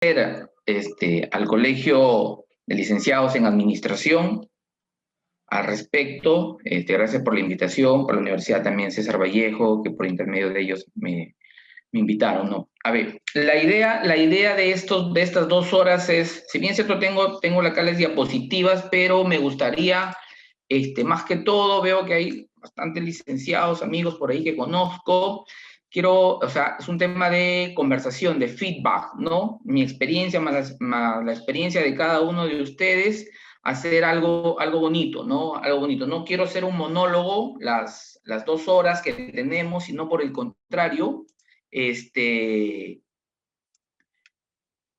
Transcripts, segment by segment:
al Colegio de Licenciados en Administración al respecto. Gracias por la invitación, por la Universidad también César Vallejo, que por intermedio de ellos me invitaron, ¿no? A ver, la idea de estas 2 horas es, si bien cierto tengo acá las diapositivas, pero me gustaría, más que todo, veo que hay bastantes licenciados, amigos por ahí que conozco. O sea, es un tema de conversación, de feedback, ¿no? Mi experiencia más la experiencia de cada uno de ustedes, hacer algo bonito, ¿no? Algo bonito. No quiero hacer un monólogo las 2 horas que tenemos, sino por el contrario,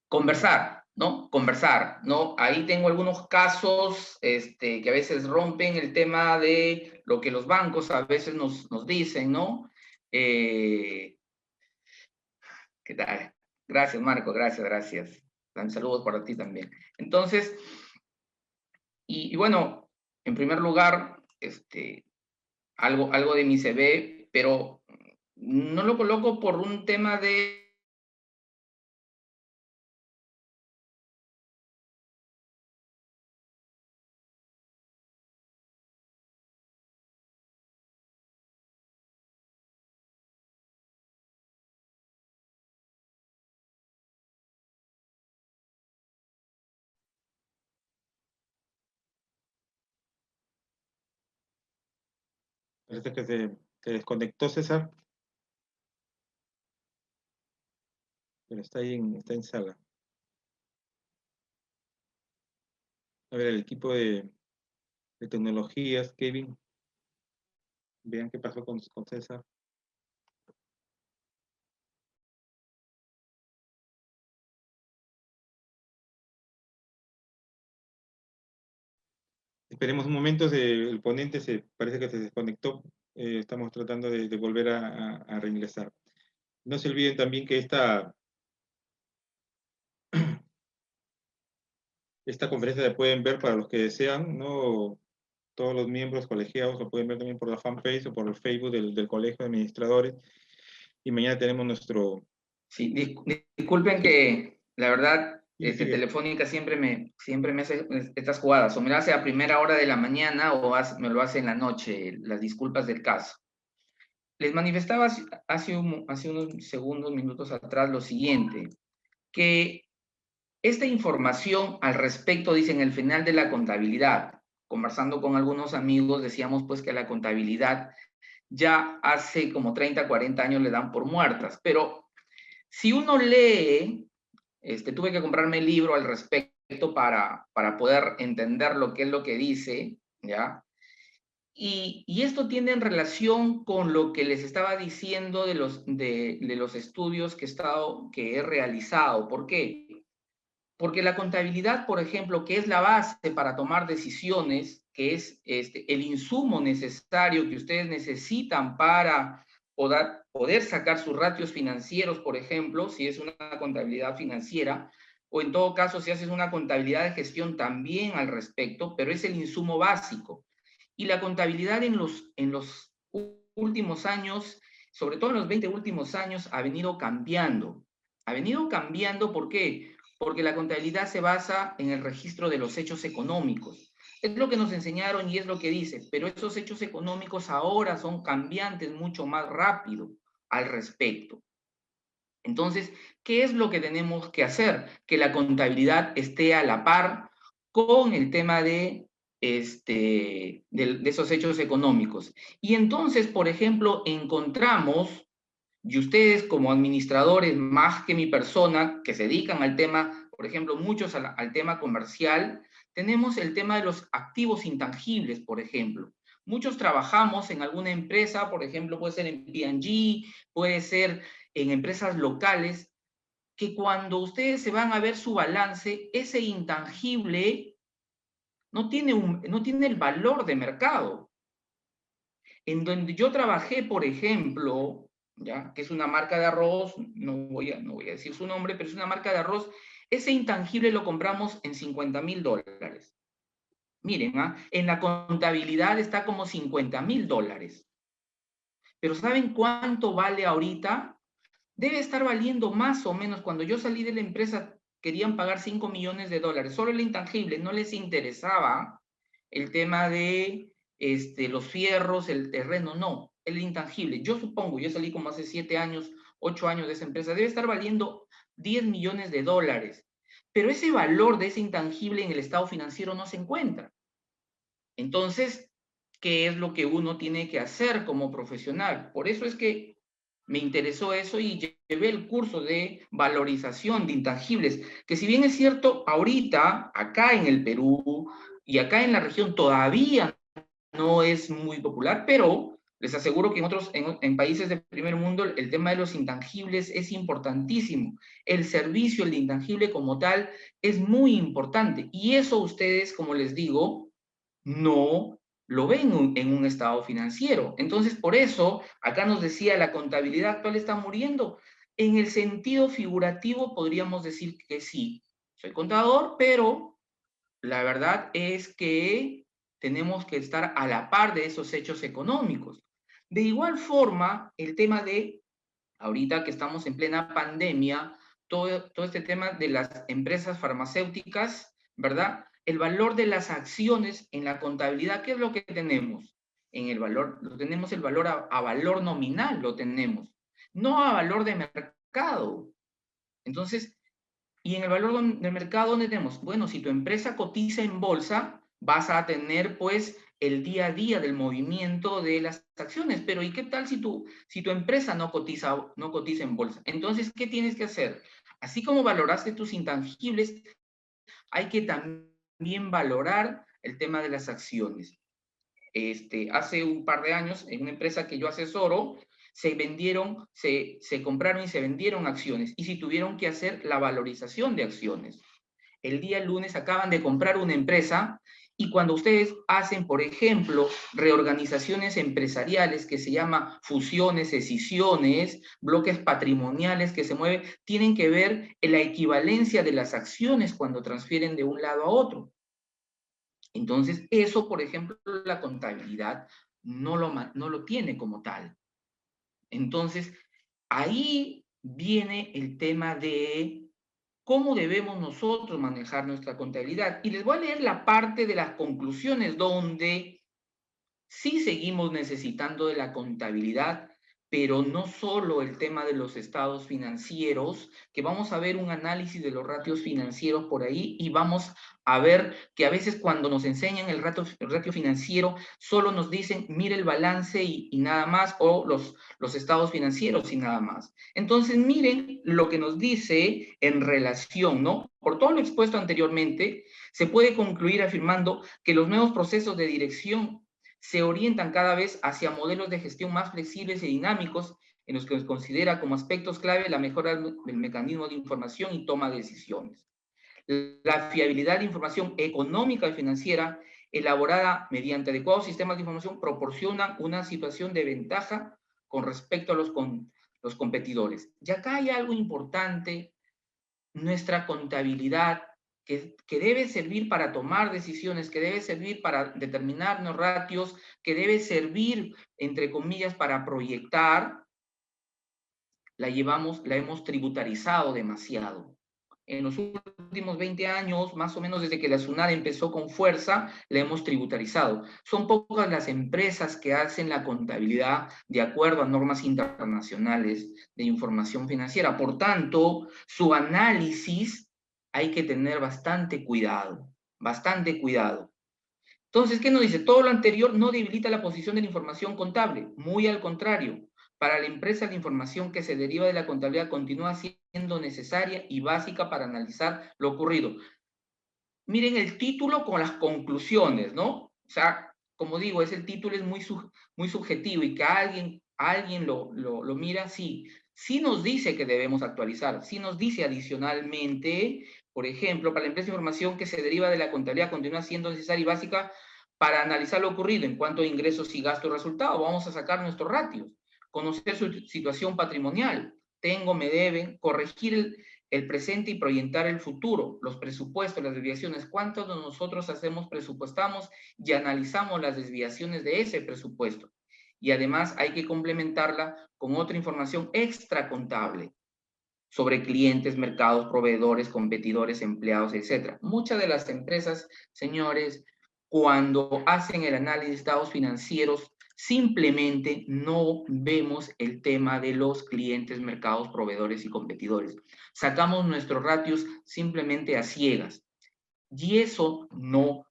conversar, ¿no? Conversar, ¿no? Ahí tengo algunos casos que a veces rompen el tema de lo que los bancos a veces nos dicen, ¿no? ¿Qué tal? Gracias, Marco, gracias. Saludos para ti también. Entonces, y bueno, en primer lugar, algo de mi CV, pero no lo coloco por un tema de... Parece que se desconectó César, pero está en sala. A ver, el equipo de tecnologías, Kevin, vean qué pasó con César. Esperemos un momento, el ponente parece que se desconectó. Estamos tratando de volver a reingresar. No se olviden también que esta conferencia la pueden ver para los que desean, ¿no? Todos los miembros colegiados lo pueden ver también por la fanpage o por el Facebook del Colegio de Administradores. Y mañana tenemos nuestro... Sí, disculpen que la verdad, Sí, sigue. Telefónica siempre me hace estas jugadas, o me lo hace a primera hora de la mañana o me lo hace en la noche, las disculpas del caso. Les manifestaba hace unos segundos, minutos atrás lo siguiente, que esta información al respecto, dice en el final de la contabilidad, conversando con algunos amigos, decíamos pues que la contabilidad ya hace como 30, 40 años le dan por muertas, pero si uno lee, tuve que comprarme el libro al respecto para poder entender lo que es lo que dice, ¿ya? Y esto tiene en relación con lo que les estaba diciendo de los estudios que he realizado. ¿Por qué? Porque la contabilidad, por ejemplo, que es la base para tomar decisiones, que es el insumo necesario que ustedes necesitan para poder sacar sus ratios financieros, por ejemplo, si es una contabilidad financiera, o en todo caso, si haces una contabilidad de gestión también al respecto, pero es el insumo básico. Y la contabilidad en los últimos años, sobre todo en los 20 últimos años, ha venido cambiando. Ha venido cambiando, ¿por qué? Porque la contabilidad se basa en el registro de los hechos económicos. Es lo que nos enseñaron y es lo que dice, pero esos hechos económicos ahora son cambiantes mucho más rápido al respecto. Entonces, ¿qué es lo que tenemos que hacer? Que la contabilidad esté a la par con el tema de esos hechos económicos. Y entonces, por ejemplo, encontramos, y ustedes como administradores, más que mi persona, que se dedican al tema, por ejemplo, muchos al tema comercial, tenemos el tema de los activos intangibles, por ejemplo. Muchos trabajamos en alguna empresa, por ejemplo, puede ser en P&G, puede ser en empresas locales, que cuando ustedes se van a ver su balance, ese intangible no tiene el valor de mercado. En donde yo trabajé, por ejemplo, ¿ya? Que es una marca de arroz, no voy a decir su nombre, pero es una marca de arroz, ese intangible lo compramos en $50,000. Miren, en la contabilidad está como $50,000. Pero ¿saben cuánto vale ahorita? Debe estar valiendo más o menos, cuando yo salí de la empresa querían pagar 5 millones de dólares, solo el intangible, no les interesaba el tema de los fierros, el terreno, no, el intangible. Yo supongo, yo salí como hace 7 años, 8 años de esa empresa, debe estar valiendo 10 millones de dólares, pero ese valor de ese intangible en el estado financiero no se encuentra. Entonces, ¿qué es lo que uno tiene que hacer como profesional? Por eso es que me interesó eso y llevé el curso de valorización de intangibles, que si bien es cierto, ahorita, acá en el Perú y acá en la región todavía no es muy popular, pero les aseguro que en países del primer mundo el tema de los intangibles es importantísimo. El servicio, el intangible como tal, es muy importante. Y eso ustedes, como les digo, no lo ven en un estado financiero. Entonces, por eso, acá nos decía, la contabilidad actual está muriendo. En el sentido figurativo, podríamos decir que sí. Soy contador, pero la verdad es que tenemos que estar a la par de esos hechos económicos. De igual forma, el tema de, ahorita que estamos en plena pandemia, todo este tema de las empresas farmacéuticas, ¿verdad? El valor de las acciones en la contabilidad, ¿qué es lo que tenemos? En el valor, lo tenemos el valor a valor nominal, lo tenemos, no a valor de mercado. Entonces, y en el valor del mercado, ¿dónde tenemos? Bueno, si tu empresa cotiza en bolsa, vas a tener pues el día a día del movimiento de las acciones. Pero ¿y qué tal si tu empresa no cotiza en bolsa? Entonces, ¿qué tienes que hacer? Así como valoraste tus intangibles, hay que también valorar el tema de las acciones. Hace un par de años, en una empresa que yo asesoro, se compraron y se vendieron acciones, y si tuvieron que hacer la valorización de acciones. El día lunes acaban de comprar una empresa, y cuando ustedes hacen, por ejemplo, reorganizaciones empresariales, que se llama fusiones, escisiones, bloques patrimoniales que se mueven, tienen que ver la equivalencia de las acciones cuando transfieren de un lado a otro. Entonces, eso, por ejemplo, la contabilidad no lo tiene como tal. Entonces, ahí viene el tema de cómo debemos nosotros manejar nuestra contabilidad. Y les voy a leer la parte de las conclusiones donde sí seguimos necesitando de la contabilidad, pero no solo el tema de los estados financieros, que vamos a ver un análisis de los ratios financieros por ahí, y vamos a ver que a veces cuando nos enseñan el ratio financiero, solo nos dicen, mire el balance y nada más, o los estados financieros y nada más. Entonces, miren lo que nos dice en relación, ¿no? Por todo lo expuesto anteriormente, se puede concluir afirmando que los nuevos procesos de dirección se orientan cada vez hacia modelos de gestión más flexibles y dinámicos, en los que se considera como aspectos clave la mejora del mecanismo de información y toma de decisiones. La fiabilidad de información económica y financiera elaborada mediante adecuados sistemas de información proporciona una situación de ventaja con respecto a los competidores. Y acá hay algo importante: nuestra contabilidad, que debe servir para tomar decisiones, que debe servir para determinar los ratios, que debe servir, entre comillas, para proyectar, la hemos tributarizado demasiado. En los últimos 20 años, más o menos desde que la SUNAT empezó con fuerza, la hemos tributarizado. Son pocas las empresas que hacen la contabilidad de acuerdo a normas internacionales de información financiera. Por tanto, su análisis hay que tener bastante cuidado, bastante cuidado. Entonces, ¿qué nos dice? Todo lo anterior no debilita la posición de la información contable, muy al contrario. Para la empresa, la información que se deriva de la contabilidad continúa siendo necesaria y básica para analizar lo ocurrido. Miren el título con las conclusiones, ¿no? O sea, como digo, el título es muy subjetivo, y que alguien lo mira, sí. Sí nos dice que debemos actualizar, sí nos dice adicionalmente, por ejemplo, para la empresa de información que se deriva de la contabilidad continúa siendo necesaria y básica para analizar lo ocurrido en cuanto a ingresos y gastos y resultados. Vamos a sacar nuestros ratios, conocer su situación patrimonial, tengo, me deben, corregir el presente y proyectar el futuro, los presupuestos, las desviaciones. ¿Cuántos de nosotros presupuestamos y analizamos las desviaciones de ese presupuesto? Y además hay que complementarla con otra información extra contable. sobre clientes, mercados, proveedores, competidores, empleados, etc. Muchas de las empresas, señores, cuando hacen el análisis de estados financieros, simplemente no vemos el tema de los clientes, mercados, proveedores y competidores. Sacamos nuestros ratios simplemente a ciegas. Y eso no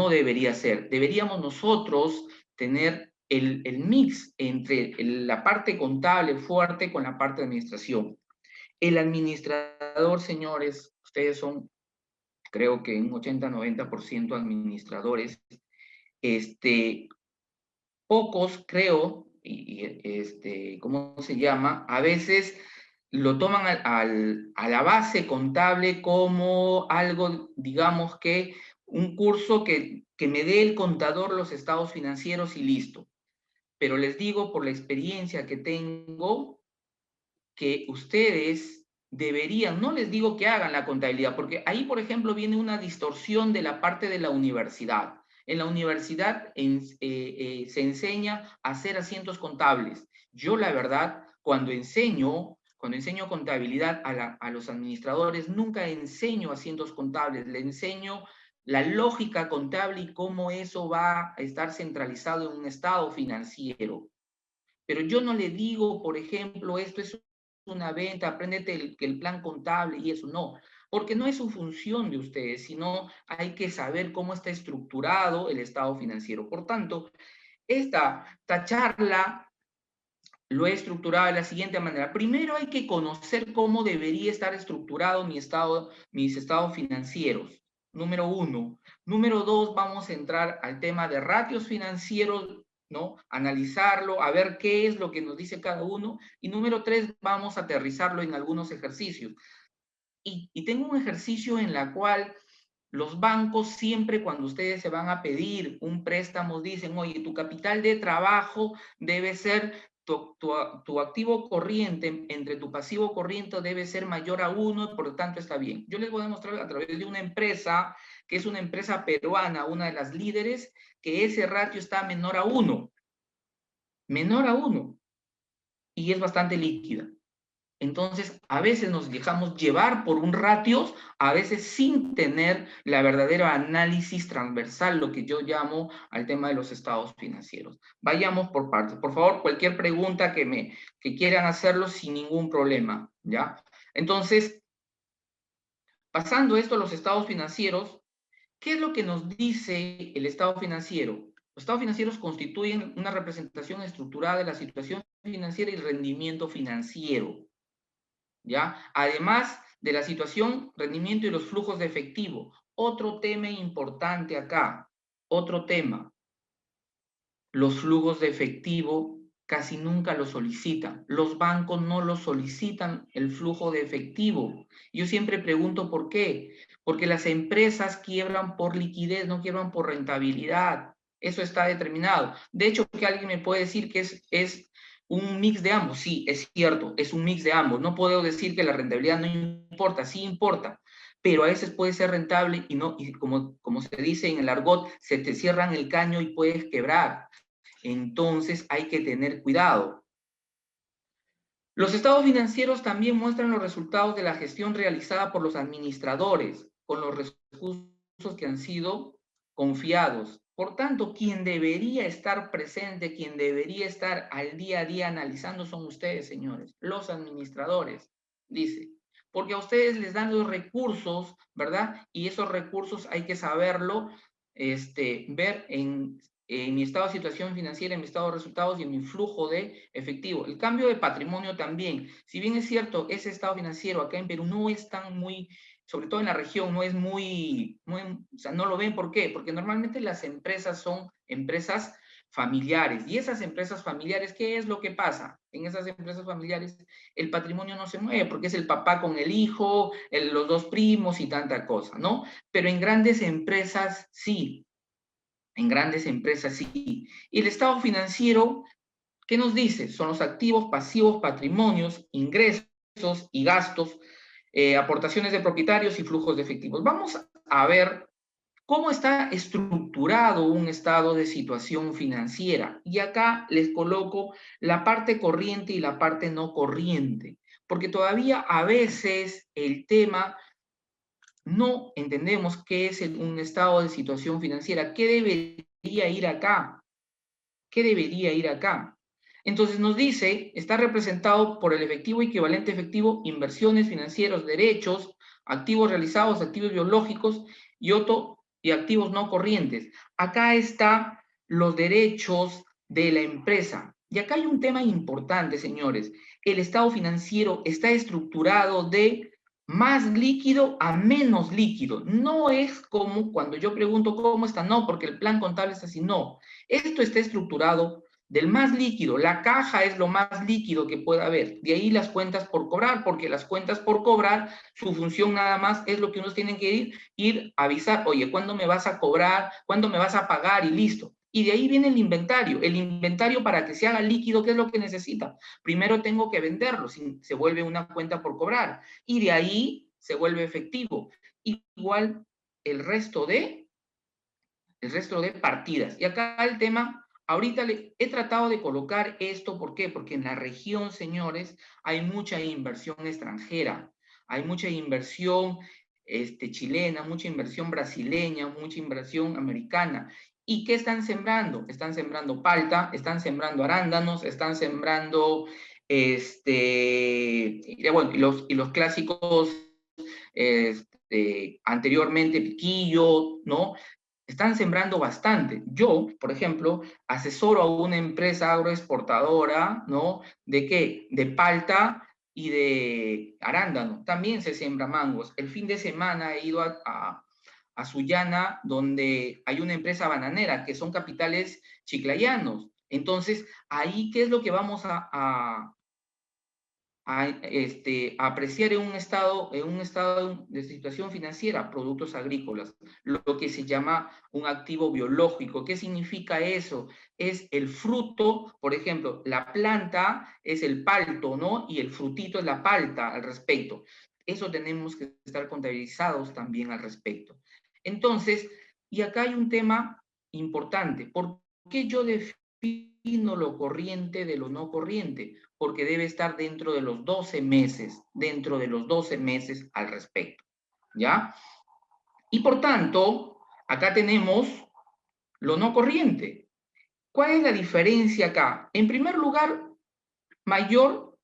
debería ser. Deberíamos nosotros tener el mix entre la parte contable fuerte con la parte de administración. El administrador, señores, ustedes son, creo que un 80-90% administradores, pocos, creo, ¿cómo se llama? A veces lo toman a la base contable como algo, digamos que un curso que me dé el contador los estados financieros y listo. Pero les digo por la experiencia que tengo, que ustedes deberían, no les digo que hagan la contabilidad, porque ahí, por ejemplo, viene una distorsión de la parte de la universidad. En la universidad se enseña a hacer asientos contables. Yo, la verdad, cuando enseño contabilidad a los administradores, nunca enseño asientos contables, le enseño la lógica contable y cómo eso va a estar centralizado en un estado financiero. Pero yo no le digo, por ejemplo, esto es una venta, apréndete el plan contable y eso, no, porque no es su función de ustedes, sino hay que saber cómo está estructurado el estado financiero. Por tanto, esta charla lo he estructurado de la siguiente manera. Primero hay que conocer cómo debería estar estructurado mis estados financieros. Número 1. Número 2, vamos a entrar al tema de ratios financieros, ¿no? Analizarlo, a ver qué es lo que nos dice cada uno. Y número 3, vamos a aterrizarlo en algunos ejercicios. Y tengo un ejercicio en la cual los bancos siempre cuando ustedes se van a pedir un préstamo dicen, oye, tu capital de trabajo debe ser, tu activo corriente entre tu pasivo corriente debe ser mayor a 1, por lo tanto está bien. Yo les voy a demostrar a través de una empresa, que es una empresa peruana, una de las líderes, que ese ratio está menor a 1. Menor a 1. Y es bastante líquida. Entonces, a veces nos dejamos llevar por un ratio, a veces sin tener la verdadera análisis transversal, lo que yo llamo al tema de los estados financieros. Vayamos por partes. Por favor, cualquier pregunta que quieran hacerlo sin ningún problema, ¿ya? Entonces, pasando esto a los estados financieros, ¿qué es lo que nos dice el estado financiero? Los estados financieros constituyen una representación estructurada de la situación financiera y el rendimiento financiero. ¿Ya? Además de la situación, rendimiento y los flujos de efectivo. Otro tema importante acá, otro tema. Los flujos de efectivo casi nunca lo solicitan. Los bancos no lo solicitan el flujo de efectivo. Yo siempre pregunto por qué. Porque las empresas quiebran por liquidez, no quiebran por rentabilidad. Eso está determinado. De hecho, que alguien me puede decir que es un mix de ambos. Sí, es cierto, es un mix de ambos. No puedo decir que la rentabilidad no importa, sí importa, pero a veces puede ser rentable y no, y como se dice en el argot, se te cierran el caño y puedes quebrar. Entonces hay que tener cuidado. Los estados financieros también muestran los resultados de la gestión realizada por los administradores con los recursos que han sido confiados. Por tanto, quien debería estar presente, quien debería estar al día a día analizando son ustedes, señores, los administradores, dice. Porque a ustedes les dan los recursos, ¿verdad? Y esos recursos hay que saberlo, ver en mi estado de situación financiera, en mi estado de resultados y en mi flujo de efectivo. El cambio de patrimonio también. Si bien es cierto, ese estado financiero acá en Perú no es tan muy, sobre todo en la región, no es muy, o sea, no lo ven. ¿Por qué? Porque normalmente las empresas son empresas familiares. Y esas empresas familiares, ¿qué es lo que pasa? En esas empresas familiares el patrimonio no se mueve porque es el papá con el hijo, los dos primos y tanta cosa, ¿no? Pero en grandes empresas sí. En grandes empresas sí. Y el estado financiero, ¿qué nos dice? Son los activos, pasivos, patrimonios, ingresos y gastos, aportaciones de propietarios y flujos de efectivos. Vamos a ver cómo está estructurado un estado de situación financiera. Y acá les coloco la parte corriente y la parte no corriente. porque todavía a veces el tema no entendemos qué es un estado de situación financiera, qué debería ir acá, qué debería ir acá. Entonces nos dice, está representado por el efectivo equivalente efectivo, inversiones financieros, derechos, activos realizados, activos biológicos y activos no corrientes. Acá están los derechos de la empresa. Y acá hay un tema importante, señores. El estado financiero está estructurado de más líquido a menos líquido. No es como cuando yo pregunto cómo está, no, porque el plan contable está así, no. Esto está estructurado del más líquido. La caja es lo más líquido que pueda haber. De ahí las cuentas por cobrar, porque las cuentas por cobrar, su función nada más es lo que unos tienen que ir a avisar, oye, ¿cuándo me vas a cobrar? ¿Cuándo me vas a pagar? Y listo. Y de ahí viene el inventario. El inventario, para que se haga líquido, ¿qué es lo que necesita? Primero tengo que venderlo, se vuelve una cuenta por cobrar. Y de ahí se vuelve efectivo. Igual el resto de partidas. Y acá el tema, ahorita he tratado de colocar esto, ¿por qué? Porque en la región, señores, hay mucha inversión extranjera, hay mucha inversión chilena, mucha inversión brasileña, mucha inversión americana. ¿Y qué están sembrando? Están sembrando palta, están sembrando arándanos, están sembrando, bueno, y los clásicos, anteriormente piquillo, ¿no? Están sembrando bastante. Yo, por ejemplo, asesoro a una empresa agroexportadora, ¿no? ¿De qué? De palta y de arándano. También se siembra mangos. El fin de semana he ido a Sullana, donde hay una empresa bananera, que son capitales chiclayanos. Entonces, ahí, ¿qué es lo que vamos a apreciar en un estado de situación financiera? Productos agrícolas, lo que se llama un activo biológico. ¿Qué significa eso? Es el fruto, por ejemplo, la planta es el palto, ¿no? Y el frutito es la palta al respecto. Eso tenemos que estar contabilizados también al respecto. Entonces, y acá hay un tema importante. ¿Por qué yo defino lo corriente de lo no corriente? Porque debe estar dentro de los 12 meses, al respecto, ¿ya? Y por tanto, acá tenemos lo no corriente. ¿Cuál es la diferencia acá? En primer lugar, mayor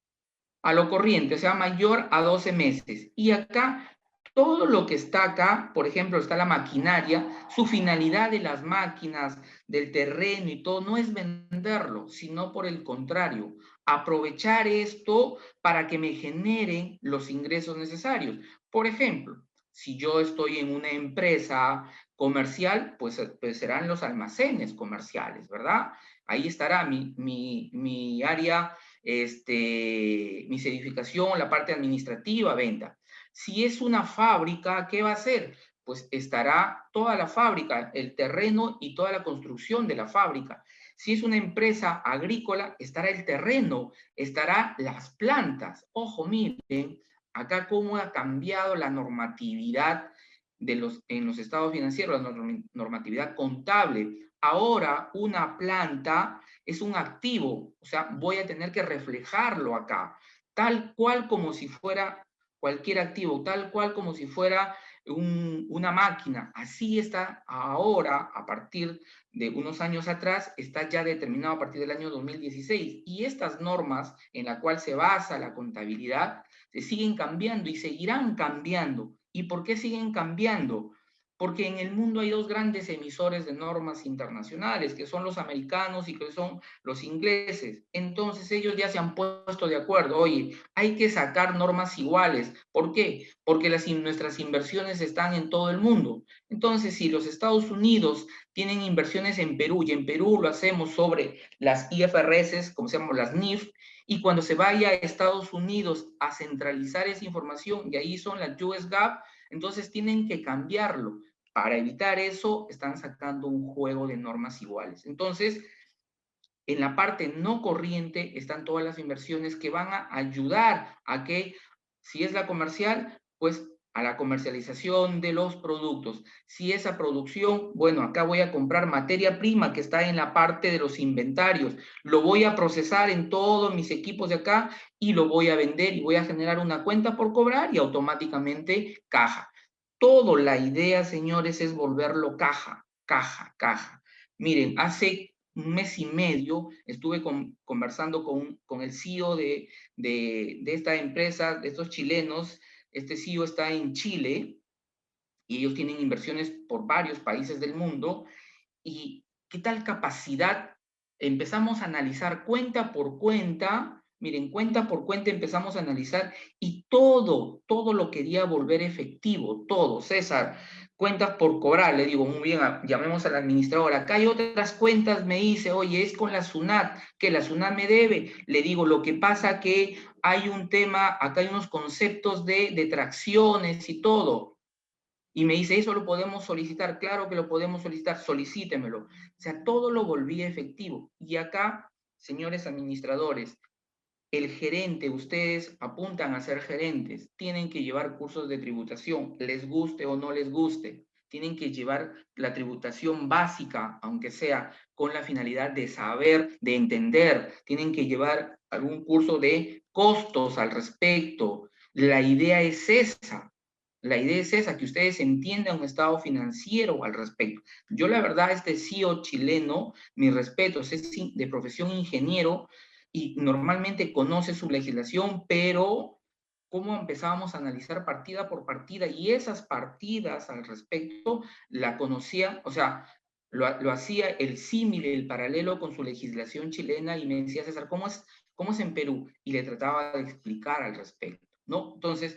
a lo corriente, o sea, mayor a 12 meses. Y acá, todo lo que está acá, por ejemplo, está la maquinaria, su finalidad de las máquinas, del terreno y todo, no es venderlo, sino por el contrario, aprovechar esto para que me generen los ingresos necesarios. Por ejemplo, si yo estoy en una empresa comercial, pues serán los almacenes comerciales, ¿verdad? Ahí estará mi área, mi edificación, la parte administrativa, venta. Si es una fábrica, ¿qué va a hacer? Pues estará toda la fábrica, el terreno y toda la construcción de la fábrica. Si es una empresa agrícola, estará el terreno, estará las plantas. Ojo, miren, acá cómo ha cambiado la normatividad en los estados financieros, la normatividad contable. Ahora, una planta es un activo, o sea, voy a tener que reflejarlo acá, tal cual como si fuera cualquier activo, tal cual como si fuera una máquina. Así está ahora, a partir de unos años atrás, está ya determinado a partir del año 2016. Y estas normas en las cuales se basa la contabilidad se siguen cambiando y seguirán cambiando. ¿Y por qué siguen cambiando? Porque en el mundo hay dos grandes emisores de normas internacionales, que son los americanos y que son los ingleses. Entonces ellos ya se han puesto de acuerdo, oye, hay que sacar normas iguales. ¿Por qué? Porque nuestras inversiones están en todo el mundo. Entonces, si los Estados Unidos tienen inversiones en Perú, y en Perú lo hacemos sobre las IFRS, como se llaman las NIF, y cuando se vaya a Estados Unidos a centralizar esa información, y ahí son las US GAAP, entonces tienen que cambiarlo. Para evitar eso, están sacando un juego de normas iguales. Entonces, en la parte no corriente están todas las inversiones que van a ayudar a que, si es la comercial, pues a la comercialización de los productos. Si esa producción, bueno, acá voy a comprar materia prima que está en la parte de los inventarios, lo voy a procesar en todos mis equipos de acá y lo voy a vender y voy a generar una cuenta por cobrar y automáticamente caja. Todo la idea, señores, es volverlo caja, caja, caja. Miren, hace un mes y medio estuve conversando con el CEO de esta empresa, de estos chilenos. Este CEO está en Chile y ellos tienen inversiones por varios países del mundo. ¿Y qué tal capacidad? Empezamos a analizar cuenta por cuenta. Miren, cuenta por cuenta empezamos a analizar y todo lo quería volver efectivo, todo. César, cuentas por cobrar, le digo, muy bien, llamemos al administrador. Acá hay otras cuentas, me dice, oye, es con la SUNAT, que la SUNAT me debe. Le digo, lo que pasa que hay un tema, acá hay unos conceptos de tracciones y todo. Y me dice, ¿eso lo podemos solicitar? Claro que lo podemos solicitar, solicítemelo. O sea, todo lo volví efectivo. Y acá, señores administradores, el gerente, ustedes apuntan a ser gerentes, tienen que llevar cursos de tributación, les guste o no les guste. Tienen que llevar la tributación básica, aunque sea con la finalidad de saber, de entender. Tienen que llevar algún curso de costos al respecto. La idea es esa. La idea es esa, que ustedes entiendan un estado financiero al respecto. Yo, la verdad, este CEO chileno, mis respetos, es de profesión ingeniero y normalmente conoce su legislación, pero cómo empezábamos a analizar partida por partida y esas partidas al respecto la conocía, o sea, lo hacía el símil, el paralelo con su legislación chilena y me decía, César, cómo es en Perú? Y le trataba de explicar al respecto, ¿no? Entonces,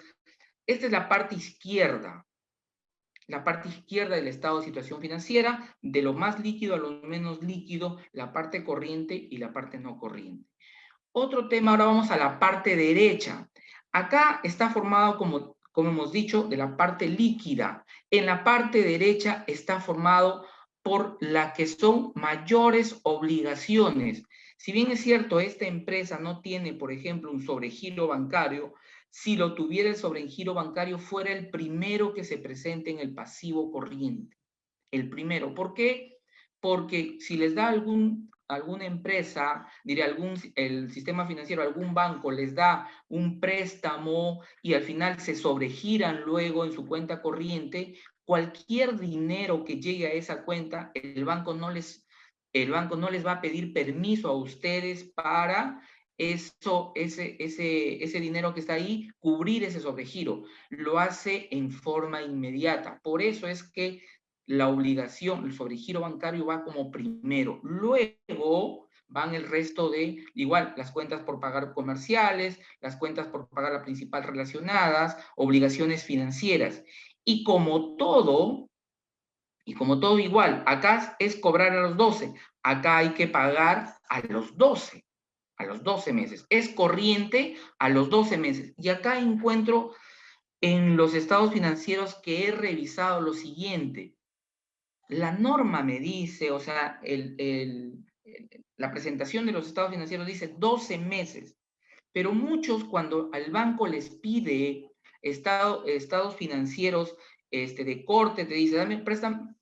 esta es la parte izquierda del estado de situación financiera, de lo más líquido a lo menos líquido, la parte corriente y la parte no corriente. Otro tema, ahora vamos a la parte derecha. Acá está formado, como hemos dicho, de la parte líquida. En la parte derecha está formado por la que son mayores obligaciones. Si bien es cierto, esta empresa no tiene, por ejemplo, un sobregiro bancario, si lo tuviera el sobregiro bancario, fuera el primero que se presente en el pasivo corriente. El primero. ¿Por qué? Porque si les da alguna empresa, diré, el sistema financiero, algún banco les da un préstamo y al final se sobregiran luego en su cuenta corriente, cualquier dinero que llegue a esa cuenta, el banco no les va a pedir permiso a ustedes para ese dinero que está ahí, cubrir ese sobregiro. Lo hace en forma inmediata. Por eso es que la obligación, el sobregiro bancario va como primero. Luego van el resto de, igual, las cuentas por pagar comerciales, las cuentas por pagar la principal relacionadas, obligaciones financieras. Y como todo igual, acá es cobrar a los 12, acá hay que pagar a los 12 meses. Es corriente a los 12 meses. Y acá encuentro en los estados financieros que he revisado lo siguiente. La norma me dice, o sea, la presentación de los estados financieros dice 12 meses, pero muchos cuando al banco les pide estados financieros de corte, te dice,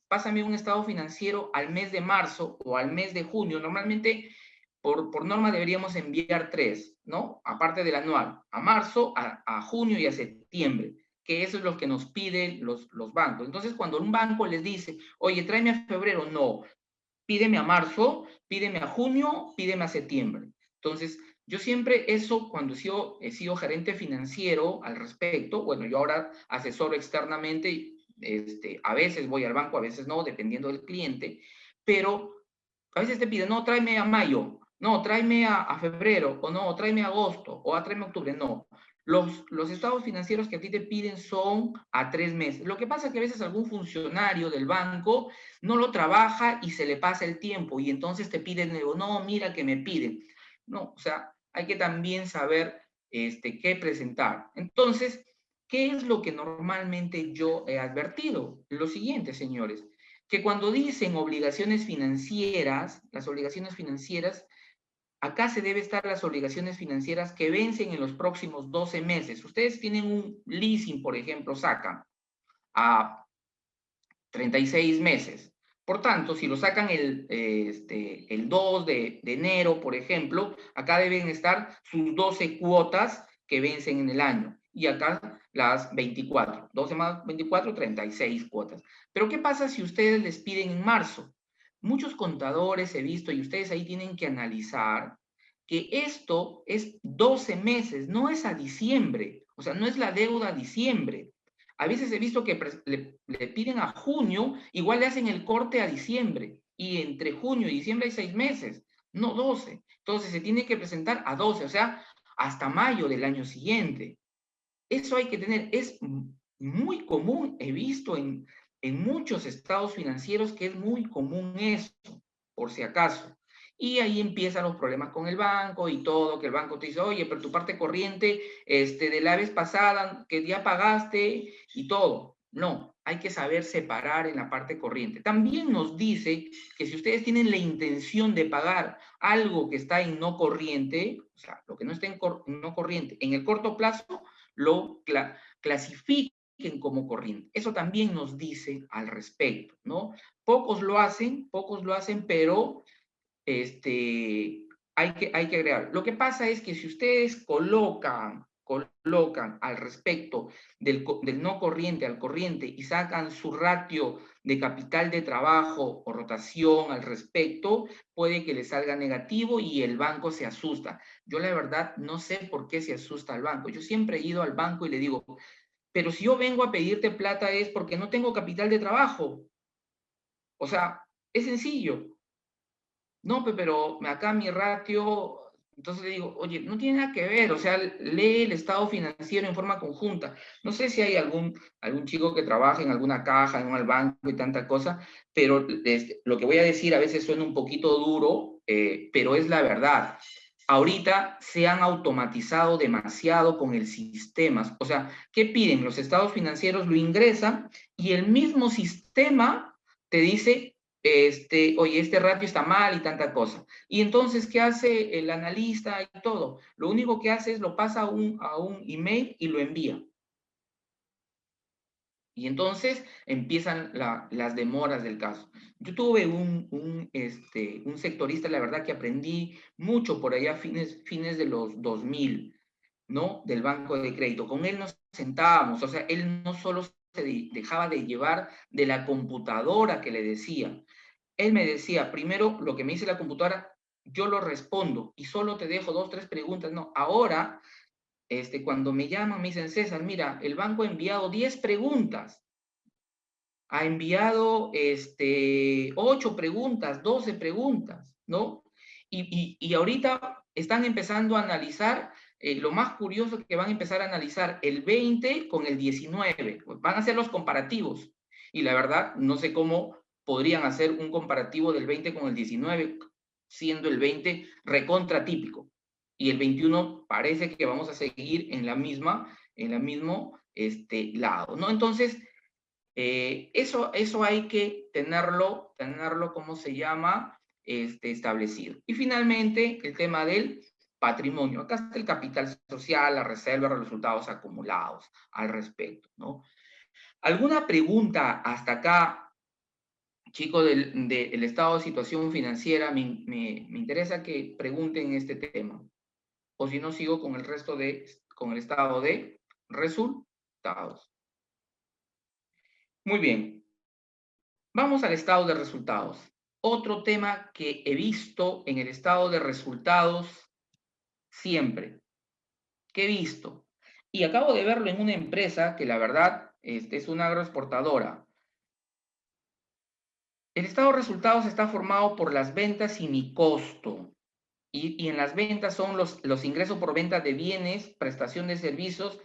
pásame un estado financiero al mes de marzo o al mes de junio. Normalmente, por norma deberíamos enviar 3, ¿no? Aparte del anual, a marzo, a junio y a septiembre, que eso es lo que nos piden los bancos. Entonces, cuando un banco les dice, oye, tráeme a febrero, no, pídeme a marzo, pídeme a junio, pídeme a septiembre. Entonces, yo siempre eso, cuando he sido gerente financiero al respecto, bueno, yo ahora asesoro externamente, a veces voy al banco, a veces no, dependiendo del cliente, pero a veces te piden, no, tráeme a mayo, no, tráeme a febrero, o no, tráeme a agosto, o tráeme a octubre, no. Los estados financieros que a ti te piden son a 3 meses. Lo que pasa es que a veces algún funcionario del banco no lo trabaja y se le pasa el tiempo y entonces te piden, no, mira que me piden. No, o sea, hay que también saber qué presentar. Entonces, ¿qué es lo que normalmente yo he advertido? Lo siguiente, señores, que cuando dicen obligaciones financieras, las obligaciones financieras, acá se debe estar las obligaciones financieras que vencen en los próximos 12 meses. Ustedes tienen un leasing, por ejemplo, sacan a 36 meses. Por tanto, si lo sacan el 2 de enero, por ejemplo, acá deben estar sus 12 cuotas que vencen en el año. Y acá las 24. 12 más 24, 36 cuotas. Pero ¿qué pasa si ustedes les piden en marzo? Muchos contadores he visto, y ustedes ahí tienen que analizar, que esto es 12 meses, no es a diciembre. O sea, no es la deuda a diciembre. A veces he visto que le piden a junio, igual le hacen el corte a diciembre. Y entre junio y diciembre hay 6 meses, no 12. Entonces se tiene que presentar a 12, o sea, hasta mayo del año siguiente. Eso hay que tener, es muy común, he visto en muchos estados financieros que es muy común eso, por si acaso. Y ahí empiezan los problemas con el banco y todo, que el banco te dice, oye, pero tu parte corriente de la vez pasada, que ya pagaste y todo. No, hay que saber separar en la parte corriente. También nos dice que si ustedes tienen la intención de pagar algo que está en no corriente, o sea, lo que no está en no corriente, en el corto plazo, lo clasifiquen como corriente. Eso también nos dice al respecto, ¿no? Pocos lo hacen, pero hay que agregar. Lo que pasa es que si ustedes colocan al respecto del no corriente al corriente y sacan su ratio de capital de trabajo o rotación al respecto, puede que les salga negativo y el banco se asusta. Yo la verdad no sé por qué se asusta el banco. Yo siempre he ido al banco y le digo, pero si yo vengo a pedirte plata es porque no tengo capital de trabajo. O sea, es sencillo. No, pero acá mi ratio, entonces le digo, oye, no tiene nada que ver, o sea, lee el estado financiero en forma conjunta. No sé si hay algún chico que trabaja en alguna caja, en un banco y tanta cosa, pero lo que voy a decir a veces suena un poquito duro, pero es la verdad. Ahorita se han automatizado demasiado con el sistema. O sea, ¿qué piden? Los estados financieros lo ingresan y el mismo sistema te dice oye, este ratio está mal y tanta cosa. Y entonces, ¿qué hace el analista y todo? Lo único que hace es lo pasa a un email y lo envía. Y entonces empiezan las demoras del caso. Yo tuve un sectorista, la verdad que aprendí mucho por allá fines de los 2000, ¿no? Del banco de crédito. Con él nos sentábamos, o sea, él no solo se dejaba de llevar de la computadora que le decía. Él me decía, primero, lo que me dice la computadora, yo lo respondo y solo te dejo 2, 3 preguntas. No, ahora, cuando me llaman, me dicen, César, mira, el banco ha enviado 10 preguntas. Ha enviado 8 preguntas, 12 preguntas, ¿no? Y ahorita están empezando a analizar, lo más curioso es que van a empezar a analizar el 20 con el 19. Van a hacer los comparativos. Y la verdad, no sé cómo podrían hacer un comparativo del 20 con el 19, siendo el 20 recontra típico. Y el 21 parece que vamos a seguir en el mismo lado, ¿no? Entonces, eso hay que tenerlo, ¿cómo se llama? Establecido. Y finalmente, el tema del patrimonio. Acá está el capital social, la reserva, los resultados acumulados al respecto, ¿no? ¿Alguna pregunta hasta acá, chicos, del estado de situación financiera? Me interesa que pregunten este tema. O si no, sigo con con el estado de resultados. Muy bien. Vamos al estado de resultados. Otro tema que he visto en el estado de resultados siempre, que he visto, y acabo de verlo en una empresa que la verdad es una agroexportadora. El estado de resultados está formado por las ventas y mi costo. Y en las ventas son los ingresos por venta de bienes, prestación de servicios,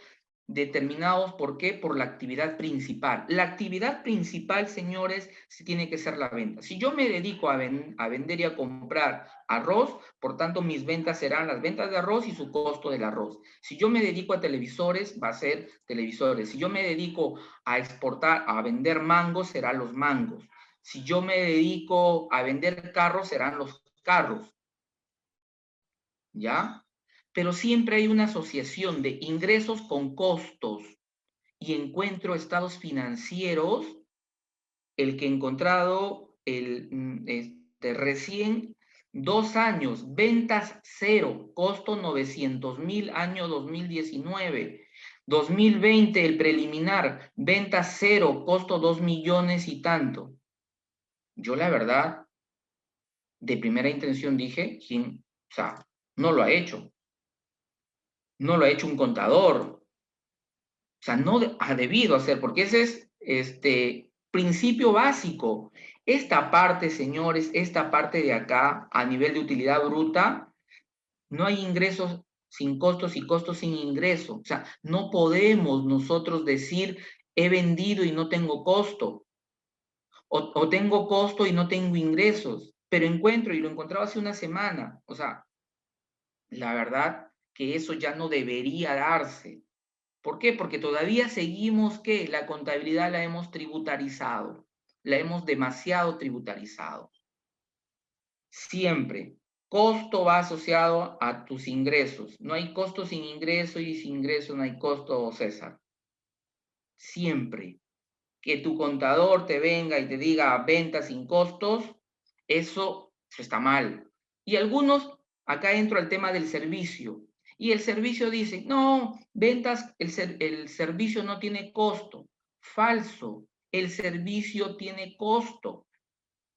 determinados, ¿por qué? Por la actividad principal. La actividad principal, señores, sí tiene que ser la venta. Si yo me dedico a vender y a comprar arroz, por tanto, mis ventas serán las ventas de arroz y su costo del arroz. Si yo me dedico a televisores, va a ser televisores. Si yo me dedico a exportar, a vender mangos, serán los mangos. Si yo me dedico a vender carros, serán los carros. ¿ya? Pero siempre hay una asociación de ingresos con costos y encuentro estados financieros, el que he encontrado recién 2 años, ventas cero, costo 900.000, año 2019. 2020, el preliminar, ventas cero, costo 2 millones y tanto. Yo la verdad, de primera intención dije, o sea, no lo ha hecho. No lo ha hecho un contador. O sea, no ha debido hacer, porque ese es principio básico. Esta parte, señores, esta parte de acá, a nivel de utilidad bruta, no hay ingresos sin costos y costos sin ingresos. O sea, no podemos nosotros decir, he vendido y no tengo costo, o tengo costo y no tengo ingresos, pero encuentro, y lo encontraba hace una semana. O sea, la verdad que eso ya no debería darse. ¿Por qué? Porque todavía seguimos que la contabilidad la hemos tributarizado, la hemos demasiado tributarizado. Siempre. Costo va asociado a tus ingresos. No hay costo sin ingreso y sin ingreso no hay costo, César. Siempre. Que tu contador te venga y te diga ventas sin costos, eso está mal. Y algunos, acá entro al tema del servicio. Y el servicio dice, no, ventas, el servicio no tiene costo. Falso, el servicio tiene costo.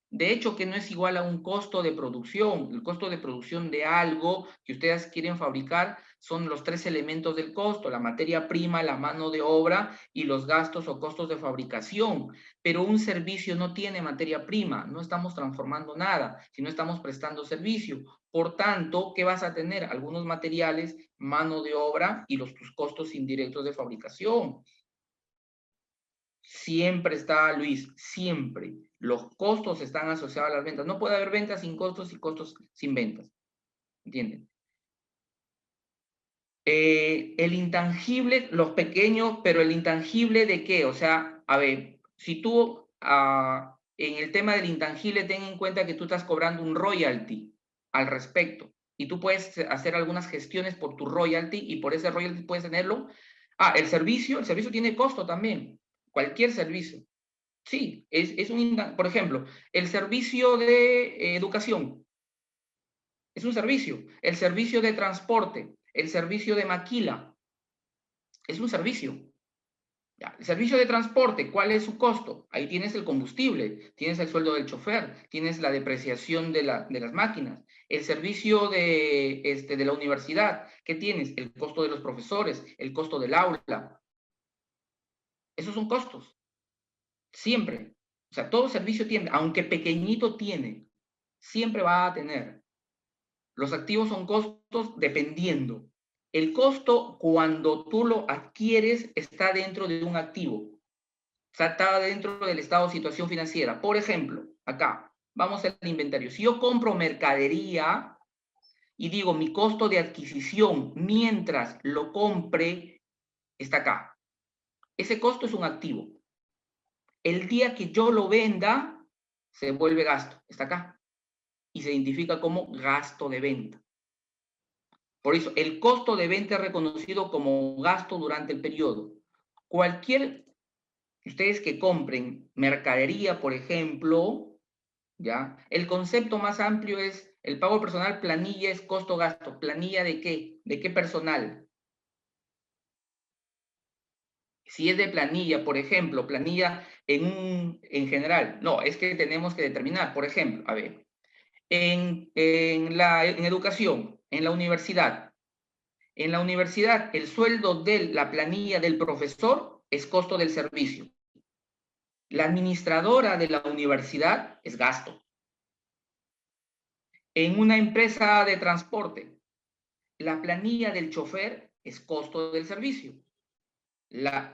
De hecho, que no es igual a un costo de producción. El costo de producción de algo que ustedes quieren fabricar son los 3 elementos del costo: la materia prima, la mano de obra y los gastos o costos de fabricación. Pero un servicio no tiene materia prima, no estamos transformando nada, sino estamos prestando servicio. Por tanto, ¿qué vas a tener? Algunos materiales, mano de obra y tus costos indirectos de fabricación. Siempre está, Luis, siempre. Los costos están asociados a las ventas. No puede haber ventas sin costos y costos sin ventas. ¿Entienden? El intangible, los pequeños, pero el intangible ¿de qué? O sea, a ver, si tú en el tema del intangible ten en cuenta que tú estás cobrando un royalty al respecto y tú puedes hacer algunas gestiones por tu royalty y por ese royalty puedes tenerlo. El servicio tiene costo también, cualquier servicio. Sí, por ejemplo, el servicio de educación es un servicio, el servicio de transporte, el servicio de maquila, es un servicio. Ya, el servicio de transporte, ¿cuál es su costo? Ahí tienes el combustible, tienes el sueldo del chofer, tienes la depreciación de las máquinas. El servicio de la universidad, ¿qué tienes? El costo de los profesores, el costo del aula. Esos son costos, siempre. O sea, todo servicio tiene, aunque pequeñito tiene, siempre va a tener. Los activos son costos dependiendo. El costo, cuando tú lo adquieres, está dentro de un activo. O sea, está dentro del estado de situación financiera. Por ejemplo, acá, vamos al inventario. Si yo compro mercadería y digo mi costo de adquisición mientras lo compre, está acá. Ese costo es un activo. El día que yo lo venda, se vuelve gasto. Está acá. Y se identifica como gasto de venta. Por eso, el costo de venta es reconocido como gasto durante el periodo. Ustedes que compren mercadería, por ejemplo, ¿ya? El concepto más amplio es el pago personal, planilla es costo-gasto. ¿Planilla de qué? ¿De qué personal? Si es de planilla, por ejemplo, planilla en general. No, es que tenemos que determinar, por ejemplo, a ver, en educación, en la universidad. En la universidad, el sueldo de la planilla del profesor es costo del servicio. La administradora de la universidad es gasto. En una empresa de transporte, la planilla del chofer es costo del servicio. La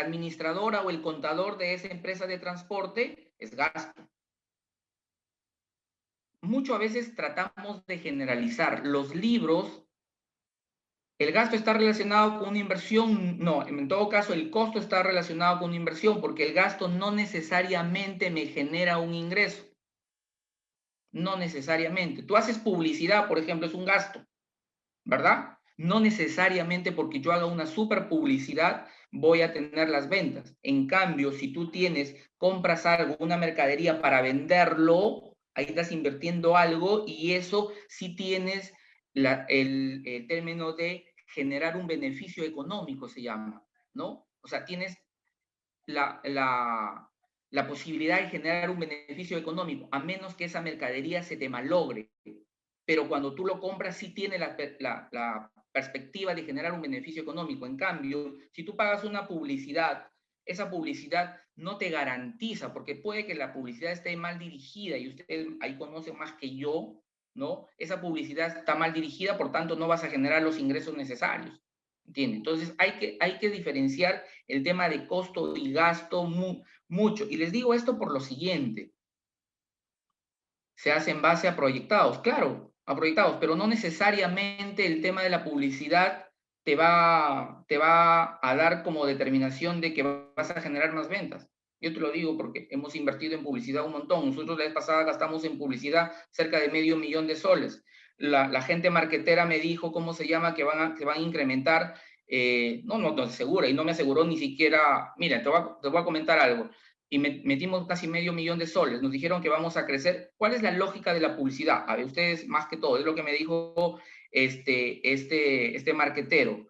administradora o el contador de esa empresa de transporte es gasto. Muchas veces tratamos de generalizar. Los libros, ¿el gasto está relacionado con una inversión? No, en todo caso el costo está relacionado con una inversión porque el gasto no necesariamente me genera un ingreso. No necesariamente. Tú haces publicidad, por ejemplo, es un gasto, ¿verdad? No necesariamente porque yo haga una super publicidad voy a tener las ventas. En cambio, si tú compras algo, una mercadería para venderlo, ahí estás invirtiendo algo y eso sí tienes el término de generar un beneficio económico, se llama, ¿no? O sea, tienes la posibilidad de generar un beneficio económico, a menos que esa mercadería se te malogre. Pero cuando tú lo compras, sí tiene la perspectiva de generar un beneficio económico. En cambio, si tú pagas una publicidad, esa publicidad no te garantiza, porque puede que la publicidad esté mal dirigida y ustedes ahí conocen más que yo, ¿no? Esa publicidad está mal dirigida, por tanto no vas a generar los ingresos necesarios. ¿Entiendes? Entonces hay que diferenciar el tema de costo y gasto mucho. Y les digo esto por lo siguiente. Se hace en base a proyectados, claro, a proyectados, pero no necesariamente el tema de la publicidad te va a dar como determinación de que vas a generar más ventas. Yo te lo digo porque hemos invertido en publicidad un montón. Nosotros la vez pasada gastamos en publicidad cerca de $500,000. La gente marketera me dijo, ¿cómo se llama? Que van a incrementar. No asegura, y no me aseguró ni siquiera. Mira, te voy a comentar algo. Y metimos casi $500,000. Nos dijeron que vamos a crecer. ¿Cuál es la lógica de la publicidad? A ver, ustedes más que todo, es lo que me dijo este marketero.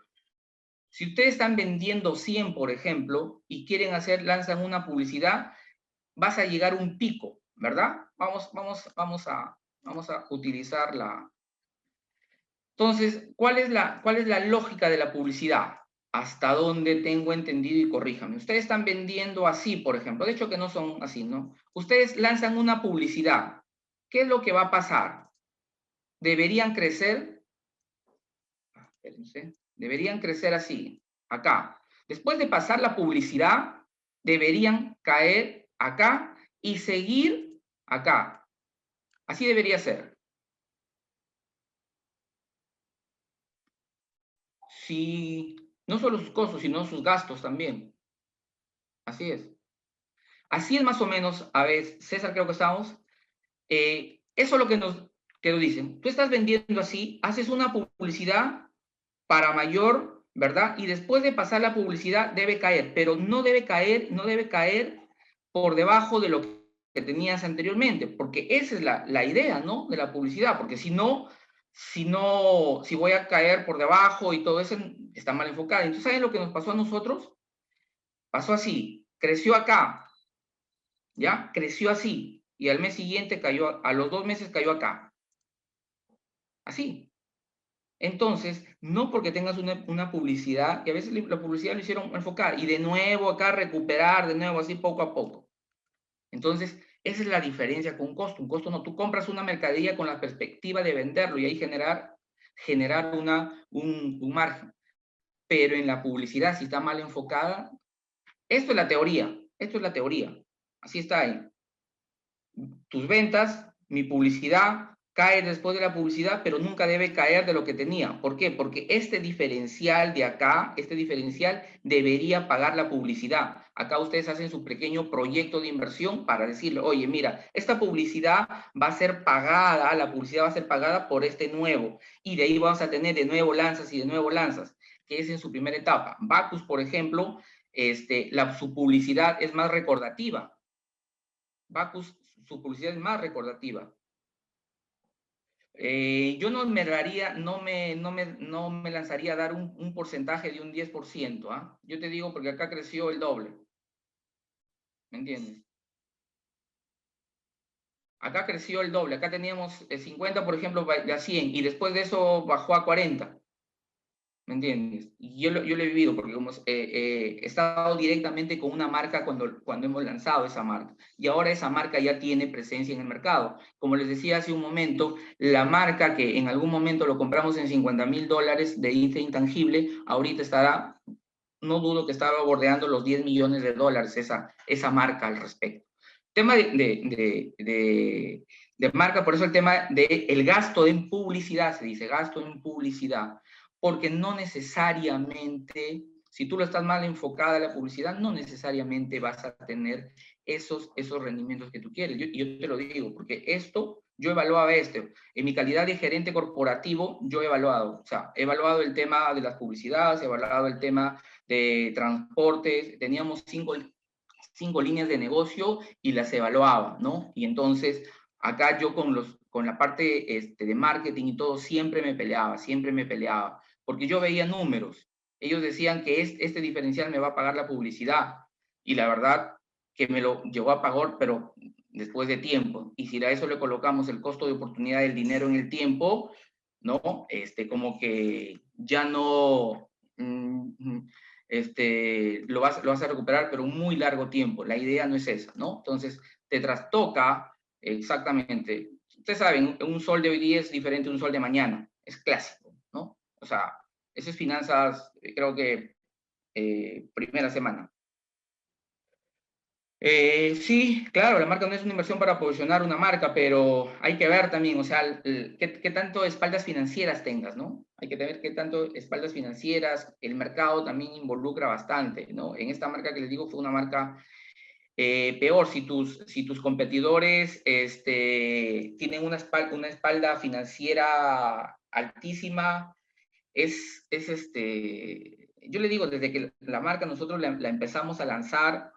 Si ustedes están vendiendo 100, por ejemplo, y quieren lanzan una publicidad, vas a llegar a un pico, ¿verdad? Vamos a utilizar Entonces, ¿cuál es la lógica de la publicidad? Hasta donde tengo entendido y corríjame. Ustedes están vendiendo así, por ejemplo. De hecho, que no son así, ¿no? Ustedes lanzan una publicidad. ¿Qué es lo que va a pasar? Deberían crecer. Espérense. Deberían crecer así, acá. Después de pasar la publicidad, deberían caer acá y seguir acá. Así debería ser. Si no solo sus costos, sino sus gastos también. Así es. Así es más o menos, a ver, César, creo que estamos. Eso es lo que nos dicen. Tú estás vendiendo así, haces una publicidad para mayor, ¿verdad? Y después de pasar la publicidad debe caer, pero no debe caer por debajo de lo que tenías anteriormente, porque esa es la idea, ¿no? De la publicidad, porque si voy a caer por debajo y todo eso está mal enfocado. Entonces, ¿saben lo que nos pasó a nosotros? Pasó así, creció acá, ¿ya? Creció así, y al mes siguiente a los 2 meses cayó acá. Así. Entonces, no porque tengas una publicidad, que a veces la publicidad lo hicieron enfocar, y de nuevo acá recuperar, de nuevo así poco a poco. Entonces, esa es la diferencia con un costo. Un costo no, tú compras una mercadería con la perspectiva de venderlo y ahí generar un margen. Pero en la publicidad, si está mal enfocada, esto es la teoría, así está ahí. Tus ventas, mi publicidad, cae después de la publicidad, pero nunca debe caer de lo que tenía. ¿Por qué? Porque este diferencial de acá, este diferencial debería pagar la publicidad. Acá ustedes hacen su pequeño proyecto de inversión para decirle, oye, mira, esta publicidad va a ser pagada, la publicidad va a ser pagada por este nuevo. Y de ahí vamos a tener de nuevo lanzas y de nuevo lanzas, que es en su primera etapa. Bacus, por ejemplo, su publicidad es más recordativa. Bacus, su publicidad es más recordativa. Yo no me lanzaría a dar un porcentaje de un 10%, ¿ah? Yo te digo porque acá creció el doble. ¿Me entiendes? Acá creció el doble. Acá teníamos 50, por ejemplo, a 100, y después de eso bajó a 40. ¿Me entiendes? Y yo lo he vivido porque he estado directamente con una marca cuando hemos lanzado esa marca. Y ahora esa marca ya tiene presencia en el mercado. Como les decía hace un momento, la marca que en algún momento lo compramos en $50,000 de IFE intangible, ahorita estará, no dudo que estaba bordeando los $10 millones esa marca al respecto. Tema de marca, por eso el tema del gasto en publicidad, se dice gasto en publicidad, porque no necesariamente, si tú lo estás mal enfocada a la publicidad, no necesariamente vas a tener esos rendimientos que tú quieres. Yo te lo digo, porque esto yo evaluaba esto. En mi calidad de gerente corporativo, yo he evaluado, o sea, he evaluado el tema de las publicidades, he evaluado el tema de transportes, teníamos cinco líneas de negocio y las evaluaba, ¿no? Y entonces, acá yo con la parte de marketing y todo, siempre me peleaba, porque yo veía números. Ellos decían que este diferencial me va a pagar la publicidad, y la verdad que me lo llegó a pagar, pero después de tiempo. Y si a eso le colocamos el costo de oportunidad del dinero en el tiempo, ¿no? Como que ya no, lo vas a recuperar, pero un muy largo tiempo. La idea no es esa, ¿no? Entonces, te trastoca exactamente. Ustedes saben, un sol de hoy día es diferente a un sol de mañana. Es clásico, ¿no? O sea, eso es finanzas, creo que primera semana. Sí, claro, la marca no es una inversión para posicionar una marca, pero hay que ver también, o sea, qué tanto espaldas financieras tengas, ¿no? Hay que ver qué tanto espaldas financieras, el mercado también involucra bastante, ¿no? En esta marca que les digo fue una marca peor, si tus competidores tienen una espalda financiera altísima, yo le digo, desde que la marca nosotros la empezamos a lanzar,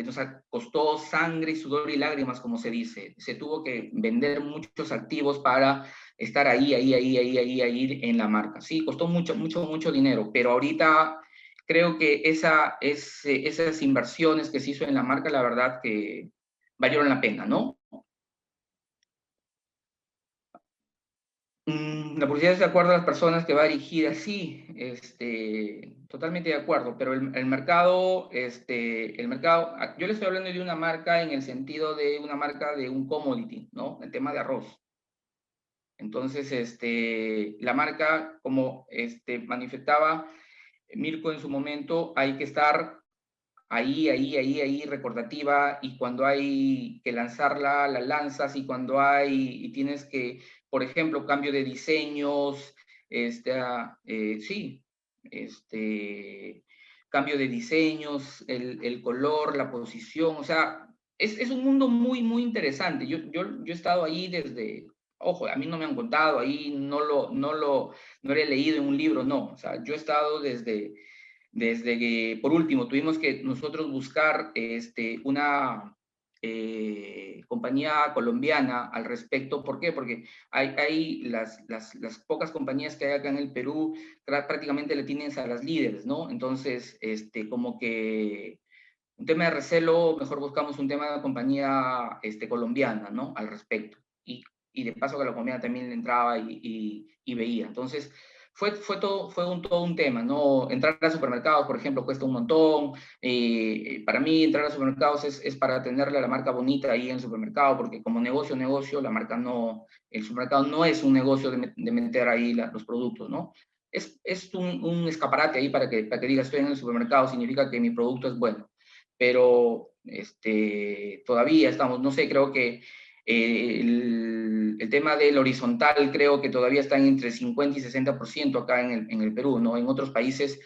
nos costó sangre, sudor y lágrimas, como se dice. Se tuvo que vender muchos activos para estar ahí en la marca. Sí, costó mucho, mucho, mucho dinero, pero ahorita creo que esas inversiones que se hizo en la marca, la verdad que valieron la pena, ¿no? La publicidad es de acuerdo a las personas que va dirigida, sí, totalmente de acuerdo, pero yo le estoy hablando de una marca en el sentido de una marca de un commodity, ¿no? El tema de arroz. Entonces, la marca, como manifestaba Mirko en su momento, hay que estar ahí, recordativa, y cuando hay que lanzarla, la lanzas, y cuando y tienes que, por ejemplo, cambio de diseños, sí, cambio de diseños, el color, la posición, o sea, es un mundo muy, muy interesante. Yo he estado ahí desde, ojo, a mí no me han contado, ahí no lo he leído en un libro, no, o sea, yo he estado desde que, por último, tuvimos que nosotros buscar una compañía colombiana al respecto. ¿Por qué? Porque hay las pocas compañías que hay acá en el Perú, prácticamente le tienen a las líderes, ¿no? Entonces, como que un tema de recelo, mejor buscamos un tema de compañía colombiana, ¿no? Al respecto. Y de paso que la colombiana también entraba y veía. Entonces, todo un tema, ¿no? Entrar a supermercados, por ejemplo, cuesta un montón. Para mí, entrar a supermercados es para tenerle la marca bonita ahí en el supermercado, porque como negocio, la marca no, el supermercado no es un negocio de meter ahí los productos, ¿no? Es un escaparate ahí para que diga estoy en el supermercado, significa que mi producto es bueno. Pero todavía estamos, no sé, creo que el tema del horizontal creo que todavía está entre 50 y 60% acá en el Perú, ¿no? En otros países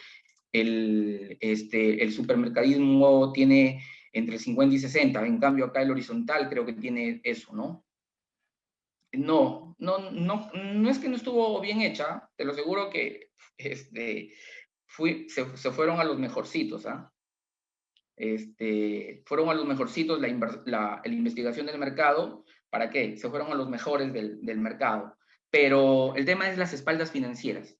el supermercadismo tiene entre 50 y 60, en cambio acá el horizontal creo que tiene eso, ¿no? No es que no estuvo bien hecha, te lo aseguro que se fueron a los mejorcitos, ¿ah? Fueron a los mejorcitos la investigación del mercado. ¿Para qué? Se fueron a los mejores del mercado. Pero el tema es las espaldas financieras.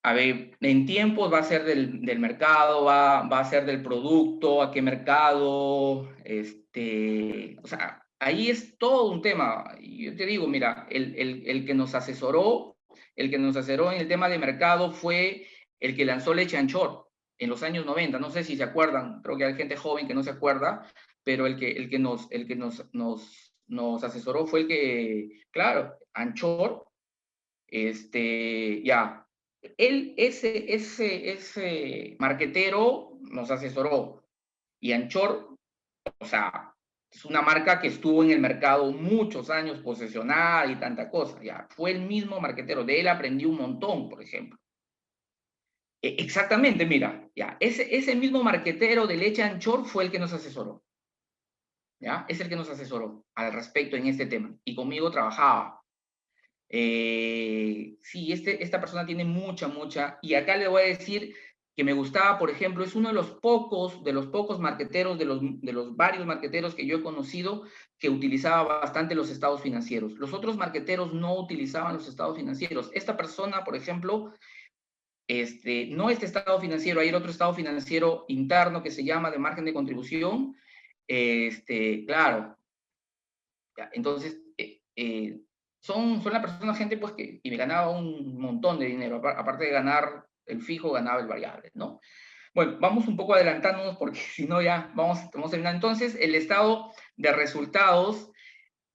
A ver, en tiempos va a ser del mercado, va a ser del producto, a qué mercado, o sea, ahí es todo un tema. Y yo te digo, mira, el que nos asesoró, en el tema de mercado fue el que lanzó Leche Anchor en los años 90. No sé si se acuerdan, creo que hay gente joven que no se acuerda, pero el que nos asesoró fue el que, claro, Anchor, ya, ese marquetero nos asesoró, y Anchor, o sea, es una marca que estuvo en el mercado muchos años posesionada y tanta cosa, ya, fue el mismo marquetero, de él aprendí un montón, por ejemplo. Exactamente, mira, ya, ese mismo marquetero de Leche Anchor fue el que nos asesoró. ¿ya? Es el que nos asesoró al respecto en este tema. Y conmigo trabajaba. Sí, esta persona tiene mucha, y acá le voy a decir que me gustaba, por ejemplo, es uno de los pocos marqueteros, de los varios marqueteros que yo he conocido que utilizaba bastante los estados financieros. Los otros marqueteros no utilizaban los estados financieros. Esta persona, por ejemplo, no este estado financiero, hay otro estado financiero interno que se llama de margen de contribución. Claro, ya, entonces, son la persona, gente, pues, y me ganaba un montón de dinero, aparte de ganar el fijo, ganaba el variable, ¿no? Bueno, vamos un poco adelantándonos porque si no ya vamos a terminar. Entonces, el estado de resultados,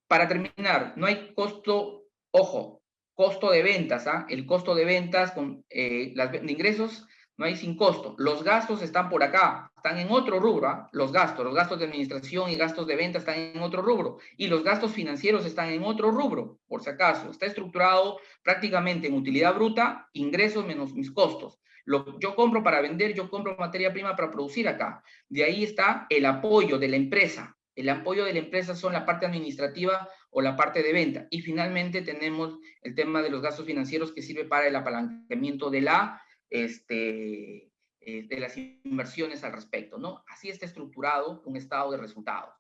para terminar, no hay costo, ojo, costo de ventas, ¿ah? El costo de ventas con de ingresos no hay sin costo. Los gastos están por acá, están en otro rubro, ¿ah? Los gastos de administración y gastos de venta están en otro rubro. Y los gastos financieros están en otro rubro, por si acaso. Está estructurado prácticamente en utilidad bruta, ingresos menos mis costos. Yo compro para vender, yo compro materia prima para producir acá. De ahí está el apoyo de la empresa. El apoyo de la empresa son la parte administrativa o la parte de venta. Y finalmente tenemos el tema de los gastos financieros que sirve para el apalancamiento de las inversiones al respecto, ¿no? Así está estructurado un estado de resultados.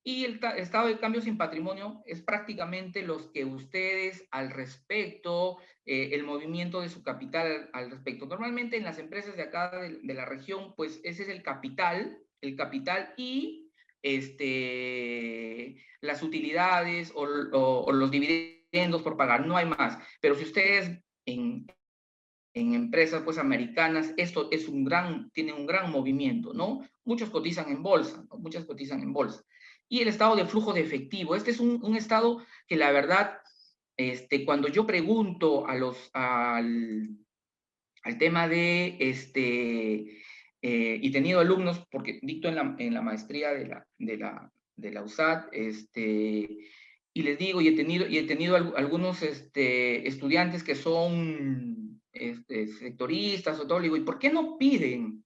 Y el estado de cambio sin patrimonio es prácticamente los que ustedes al respecto, el movimiento de su capital al respecto. Normalmente en las empresas de acá de la región, pues ese es el capital y las utilidades o los dividendos por pagar, no hay más. Pero si ustedes en empresas pues americanas, esto es tiene un gran movimiento, ¿no? Muchos cotizan en bolsa, ¿no? Muchas cotizan en bolsa. Y el estado de flujo de efectivo, este es un estado que la verdad, cuando yo pregunto al tema de, y tenido alumnos, porque dicto en la maestría de la USAT, y les digo, y he tenido algunos estudiantes que son sectoristas o todo, le digo, ¿y por qué no piden?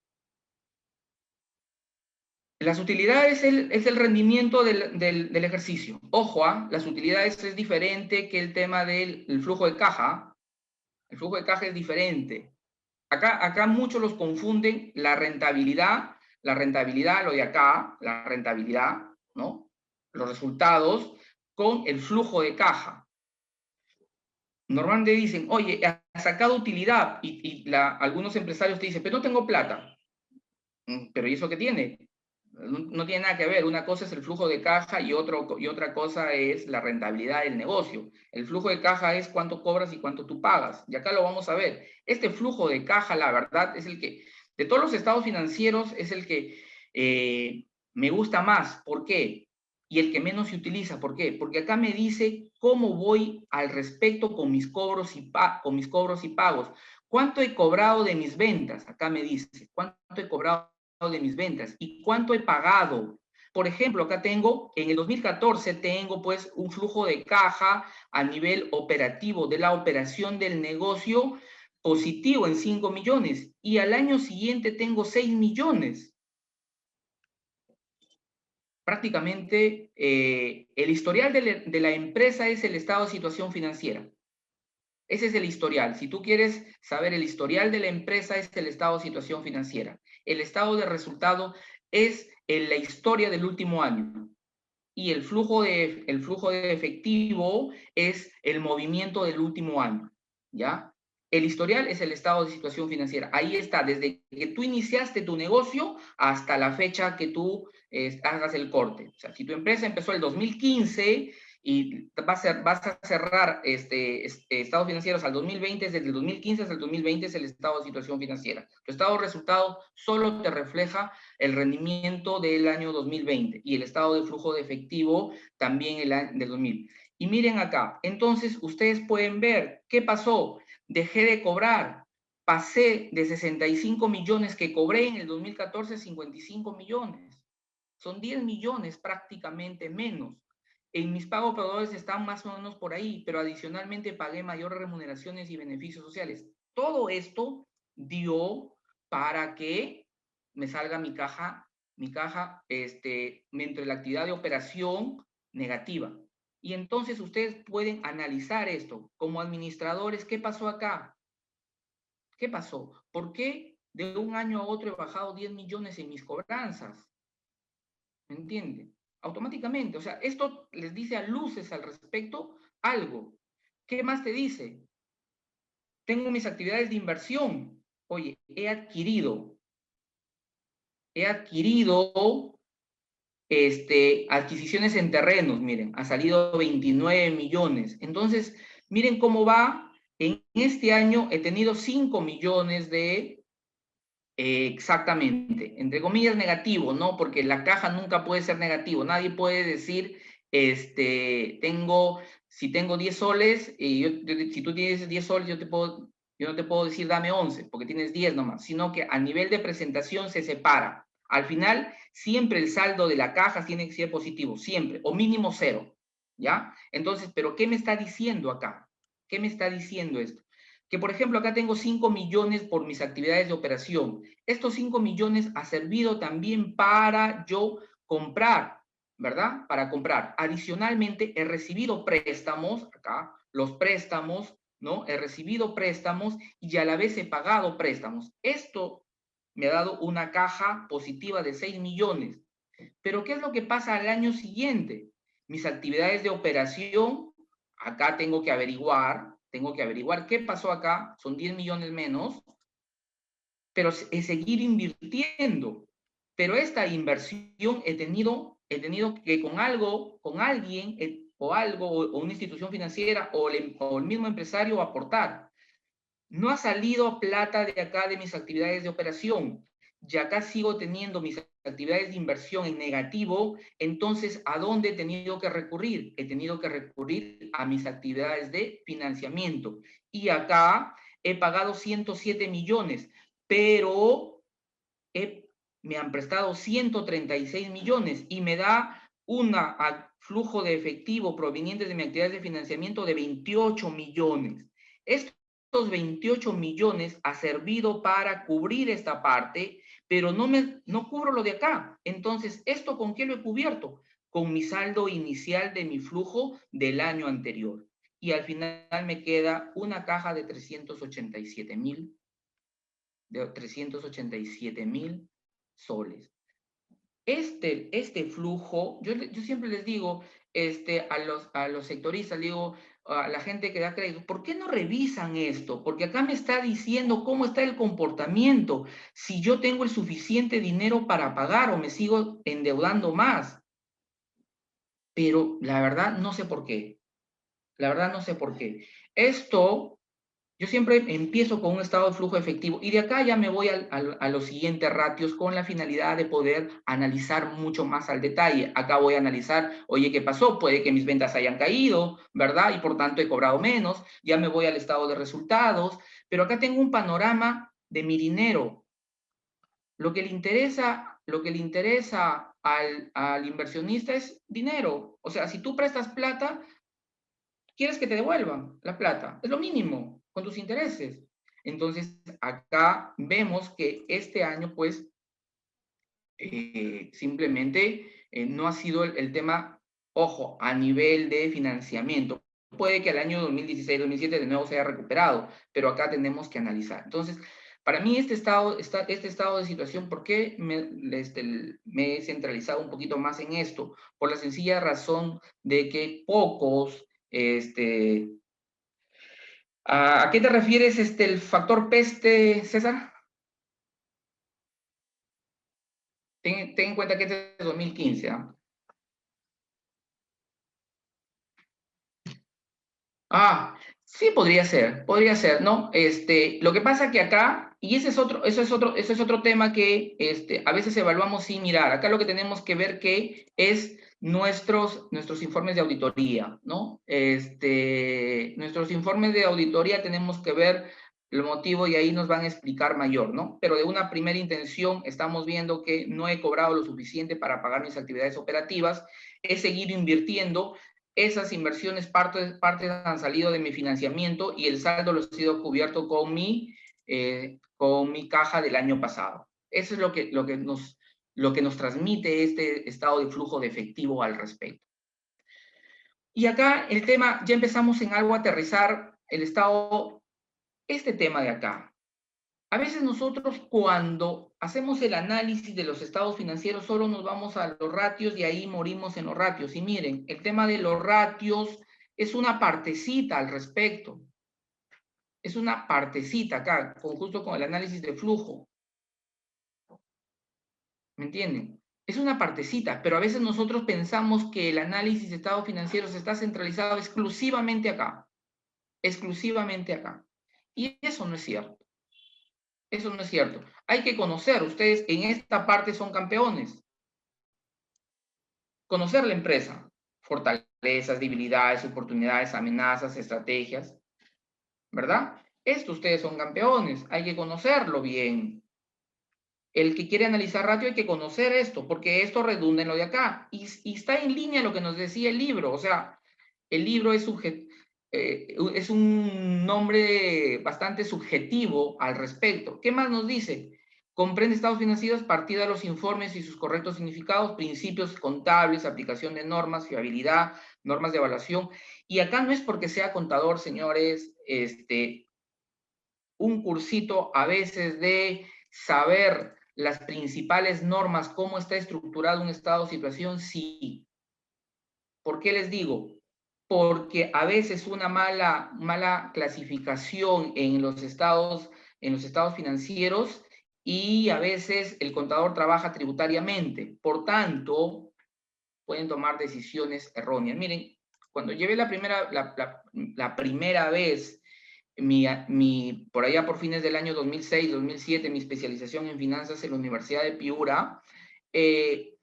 Las utilidades es el rendimiento del ejercicio. Ojo, las utilidades es diferente que el tema del flujo de caja. El flujo de caja es diferente. Acá muchos los confunden la rentabilidad, lo de acá, la rentabilidad, ¿no? Los resultados con el flujo de caja. Normalmente dicen, oye, has sacado utilidad y algunos empresarios te dicen, pero no tengo plata. Pero ¿y eso qué tiene? No tiene nada que ver. Una cosa es el flujo de caja y otra cosa es la rentabilidad del negocio. El flujo de caja es cuánto cobras y cuánto tú pagas. Y acá lo vamos a ver. Este flujo de caja, la verdad, es el que, de todos los estados financieros, es el que me gusta más. ¿Por qué? Y el que menos se utiliza. ¿Por qué? Porque acá me dice cómo voy al respecto con mis cobros y pagos. ¿Cuánto he cobrado de mis ventas? Acá me dice, ¿cuánto he cobrado de mis ventas y cuánto he pagado? Por ejemplo, acá tengo, en el 2014 tengo pues un flujo de caja a nivel operativo de la operación del negocio positivo en 5 millones y al año siguiente tengo 6 millones. Prácticamente el historial de la empresa es el estado de situación financiera. Ese es el historial. Si tú quieres saber el historial de la empresa, es el estado de situación financiera. El estado de resultado es la historia del último año. Y el flujo de efectivo es el movimiento del último año. ¿Ya? El historial es el estado de situación financiera. Ahí está, desde que tú iniciaste tu negocio hasta la fecha que tú hagas el corte. O sea, si tu empresa empezó el 2015 y vas a cerrar estados financieros al 2020, desde el 2015 hasta el 2020 es el estado de situación financiera. Tu estado de resultado solo te refleja el rendimiento del año 2020 y el estado de flujo de efectivo también del 2000. Y miren acá, entonces ustedes pueden ver qué pasó. Dejé de cobrar, pasé de 65 millones que cobré en el 2014 a 55 millones. Son 10 millones prácticamente menos. En mis pagos proveedores están más o menos por ahí, pero adicionalmente pagué mayores remuneraciones y beneficios sociales. Todo esto dio para que me salga mi caja Mi caja, entre la actividad de operación, negativa. Y entonces ustedes pueden analizar esto como administradores. ¿Qué pasó acá? ¿Qué pasó? ¿Por qué de un año a otro he bajado 10 millones en mis cobranzas? ¿Me entienden? Automáticamente. O sea, esto les dice a luces al respecto algo. ¿Qué más te dice? Tengo mis actividades de inversión. Oye, he adquirido adquisiciones en terrenos, miren, ha salido 29 millones. Entonces, miren cómo va. En este año he tenido 5 millones de, exactamente, entre comillas, negativo, ¿no? Porque la caja nunca puede ser negativo. Nadie puede decir, si tengo 10 soles, si tú tienes 10 soles, yo no te puedo decir dame 11, porque tienes 10 nomás, sino que a nivel de presentación se separa. Al final, siempre el saldo de la caja tiene que ser positivo, siempre, o mínimo 0, ¿ya? Entonces, ¿pero qué me está diciendo acá? ¿Qué me está diciendo esto? Que, por ejemplo, acá tengo 5 millones por mis actividades de operación. Estos 5 millones ha servido también para yo comprar, ¿verdad? Para comprar. Adicionalmente, he recibido préstamos, acá, los préstamos, ¿no? He recibido préstamos y a la vez he pagado préstamos. Esto me ha dado una caja positiva de 6 millones. Pero ¿qué es lo que pasa al año siguiente? Mis actividades de operación, acá tengo que averiguar qué pasó acá, son 10 millones menos, pero es seguir invirtiendo. Pero esta inversión he tenido que con alguien, o una institución financiera, o el mismo empresario aportar. No ha salido plata de acá de mis actividades de operación, y acá sigo teniendo mis actividades de inversión en negativo. Entonces, ¿a dónde he tenido que recurrir? He tenido que recurrir a mis actividades de financiamiento. Y acá he pagado 107 millones, pero me han prestado 136 millones y me da un flujo de efectivo proveniente de mis actividades de financiamiento de 28 millones. Estos 28 millones ha servido para cubrir esta parte, pero no cubro lo de acá. Entonces, ¿esto con qué lo he cubierto? Con mi saldo inicial de mi flujo del año anterior. Y al final me queda una caja de 387 mil soles. Este flujo, yo siempre les digo a los sectoristas, digo a la gente que da crédito, ¿por qué no revisan esto? Porque acá me está diciendo cómo está el comportamiento, si yo tengo el suficiente dinero para pagar o me sigo endeudando más. Pero la verdad no sé por qué. La verdad no sé por qué. Yo siempre empiezo con un estado de flujo efectivo y de acá ya me voy a los siguientes ratios con la finalidad de poder analizar mucho más al detalle. Acá voy a analizar, oye, ¿qué pasó? Puede que mis ventas hayan caído, ¿verdad? Y por tanto he cobrado menos. Ya me voy al estado de resultados, pero acá tengo un panorama de mi dinero. Lo que le interesa al inversionista es dinero. O sea, si tú prestas plata, quieres que te devuelvan la plata. Es lo mínimo con tus intereses. Entonces, acá vemos que este año, pues, simplemente no ha sido el tema, ojo, a nivel de financiamiento. Puede que el año 2016, 2017 de nuevo se haya recuperado, pero acá tenemos que analizar. Entonces, para mí este estado de situación, ¿por qué me he centralizado un poquito más en esto? Por la sencilla razón de que pocos, ¿a qué te refieres el factor peste, César? Ten en cuenta que este es 2015, ¿ah? Sí, podría ser, ¿no? Lo que pasa que acá, y ese es otro tema que a veces evaluamos sin mirar. Acá lo que tenemos que ver que es nuestros informes de auditoría, ¿no? Nuestros informes de auditoría tenemos que ver el motivo y ahí nos van a explicar mayor, ¿no? Pero de una primera intención estamos viendo que no he cobrado lo suficiente para pagar mis actividades operativas, he seguido invirtiendo. Esas inversiones partes han salido de mi financiamiento y el saldo lo he sido cubierto con mi caja del año pasado. Eso es lo que lo que nos transmite este estado de flujo de efectivo al respecto. Y acá el tema, ya empezamos en algo a aterrizar el estado, este tema de acá. A veces nosotros cuando hacemos el análisis de los estados financieros solo nos vamos a los ratios y ahí morimos en los ratios. Y miren, el tema de los ratios es una partecita al respecto. Es una partecita acá, justo con el análisis de flujo. ¿Me entienden? Es una partecita, pero a veces nosotros pensamos que el análisis de estados financieros está centralizado exclusivamente acá. Exclusivamente acá. Y eso no es cierto. Eso no es cierto. Hay que conocer, ustedes en esta parte son campeones. Conocer la empresa, fortalezas, debilidades, oportunidades, amenazas, estrategias, ¿verdad? Esto ustedes son campeones, hay que conocerlo bien. El que quiere analizar ratio hay que conocer esto, porque esto redunda en lo de acá. Y está en línea lo que nos decía el libro, o sea, el libro es un nombre bastante subjetivo al respecto. ¿Qué más nos dice? Comprende estados financieros, partida de los informes y sus correctos significados, principios contables, aplicación de normas, fiabilidad, normas de evaluación. Y acá no es porque sea contador, señores, un cursito a veces de saber las principales normas, cómo está estructurado un estado de situación, sí. ¿Por qué les digo? Porque a veces una mala clasificación en los estados financieros y a veces el contador trabaja tributariamente. Por tanto, pueden tomar decisiones erróneas. Miren, cuando llevé la primera vez por allá por fines del año 2006, 2007, mi especialización en finanzas en la Universidad de Piura,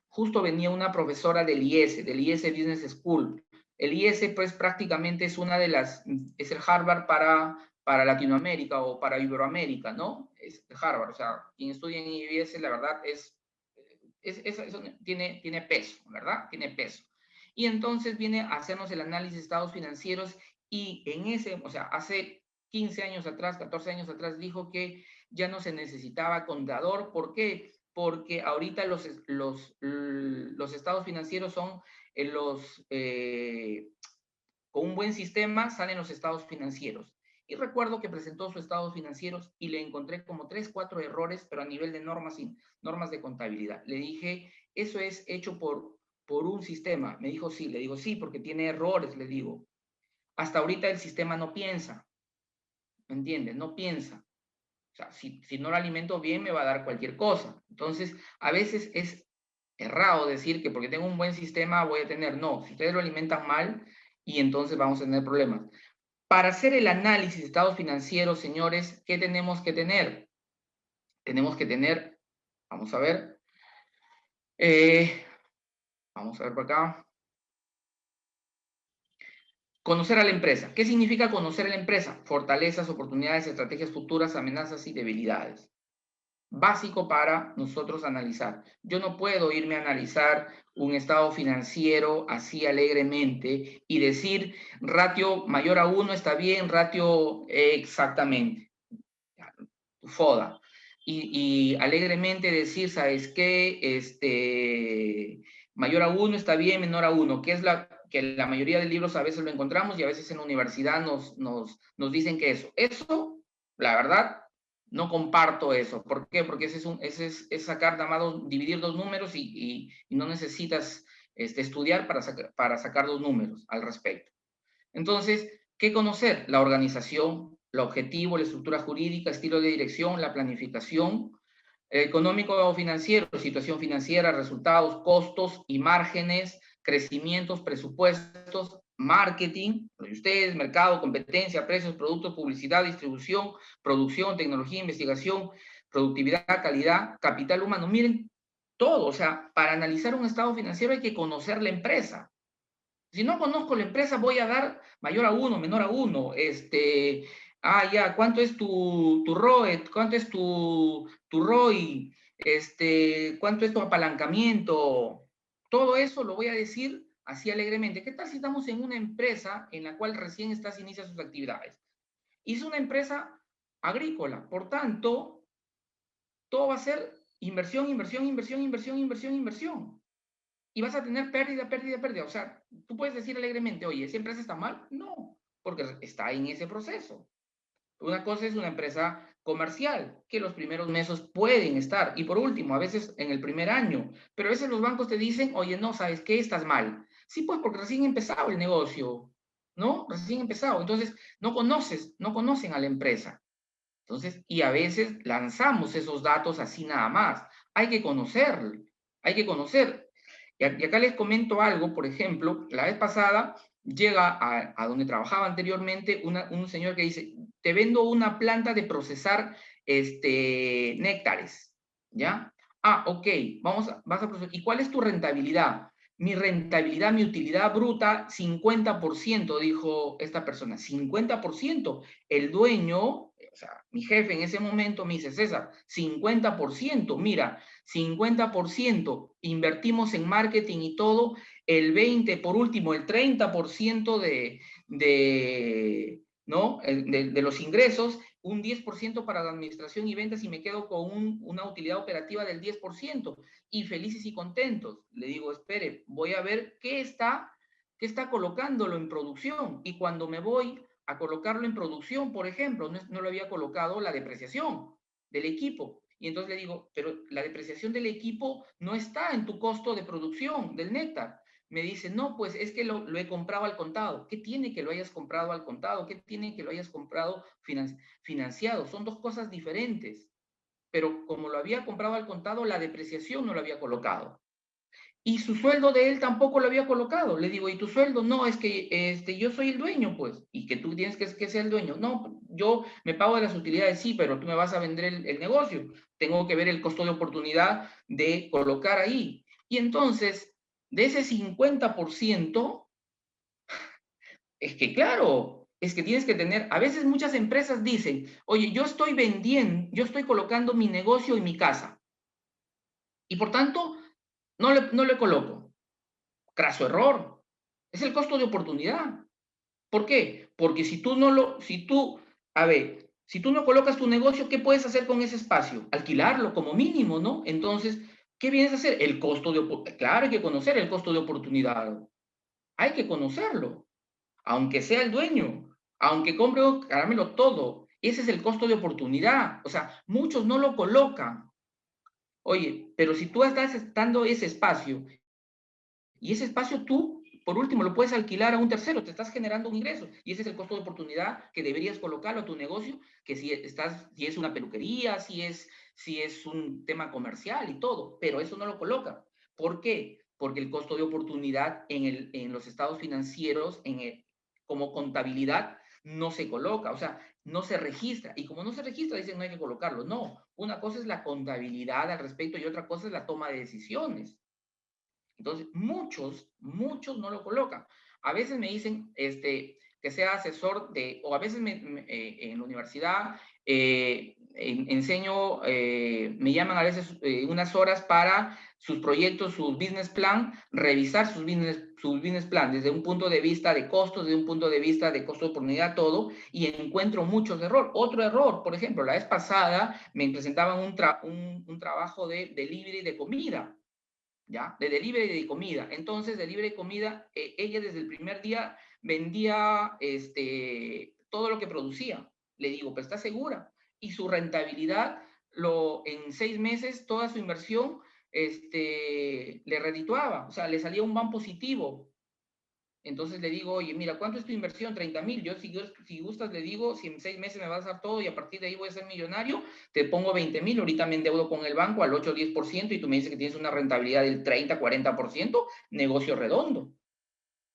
justo venía una profesora del IES Business School. El IES, pues, prácticamente es es el Harvard para Latinoamérica o para Iberoamérica, ¿no? Es el Harvard, o sea, quien estudia en IES, la verdad, eso tiene peso, ¿verdad? Tiene peso. Y entonces viene a hacernos el análisis de estados financieros y o sea, hace 15 años atrás, 14 años atrás, dijo que ya no se necesitaba contador. ¿Por qué? Porque ahorita los estados financieros son con un buen sistema salen los estados financieros. Y recuerdo que presentó sus estados financieros y le encontré como 3, 4 errores, pero a nivel de normas de contabilidad. Le dije, eso es hecho por un sistema. Me dijo, sí. Le digo, sí, porque tiene errores, le digo. Hasta ahorita el sistema no piensa. ¿Me entiendes? No piensa. O sea, si no lo alimento bien, me va a dar cualquier cosa. Entonces, a veces es errado decir que porque tengo un buen sistema voy a tener. No, si ustedes lo alimentan mal, y entonces vamos a tener problemas. Para hacer el análisis de estados financieros, señores, ¿qué tenemos que tener? Tenemos que tener, vamos a ver, vamos a ver por acá. Conocer a la empresa. ¿Qué significa conocer a la empresa? Fortalezas, oportunidades, estrategias futuras, amenazas y debilidades. Básico para nosotros analizar. Yo no puedo irme a analizar un estado financiero así alegremente y decir ratio mayor a 1 está bien, ratio exactamente. FODA. Y alegremente decir, ¿sabes qué? Mayor a 1 está bien, menor a 1, que es que la mayoría de libros a veces lo encontramos y a veces en la universidad nos dicen que eso, la verdad, no comparto eso. ¿Por qué? Porque es sacar nada más dividir dos números y no necesitas estudiar para sacar dos números al respecto. Entonces, ¿qué conocer? La organización, el objetivo, la estructura jurídica, estilo de dirección, la planificación, económico o financiero, situación financiera, resultados, costos y márgenes, crecimientos, presupuestos, marketing, ustedes, mercado, competencia, precios, productos, publicidad, distribución, producción, tecnología, investigación, productividad, calidad, capital humano. Miren, todo, o sea, para analizar un estado financiero hay que conocer la empresa. Si no conozco la empresa, voy a dar mayor a 1, menor a 1. Ya, ¿cuánto es tu ROE? ¿Cuánto es tu ROI? ¿Cuánto es tu apalancamiento? Todo eso lo voy a decir así alegremente. ¿Qué tal si estamos en una empresa en la cual recién inicia sus actividades? Y es una empresa agrícola, por tanto, todo va a ser inversión, inversión, inversión, inversión, inversión, inversión. Y vas a tener pérdida, pérdida, pérdida. O sea, tú puedes decir alegremente, oye, ¿esa empresa está mal? No, porque está en ese proceso. Una cosa es una empresa comercial, que los primeros meses pueden estar. Y por último, a veces en el primer año. Pero a veces los bancos te dicen, oye, no, ¿sabes qué? Estás mal. Sí, pues porque recién empezado el negocio, ¿no? Recién empezado. Entonces, no conocen a la empresa. Entonces, y a veces lanzamos esos datos así nada más. Hay que conocerlo, hay que conocer. Y acá les comento algo, por ejemplo, la vez pasada llega a donde trabajaba anteriormente un señor que dice, te vendo una planta de procesar néctares, ¿ya? Ah, ok, vas a procesar. ¿Y cuál es tu rentabilidad? Mi rentabilidad, mi utilidad bruta, 50%, dijo esta persona, 50%. El dueño, o sea, mi jefe en ese momento me dice, César, 50%, mira, 50% invertimos en marketing y todo, el 20%, por último, el 30% ¿no? de los ingresos, un 10% para la administración y ventas y me quedo con una utilidad operativa del 10% y felices y contentos. Le digo, espere, voy a ver qué está colocándolo en producción y cuando me voy a colocarlo en producción, por ejemplo, no lo había colocado la depreciación del equipo. Y entonces le digo, pero la depreciación del equipo no está en tu costo de producción del néctar. Me dice, no, pues es que lo he comprado al contado. ¿Qué tiene que lo hayas comprado al contado? ¿Qué tiene que lo hayas comprado financiado? Son dos cosas diferentes. Pero como lo había comprado al contado, la depreciación no lo había colocado. Y su sueldo de él tampoco lo había colocado. Le digo, ¿y tu sueldo? No, es que yo soy el dueño, pues, y que tú tienes que ser el dueño. No, yo me pago de las utilidades, sí, pero tú me vas a vender el negocio. Tengo que ver el costo de oportunidad de colocar ahí. Y entonces, de ese 50%, es que claro, es que tienes que tener, a veces muchas empresas dicen, oye, yo estoy vendiendo, yo estoy colocando mi negocio en mi casa. Y por tanto, no le coloco. Craso error. Es el costo de oportunidad. ¿Por qué? Porque si tú no colocas tu negocio, ¿qué puedes hacer con ese espacio? Alquilarlo como mínimo, ¿no? Entonces, ¿qué vienes a hacer? El costo de oportunidad. Claro, hay que conocer el costo de oportunidad. Hay que conocerlo. Aunque sea el dueño, aunque compre caramelo todo. Ese es el costo de oportunidad. O sea, muchos no lo colocan. Oye, pero si tú estás dando ese espacio y ese espacio tú, por último, lo puedes alquilar a un tercero, te estás generando un ingreso. Y ese es el costo de oportunidad que deberías colocarlo a tu negocio, que si es una peluquería, si es un tema comercial y todo, pero eso no lo coloca. ¿Por qué? Porque el costo de oportunidad en los estados financieros, como contabilidad, no se coloca, o sea, no se registra. Y como no se registra, dicen no hay que colocarlo. No, una cosa es la contabilidad al respecto y otra cosa es la toma de decisiones. Entonces, muchos no lo colocan. A veces me dicen que sea asesor o a veces en la universidad enseño, me llaman a veces unas horas para sus proyectos, sus business plan, revisar sus business plan desde un punto de vista de costos, desde un punto de vista de costo de oportunidad, todo, y encuentro muchos errores. Otro error, por ejemplo, la vez pasada me presentaban un trabajo de delivery de comida. ¿Ya? De delivery de comida. Entonces, delivery de comida, ella desde el primer día vendía todo lo que producía. Le digo, ¿pero está segura? Y su rentabilidad, en 6 meses, toda su inversión le redituaba, o sea, le salía un ban positivo. Entonces le digo, oye, mira, ¿cuánto es tu inversión? 30,000. Yo, si gustas, le digo, si en 6 meses me vas a dar todo y a partir de ahí voy a ser millonario, te pongo 20,000. Ahorita me endeudo con el banco al 8 o 10% y tú me dices que tienes una rentabilidad del 30, 40%, negocio redondo.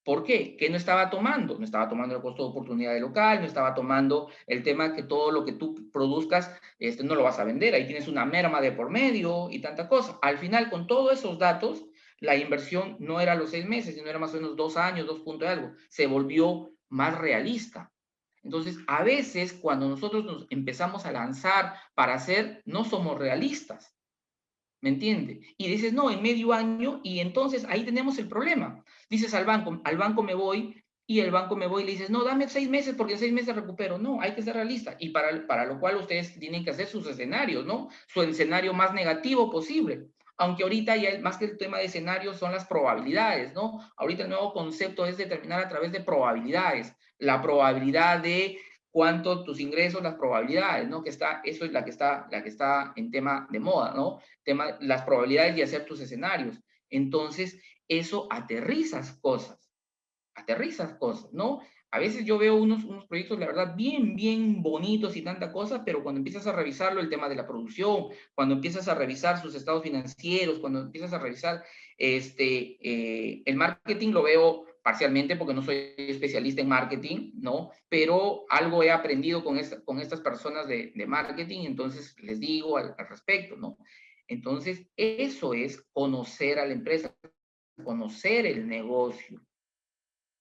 ¿Por qué? ¿Qué no estaba tomando? No estaba tomando el costo de oportunidad de local, no estaba tomando el tema que todo lo que tú produzcas no lo vas a vender, ahí tienes una merma de por medio y tanta cosa. Al final, con todos esos datos, la inversión no era los 6 meses, sino era más o menos 2 años, 2 puntos de algo. Se volvió más realista. Entonces, a veces cuando nosotros nos empezamos a lanzar para hacer, no somos realistas. ¿Me entiende? Y dices, no, en medio año, y entonces ahí tenemos el problema. Dices al banco me voy, y el banco me voy y le dices, no, dame 6 meses porque en 6 meses recupero. No, hay que ser realista. Y para lo cual ustedes tienen que hacer sus escenarios, ¿no? Su escenario más negativo posible. Aunque ahorita ya más que el tema de escenarios son las probabilidades, ¿no? Ahorita el nuevo concepto es determinar a través de probabilidades. La probabilidad de cuánto tus ingresos, las probabilidades, ¿no? Eso es la que está en tema de moda, ¿no? Las probabilidades de hacer tus escenarios. Entonces, eso aterrizas cosas, ¿no? A veces yo veo unos proyectos, la verdad, bien, bien bonitos y tanta cosa, pero cuando empiezas a revisarlo, el tema de la producción, cuando empiezas a revisar sus estados financieros, cuando empiezas a revisar el marketing, lo veo parcialmente porque no soy especialista en marketing, ¿no? Pero algo he aprendido con estas personas de marketing, entonces les digo al respecto, ¿no? Entonces, eso es conocer a la empresa, conocer el negocio.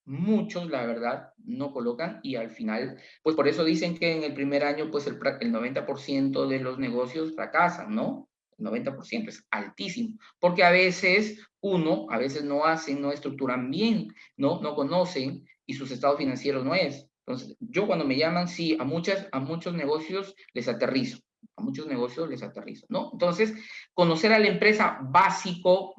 Muchos, la verdad, no colocan y al final, pues por eso dicen que en el primer año, pues el 90% de los negocios fracasan, ¿no? El 90% es altísimo, porque a veces no hacen, no estructuran bien, no conocen y sus estados financieros no es. Entonces, yo cuando me llaman, sí, a muchos negocios les aterrizo, ¿no? Entonces, conocer a la empresa básico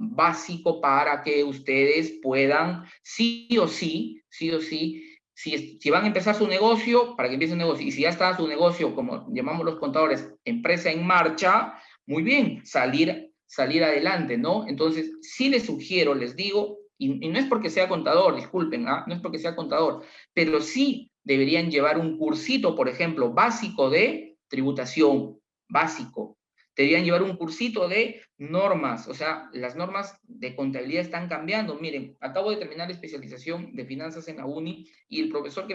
para que ustedes puedan, sí o sí, si van a empezar su negocio, para que empiece un negocio, y si ya está su negocio, como llamamos los contadores, empresa en marcha, muy bien, salir adelante, ¿no? Entonces, sí les sugiero, les digo, y no es porque sea contador, disculpen, ¿ah? No es porque sea contador, pero sí deberían llevar un cursito, por ejemplo, básico de tributación, básico. Deberían llevar un cursito de normas, o sea, las normas de contabilidad están cambiando. Miren, acabo de terminar la especialización de finanzas en la uni y el profesor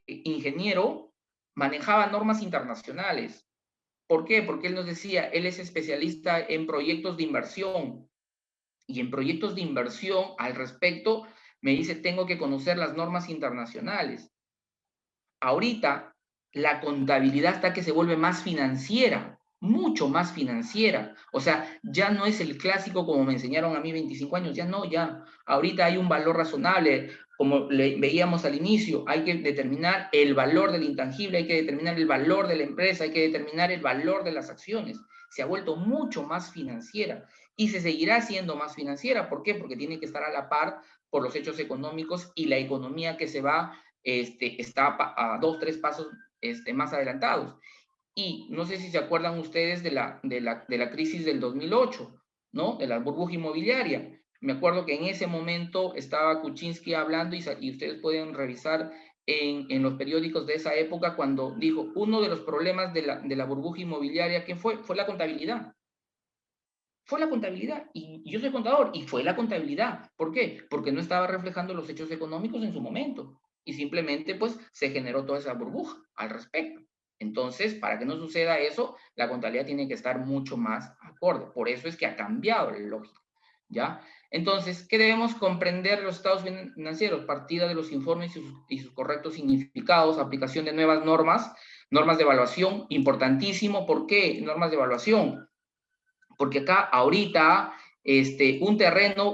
ingeniero manejaba normas internacionales. ¿Por qué? Porque él nos decía, él es especialista en proyectos de inversión y en proyectos de inversión al respecto me dice, tengo que conocer las normas internacionales. Ahorita la contabilidad está que se vuelve más financiera, mucho más financiera. O sea, ya no es el clásico como me enseñaron a mí 25 años, ya no, ya. Ahorita hay un valor razonable, como veíamos al inicio, hay que determinar el valor del intangible, hay que determinar el valor de la empresa, hay que determinar el valor de las acciones. Se ha vuelto mucho más financiera y se seguirá siendo más financiera. ¿Por qué? Porque tiene que estar a la par por los hechos económicos y la economía que se va está a 2, 3 pasos más adelantados. Y no sé si se acuerdan ustedes de la crisis del 2008, ¿no? De la burbuja inmobiliaria. Me acuerdo que en ese momento estaba Kuczynski hablando y ustedes pueden revisar en los periódicos de esa época cuando dijo, uno de los problemas de la burbuja inmobiliaria, ¿qué fue? Fue la contabilidad. Fue la contabilidad. Y yo soy contador y fue la contabilidad. ¿Por qué? Porque no estaba reflejando los hechos económicos en su momento. Y simplemente pues se generó toda esa burbuja al respecto. Entonces, para que no suceda eso, la contabilidad tiene que estar mucho más acorde. Por eso es que ha cambiado la lógica. ¿Ya? Entonces, ¿qué debemos comprender los estados financieros? Partida de los informes y sus correctos significados, aplicación de nuevas normas, normas de evaluación, importantísimo. ¿Por qué? Normas de evaluación. Porque acá ahorita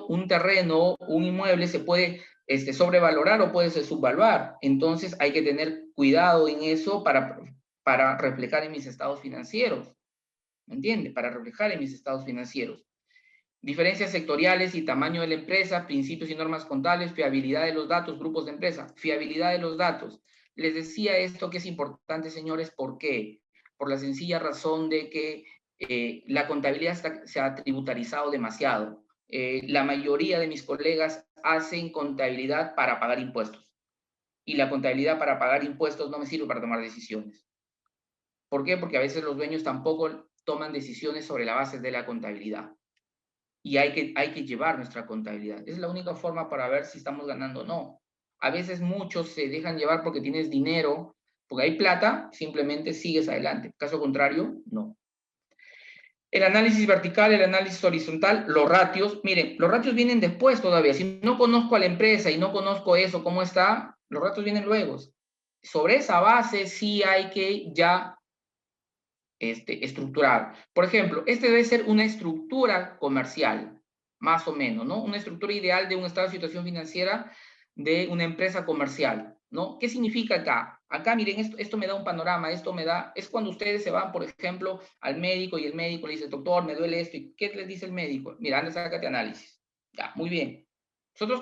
un inmueble se puede sobrevalorar o puede subvaluar. Entonces hay que tener cuidado en eso para reflejar en mis estados financieros. ¿Me entiende? Para reflejar en mis estados financieros. Diferencias sectoriales y tamaño de la empresa, principios y normas contables, fiabilidad de los datos, grupos de empresa, fiabilidad de los datos. Les decía esto que es importante, señores, ¿por qué? Por la sencilla razón de que la contabilidad se ha tributarizado demasiado. La mayoría de mis colegas hacen contabilidad para pagar impuestos. Y la contabilidad para pagar impuestos no me sirve para tomar decisiones. ¿Por qué? Porque a veces los dueños tampoco toman decisiones sobre la base de la contabilidad. Y hay que llevar nuestra contabilidad. Es la única forma para ver si estamos ganando o no. A veces muchos se dejan llevar porque tienes dinero, porque hay plata, simplemente sigues adelante. Caso contrario, no. El análisis vertical, el análisis horizontal, los ratios. Miren, los ratios vienen después todavía. Si no conozco a la empresa y no conozco eso, cómo está, los ratios vienen luego. Sobre esa base sí hay que ya estructurar. Por ejemplo, debe ser una estructura comercial, más o menos, ¿no? Una estructura ideal de un estado de situación financiera de una empresa comercial, ¿no? ¿Qué significa acá? Acá, miren, esto me da un panorama, es cuando ustedes se van, por ejemplo, al médico y el médico le dice, doctor, me duele esto, ¿y qué les dice el médico? Mira, anda, sácate análisis. Ya, muy bien. Nosotros,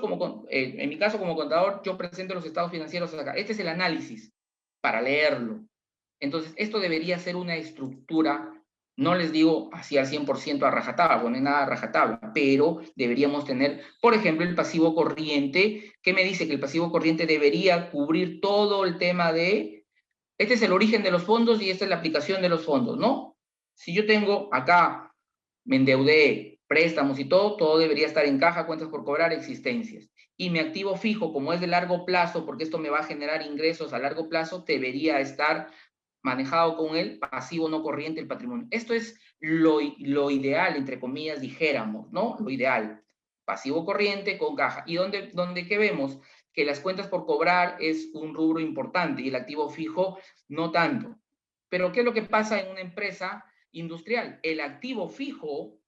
en mi caso como contador, yo presento los estados financieros acá. Este es el análisis para leerlo. Entonces, esto debería ser una estructura, no les digo así al 100% a rajatabla, no hay nada a rajatabla, pero deberíamos tener, por ejemplo, el pasivo corriente, que me dice que el pasivo corriente debería cubrir todo el tema de, este es el origen de los fondos y esta es la aplicación de los fondos, ¿no? Si yo tengo acá, me endeudé, préstamos y todo debería estar en caja, cuentas por cobrar, existencias. Y mi activo fijo, como es de largo plazo, porque esto me va a generar ingresos a largo plazo, debería estar manejado con el pasivo no corriente, el patrimonio. Esto es lo ideal, entre comillas, dijéramos, ¿no? Lo ideal. Pasivo corriente con caja. ¿Y dónde qué vemos? Que las cuentas por cobrar es un rubro importante y el activo fijo no tanto. Pero ¿qué es lo que pasa en una empresa industrial? El activo fijo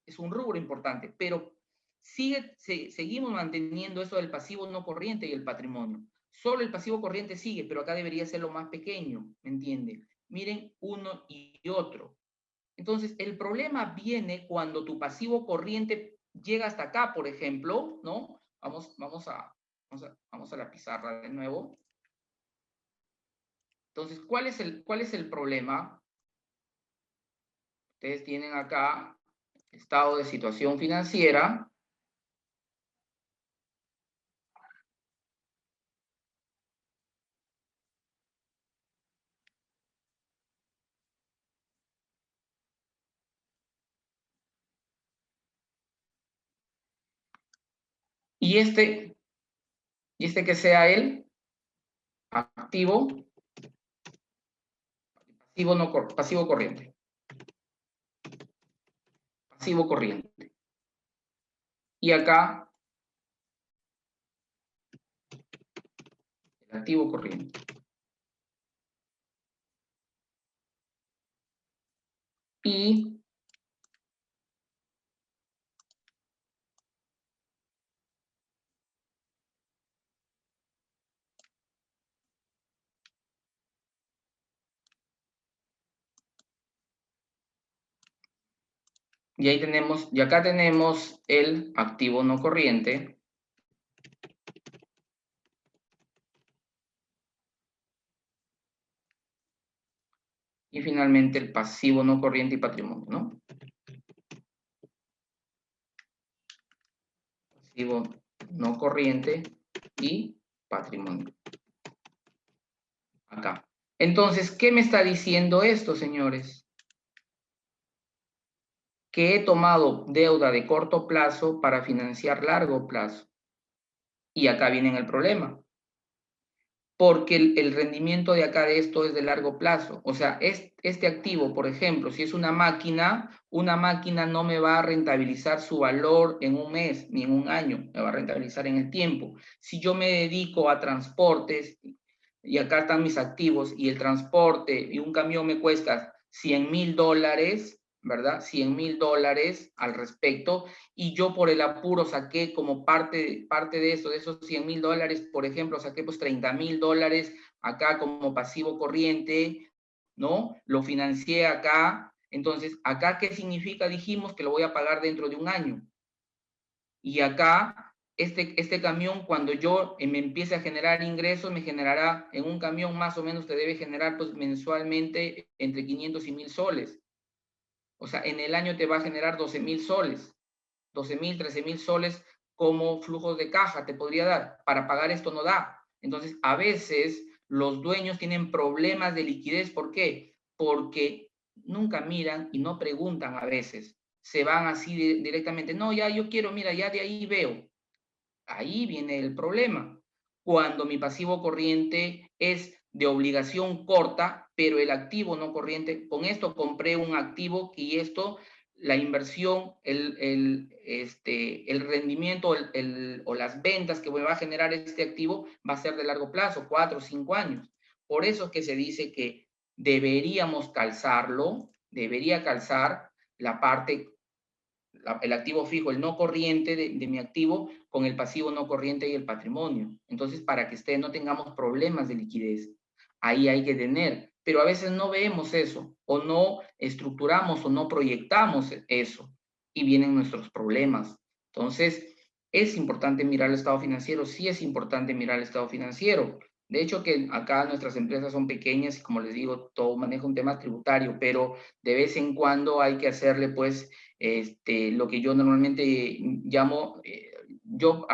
es un rubro importante, pero seguimos manteniendo eso del pasivo no corriente y el patrimonio. Solo el pasivo corriente sigue, pero acá debería ser lo más pequeño, ¿me entienden? Miren uno y otro. Entonces, el problema viene cuando tu pasivo corriente llega hasta acá, por ejemplo, ¿no? Vamos a la pizarra de nuevo. Entonces, ¿cuál es el problema? Ustedes tienen acá estado de situación financiera. Y este que sea el activo, pasivo corriente. Pasivo corriente. Y acá, el activo corriente. Y ahí tenemos, y acá tenemos el activo no corriente. Y finalmente el pasivo no corriente y patrimonio, ¿no? Pasivo no corriente y patrimonio. Acá. Entonces, ¿qué me está diciendo esto, señores? Que he tomado deuda de corto plazo para financiar largo plazo. Y acá viene el problema. Porque el rendimiento de acá de esto es de largo plazo. O sea, este activo, por ejemplo, si es una máquina no me va a rentabilizar su valor en un mes ni en un año, me va a rentabilizar en el tiempo. Si yo me dedico a transportes, y acá están mis activos, y el transporte y un camión me cuesta $100,000, ¿verdad? $100,000 al respecto, y yo por el apuro saqué como parte de eso, de esos $100,000, por ejemplo, saqué pues $30,000 acá como pasivo corriente, ¿no? Lo financié acá, entonces, ¿acá qué significa? Dijimos que lo voy a pagar dentro de un año. Y acá, este camión, cuando yo me empiece a generar ingresos, me generará, en un camión más o menos te debe generar pues mensualmente entre 500 y 1,000 soles. O sea, en el año te va a generar 12,000 soles. 12,000, 13,000 soles como flujos de caja te podría dar. Para pagar esto no da. Entonces, a veces los dueños tienen problemas de liquidez. ¿Por qué? Porque nunca miran y no preguntan a veces. Se van así directamente. No, ya yo quiero, mira, ya de ahí veo. Ahí viene el problema. Cuando mi pasivo corriente es de obligación corta, pero el activo no corriente, con esto compré un activo y esto, la inversión, el rendimiento o las ventas que me va a generar este activo va a ser de largo plazo, 4 o 5 años. Por eso es que se dice que debería calzar la parte el activo fijo, el no corriente de mi activo con el pasivo no corriente y el patrimonio. Entonces, para que no tengamos problemas de liquidez, ahí hay que tener. Pero a veces no vemos eso, o no estructuramos o no proyectamos eso, y vienen nuestros problemas. Entonces, es importante mirar el estado financiero, sí es importante mirar el estado financiero. De hecho, que acá nuestras empresas son pequeñas y, como les digo, todo maneja un tema tributario, pero de vez en cuando hay que hacerle, pues, lo que yo normalmente llamo,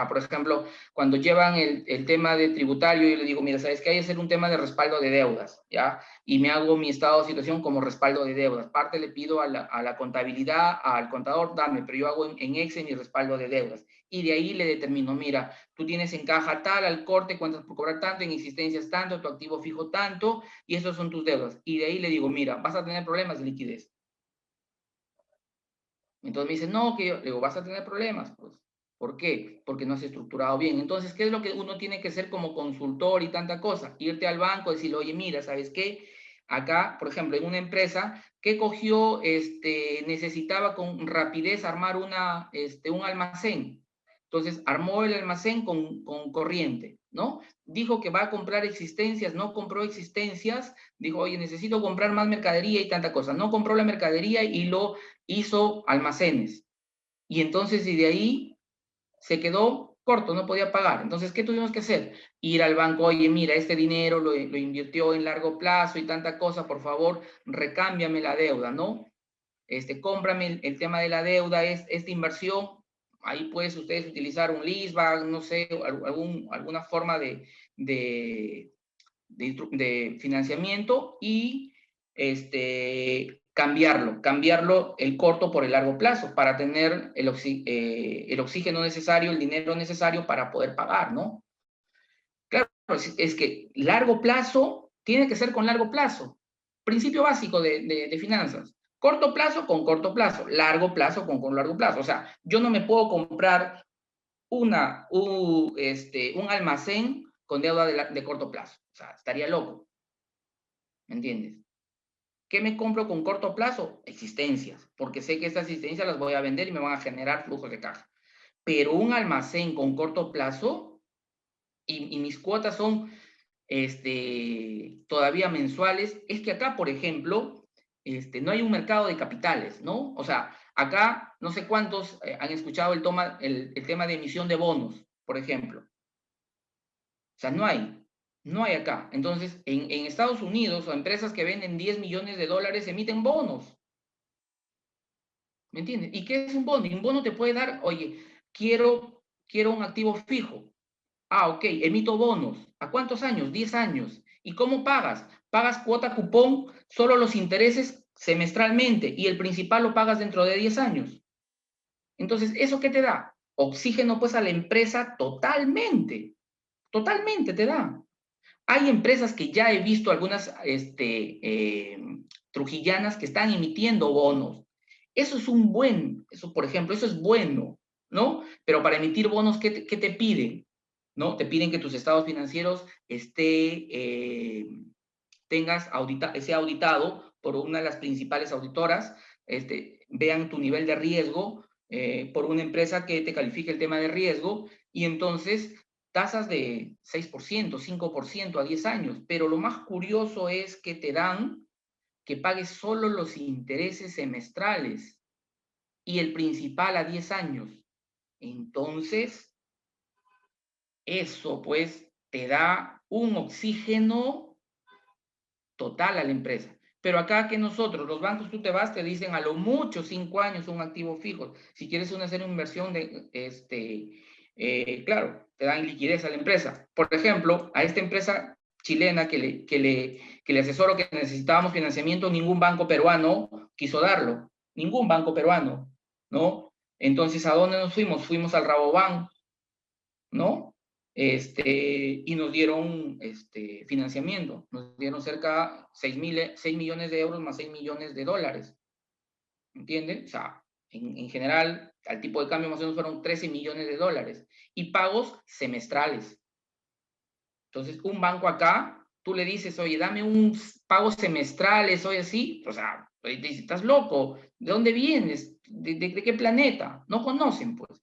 por ejemplo, cuando llevan el tema de tributario, yo le digo, mira, ¿sabes qué? Hay que hacer un tema de respaldo de deudas, ¿ya? Y me hago mi estado de situación como respaldo de deudas. Parte le pido a la contabilidad, al contador, dame, pero yo hago en Excel mi respaldo de deudas. Y de ahí le determino, mira, tú tienes en caja tal, al corte, cuentas por cobrar tanto, en existencias tanto, tu activo fijo tanto, y esos son tus deudas. Y de ahí le digo, mira, vas a tener problemas de liquidez. Entonces me dice, no, que yo, le digo, vas a tener problemas, pues. ¿Por qué? Porque no has estructurado bien. Entonces, ¿qué es lo que uno tiene que hacer como consultor y tanta cosa? Irte al banco y decirle, oye, mira, ¿sabes qué? Acá, por ejemplo, en una empresa que cogió, necesitaba con rapidez armar un almacén. Entonces, armó el almacén con corriente, ¿no? Dijo que va a comprar existencias, no compró existencias, dijo, oye, necesito comprar más mercadería y tanta cosa. No compró la mercadería y lo hizo almacenes. Y entonces, y de ahí se quedó corto, no podía pagar. Entonces, ¿qué tuvimos que hacer? Ir al banco, oye, mira, este dinero lo invirtió en largo plazo y tanta cosa, por favor, recámbiame la deuda, ¿no? Cómprame el tema de la deuda, esta inversión, ahí puedes ustedes utilizar un leaseback, no sé, alguna forma de financiamiento y cambiarlo el corto por el largo plazo para tener el oxígeno necesario, el dinero necesario para poder pagar, ¿no? Claro, es que largo plazo tiene que ser con largo plazo. Principio básico de finanzas. Corto plazo con corto plazo, largo plazo con largo plazo. O sea, yo no me puedo comprar un almacén con deuda de corto plazo. O sea, estaría loco. ¿Me entiendes? ¿Qué me compro con corto plazo? Existencias, porque sé que estas existencias las voy a vender y me van a generar flujos de caja. Pero un almacén con corto plazo y mis cuotas son todavía mensuales, es que acá, por ejemplo, no hay un mercado de capitales, ¿no? O sea, acá no sé cuántos han escuchado el tema de emisión de bonos, por ejemplo. O sea, no hay acá. Entonces, en Estados Unidos, o empresas que venden 10 millones de dólares emiten bonos. ¿Me entiendes? ¿Y qué es un bono? Y un bono te puede dar, oye, quiero un activo fijo. Ah, ok, emito bonos. ¿A cuántos años? 10 años. ¿Y cómo pagas? Pagas cuota cupón, solo los intereses semestralmente y el principal lo pagas dentro de 10 años. Entonces, ¿eso qué te da? Oxígeno pues a la empresa totalmente. Totalmente te da. Hay empresas que ya he visto algunas trujillanas que están emitiendo bonos. Eso es eso por ejemplo, eso es bueno, ¿no? Pero para emitir bonos, ¿qué te piden? ¿No? Te piden que tus estados financieros sea auditado por una de las principales auditoras, vean tu nivel de riesgo por una empresa que te califique el tema de riesgo y entonces tasas de 6%, 5% a 10 años, pero lo más curioso es que te dan que pagues solo los intereses semestrales y el principal a 10 años. Entonces, eso pues te da un oxígeno total a la empresa. Pero acá que nosotros, los bancos, tú te vas, te dicen a lo mucho 5 años un activo fijo. Si quieres hacer una inversión claro, te dan liquidez a la empresa. Por ejemplo, a esta empresa chilena que le asesoro que necesitábamos financiamiento, ningún banco peruano quiso darlo. Ningún banco peruano, ¿no? Entonces, ¿a dónde nos fuimos? Fuimos al Rabobank, ¿no? Y nos dieron financiamiento, nos dieron cerca 6 millones de euros más 6 millones de dólares, ¿entienden? O sea, en general, al tipo de cambio más o menos fueron 13 millones de dólares y pagos semestrales. Entonces, un banco acá, tú le dices, oye, dame un pago semestrales, oye, así, o sea, Y te dice, ¿estás loco? ¿De dónde vienes? ¿De qué planeta? No conocen, pues,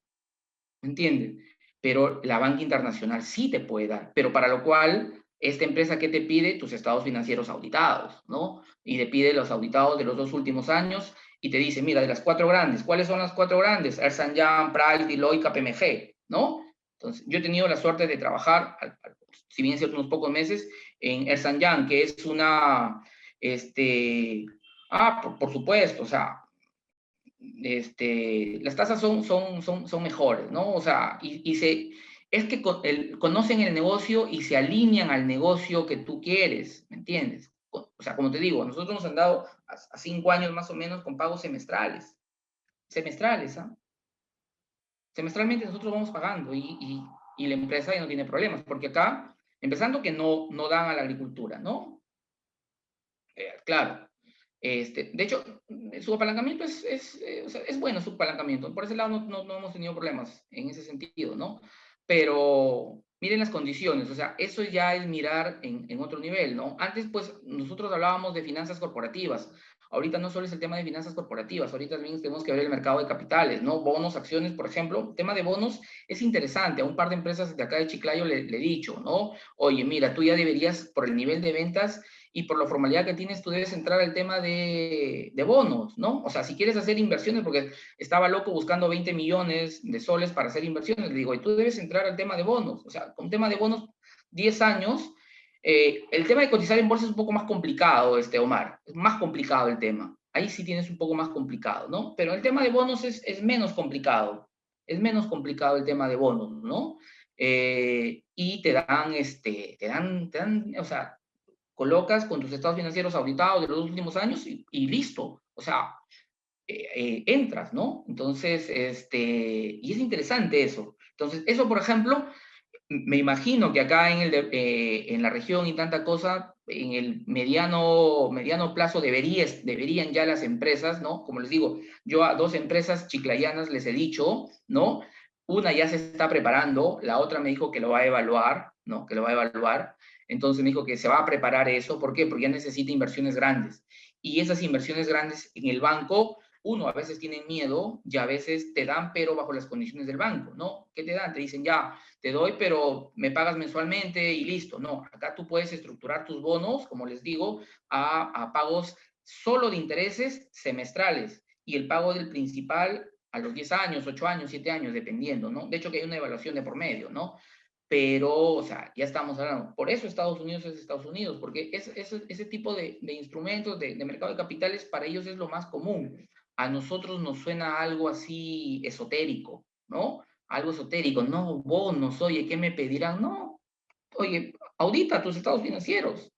¿me entienden? Pero la banca internacional sí te puede dar, pero para lo cual, esta empresa que te pide tus estados financieros auditados, ¿no? Y te pide los auditados de los 2 últimos años y te dice, mira, de las 4 grandes, ¿cuáles son las 4 grandes? Ernst Young, Price, Deloitte, KPMG, ¿no? Entonces, yo he tenido la suerte de trabajar, si bien es cierto, unos pocos meses, en Ernst Young, que es una, por supuesto, o sea, las tasas son mejores, ¿no? O sea, es que conocen el negocio y se alinean al negocio que tú quieres, ¿me entiendes? O sea, como te digo, nosotros nos han dado a 5 años más o menos con pagos semestrales, ¿ah? Semestralmente nosotros vamos pagando y la empresa ya no tiene problemas, porque acá, empezando que no dan a la agricultura, ¿no? Claro. De hecho, su apalancamiento o sea, es bueno su apalancamiento. Por ese lado no hemos tenido problemas en ese sentido, ¿no? Pero miren las condiciones, o sea, eso ya es mirar en otro nivel, ¿no? Antes, pues, nosotros hablábamos de finanzas corporativas. Ahorita no solo es el tema de finanzas corporativas, ahorita también tenemos que ver el mercado de capitales, ¿no? Bonos, acciones, por ejemplo. El tema de bonos es interesante. A un par de empresas de acá de Chiclayo le he dicho, ¿no? Oye, mira, tú ya deberías, por el nivel de ventas y por la formalidad que tienes, tú debes entrar al tema de bonos, ¿no? O sea, si quieres hacer inversiones, porque estaba loco buscando 20 millones de soles para hacer inversiones, le digo, y tú debes entrar al tema de bonos. O sea, con tema de bonos, 10 años, el tema de cotizar en bolsa es un poco más complicado, Omar, es más complicado el tema. Ahí sí tienes un poco más complicado, ¿no? Pero el tema de bonos es menos complicado el tema de bonos, ¿no? Y o sea, colocas con tus estados financieros auditados de los últimos años y listo. O sea, entras, ¿no? Entonces, y es interesante eso. Entonces, eso, por ejemplo, me imagino que acá en la región y tanta cosa, en el mediano plazo deberían ya las empresas, ¿no? Como les digo, yo a 2 empresas chiclayanas les he dicho, ¿no? Una ya se está preparando, la otra me dijo que lo va a evaluar, ¿no? Que lo va a evaluar. Entonces me dijo que se va a preparar eso. ¿Por qué? Porque ya necesita inversiones grandes. Y esas inversiones grandes en el banco, uno, a veces tienen miedo y a veces te dan, pero bajo las condiciones del banco, ¿no? ¿Qué te dan? Te dicen, ya, te doy, pero me pagas mensualmente y listo. No, acá tú puedes estructurar tus bonos, como les digo, a pagos solo de intereses semestrales y el pago del principal a los 10 años, 8 años, 7 años, dependiendo, ¿no? De hecho, que hay una evaluación de por medio, ¿no? Pero, o sea, ya estamos hablando. Por eso Estados Unidos es Estados Unidos, porque ese tipo de instrumentos de mercado de capitales para ellos es lo más común. A nosotros nos suena algo así esotérico, ¿no? Algo esotérico. No, bonos, oye, ¿qué me pedirán? No, oye, audita tus estados financieros.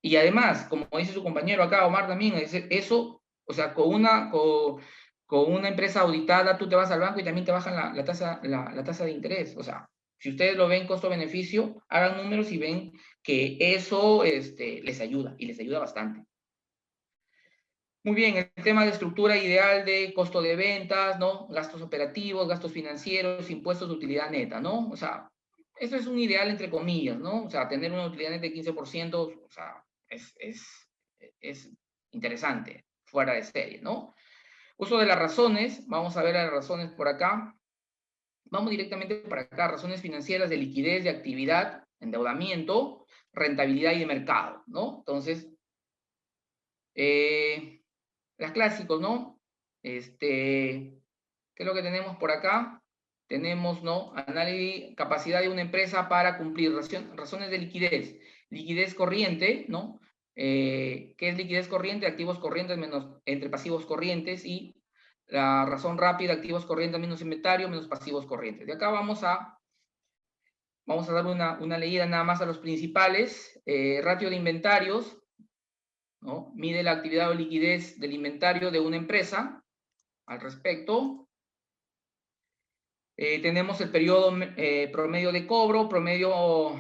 Y además, como dice su compañero acá, Omar también, eso, o sea, con una empresa auditada, tú te vas al banco y también te bajan la tasa de interés. O sea, si ustedes lo ven costo-beneficio, hagan números y ven que eso les ayuda, y les ayuda bastante. Muy bien, el tema de estructura ideal de costo de ventas, ¿no? Gastos operativos, gastos financieros, impuestos de utilidad neta, ¿no? O sea, eso es un ideal entre comillas, ¿no? O sea, tener una utilidad neta de 15%, o sea, es interesante, fuera de serie, ¿no? Uso de las razones, vamos a ver las razones por acá. Vamos directamente para acá, razones financieras de liquidez, de actividad, endeudamiento, rentabilidad y de mercado, ¿no? Entonces, las clásicos, ¿no? ¿Qué es lo que tenemos por acá? Tenemos, ¿no? Análisis, capacidad de una empresa para cumplir razones de liquidez. Liquidez corriente, ¿no? ¿Qué es liquidez corriente? Activos corrientes menos entre pasivos corrientes y la razón rápida, activos corrientes menos inventario menos pasivos corrientes. De acá vamos a dar una leída nada más a los principales. Ratio de inventarios, ¿no? Mide la actividad o liquidez del inventario de una empresa al respecto. Tenemos el periodo promedio de cobro, periodo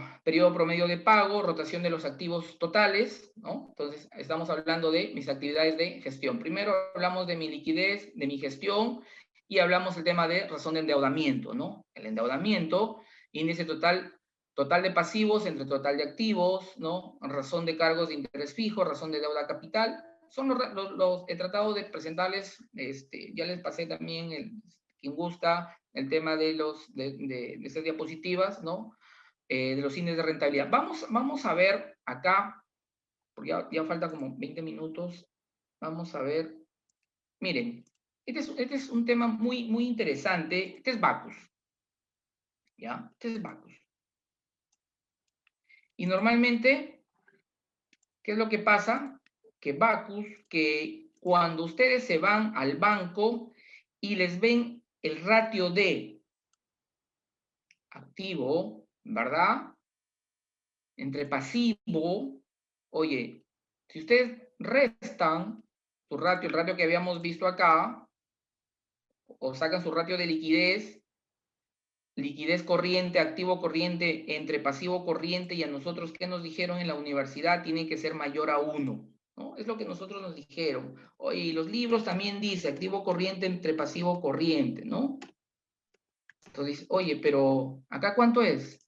promedio de pago, rotación de los activos totales, ¿no? Entonces, estamos hablando de mis actividades de gestión. Primero hablamos de mi liquidez, de mi gestión, y hablamos del tema de razón de endeudamiento, ¿no? El endeudamiento, índice total de pasivos entre total de activos, ¿no? Razón de cargos de interés fijo, razón de deuda capital, son he tratado de presentarles, ya les pasé también, quien gusta, el tema de estas diapositivas, ¿no? De los índices de rentabilidad. Vamos a ver acá, porque ya falta como 20 minutos, vamos a ver, miren, este es un tema muy, muy interesante, este es Bacus, ¿ya? Este es Bacus. Y normalmente, ¿qué es lo que pasa? Que Bacus, que cuando ustedes se van al banco y les ven el ratio de activo, ¿verdad? Entre pasivo, oye, si ustedes restan su ratio, el ratio que habíamos visto acá, o sacan su ratio de liquidez corriente, activo corriente, entre pasivo corriente, y a nosotros, ¿qué nos dijeron en la universidad? Tiene que ser mayor a 1, ¿no? Es lo que nosotros nos dijeron. Oye, los libros también dice activo corriente entre pasivo corriente, ¿no? Entonces, oye, pero ¿acá cuánto es?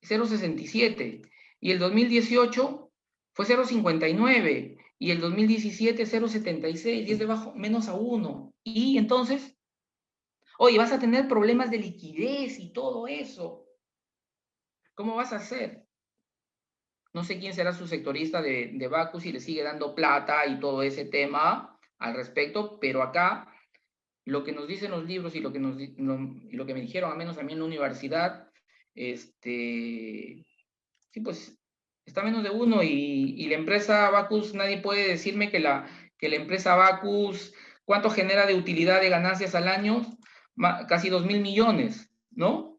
0,67. Y el 2018 fue 0,59. Y el 2017 0,76. Y es debajo, menos a 1. Y entonces, oye, vas a tener problemas de liquidez y todo eso. ¿Cómo vas a hacer? No sé quién será su sectorista de Bacus, si le sigue dando plata y todo ese tema al respecto, pero acá lo que nos dicen los libros y lo que me dijeron, al menos a mí en la universidad, sí, pues está menos de 1 y la empresa Bacus, nadie puede decirme que la empresa Bacus, ¿cuánto genera de utilidad de ganancias al año? Casi 2.000 millones, ¿no?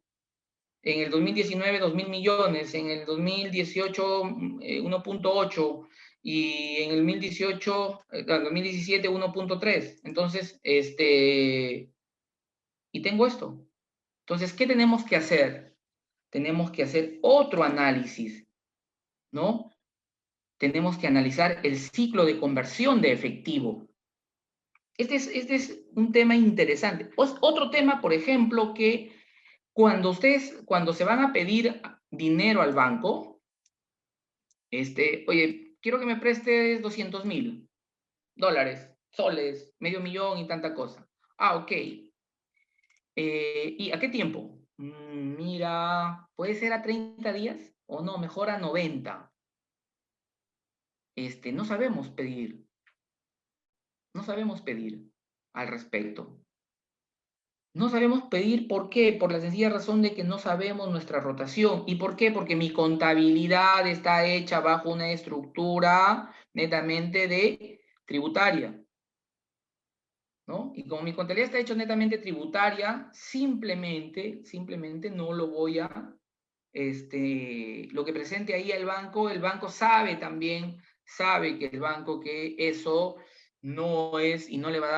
En el 2019, 2.000 millones, en el 2018, 1.8, y en el 2017, 1.3. Entonces, y tengo esto. Entonces, ¿qué tenemos que hacer? Tenemos que hacer otro análisis, ¿no? Tenemos que analizar el ciclo de conversión de efectivo. Este es un tema interesante. Otro tema, por ejemplo, que cuando se van a pedir dinero al banco, oye, quiero que me prestes $200,000, soles, medio millón y tanta cosa. Ah, ok. ¿Y a qué tiempo? Mira, puede ser a 30 días o no, mejor a 90. No sabemos pedir. No sabemos pedir al respecto. No sabemos pedir, ¿por qué? Por la sencilla razón de que no sabemos nuestra rotación. ¿Y por qué? Porque mi contabilidad está hecha bajo una estructura netamente de tributaria, ¿no? Y como mi contabilidad está hecha netamente tributaria, simplemente no lo voy a, lo que presente ahí el banco sabe también, sabe que el banco que eso no es y no le va a